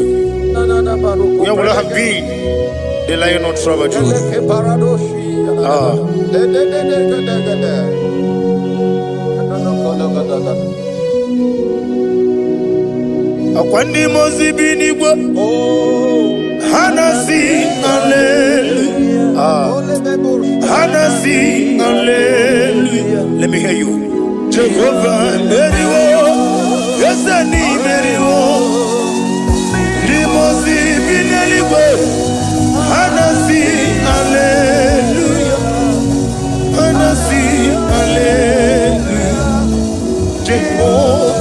Where would I have been? The lion of trouble. Akwandi mozi binigwa Hanasi hallelujah. Hanasi hallelujah. Let me hear you. Jehovah Meriwo Yesani Meriwo Limozi binigwa Hanasi hallelujah. Hanasi hallelujah. Jehovah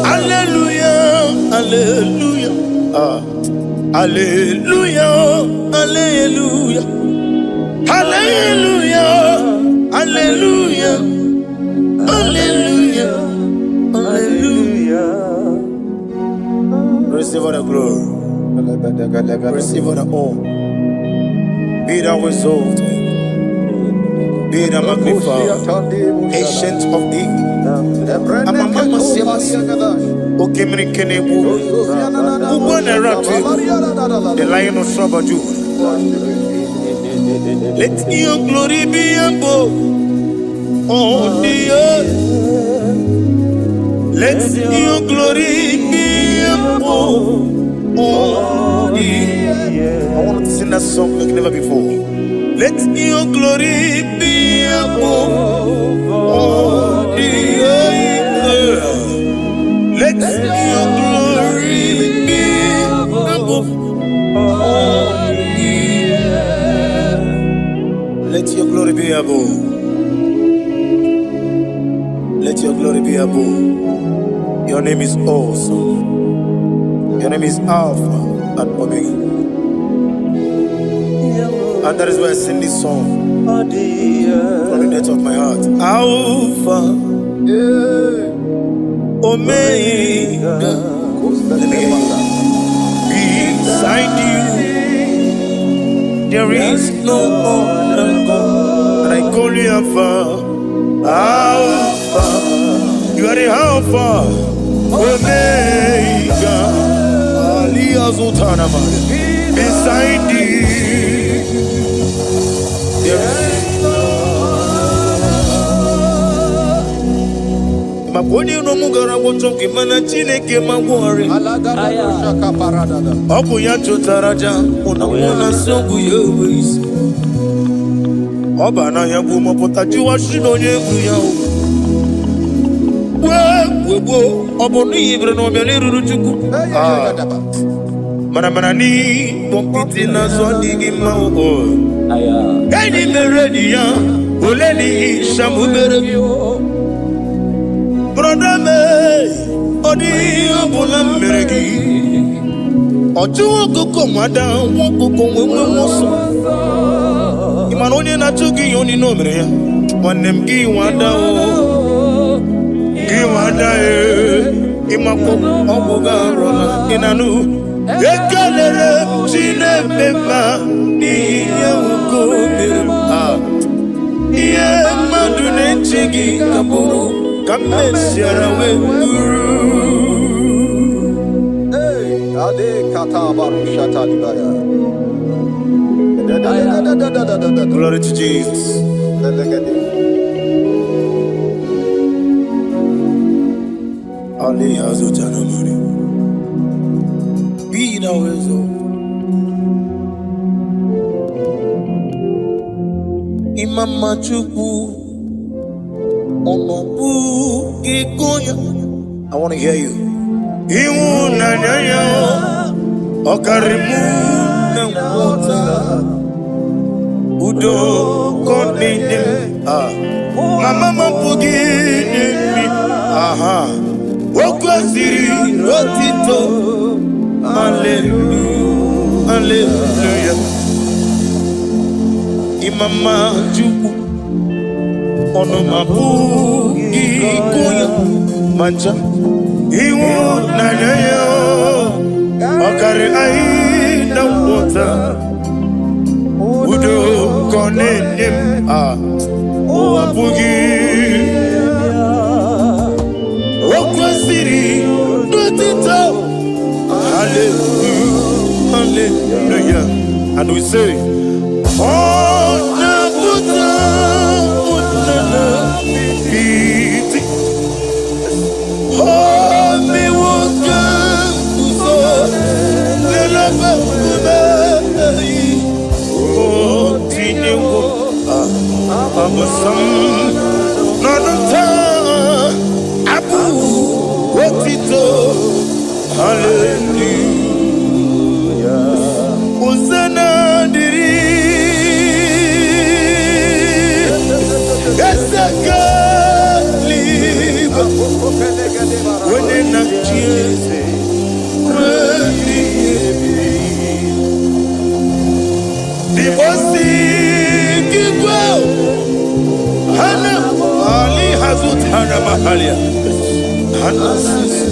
hallelujah, hallelujah, hallelujah, hallelujah, hallelujah, hallelujah, hallelujah, hallelujah. Receive all the glory, receive all the honor. Be thou exalted, be thou magnified, ancient of days. The lion of trouble. Let your glory be above on the earth. Let your glory be above on the earth. I want to sing that song like never before. Let your glory be above on the earth. Let your glory be above all the earth. Let your glory be above. Let your glory be above. Your name is awesome. Your name is Alpha and Omega. And that is why I sing this song from the depth of my heart. Alpha, Omega. Let me hear you. Beside you, there is no other God. And I call you Alpha. Alpha. You are the Alpha, Omega. Beside you, there is Maponi no mugara wotoke mana chineke magwari Oku ya chotaraja Una sogu yewis Oba na yabu mopota jiwa shino yebu yao Webo Obonu ibre no mialiru chuku Mana ni Pompiti na zwandigi mao Kani meredi ya Uleni shamu meredi Brother me, odi abula meregi. Oju okoko mada, okoko wewe moso. Imanoni na chuki yoni no mere. Wanem gi wada o, gi wada imako obuga rona inanu. Ekelele chine beba ni yauko merema. Iye madune chigi kaburu. Come and share away. Hey, Ade Katabaru Shatalibaya. Glory to Jesus. Ali Hazutanamari. Be thou exalted. Imama Chukwu. I want to hear you. Mama okwesiri otito. Hallelujah, hallelujah. Imama Chukwu ono mapu ikuya mancha iwu na yo okare ai na wota udo konenim o apugi okwesiri otito. Hallelujah, hallelujah. And we say, oh, Nabuta, oh, me woka, so, oh, Tinewo, Abasam, Nanata, Abu, Wotito. Hallelujah. Hosanna diri. Esaka liba. Wene na chiese. Dibosi kikwa. Hana Ali Hazut Hana Mahalia. Hana Sisi.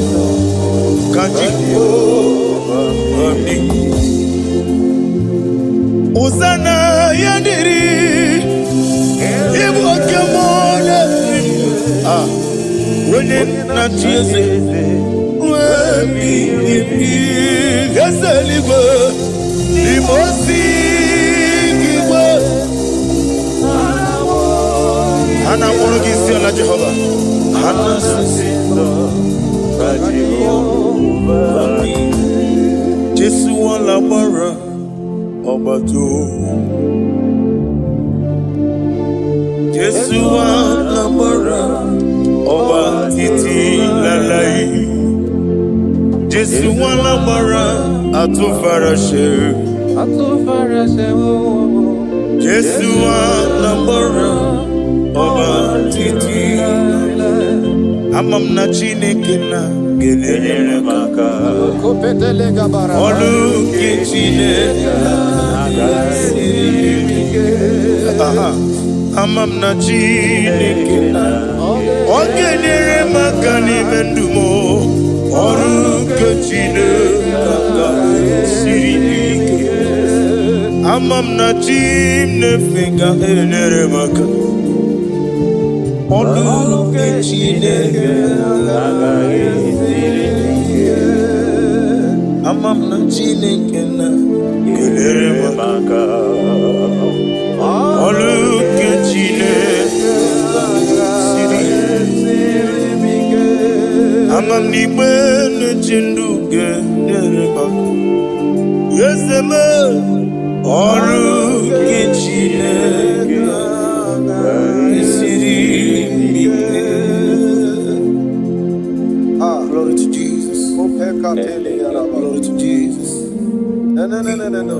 Hosanna yandiri ibu kemona wene na chiese webi gasaligwe limosi kiwe ana morogisi ala Jehova ana sisindo Jesu wala bara obato. Jesu wala bara obatiti lalai. Jesu wala bara atufarashe. Jesu wala bara obatiti lalai. Amam na Chineke na gelele maka. Olu ke Chineke amam na Chineke na ogelele maka ni mendumo. Olu ke Chineke sirike amam na Chineke ga gelele maka. Olu ke Chineke amam na Chineke na gelere maka. Olu ke Chineke amam ni bene chindu gelere maka. Yeseme olu ke Chineke glory to Jesus. Glory to Jesus. No.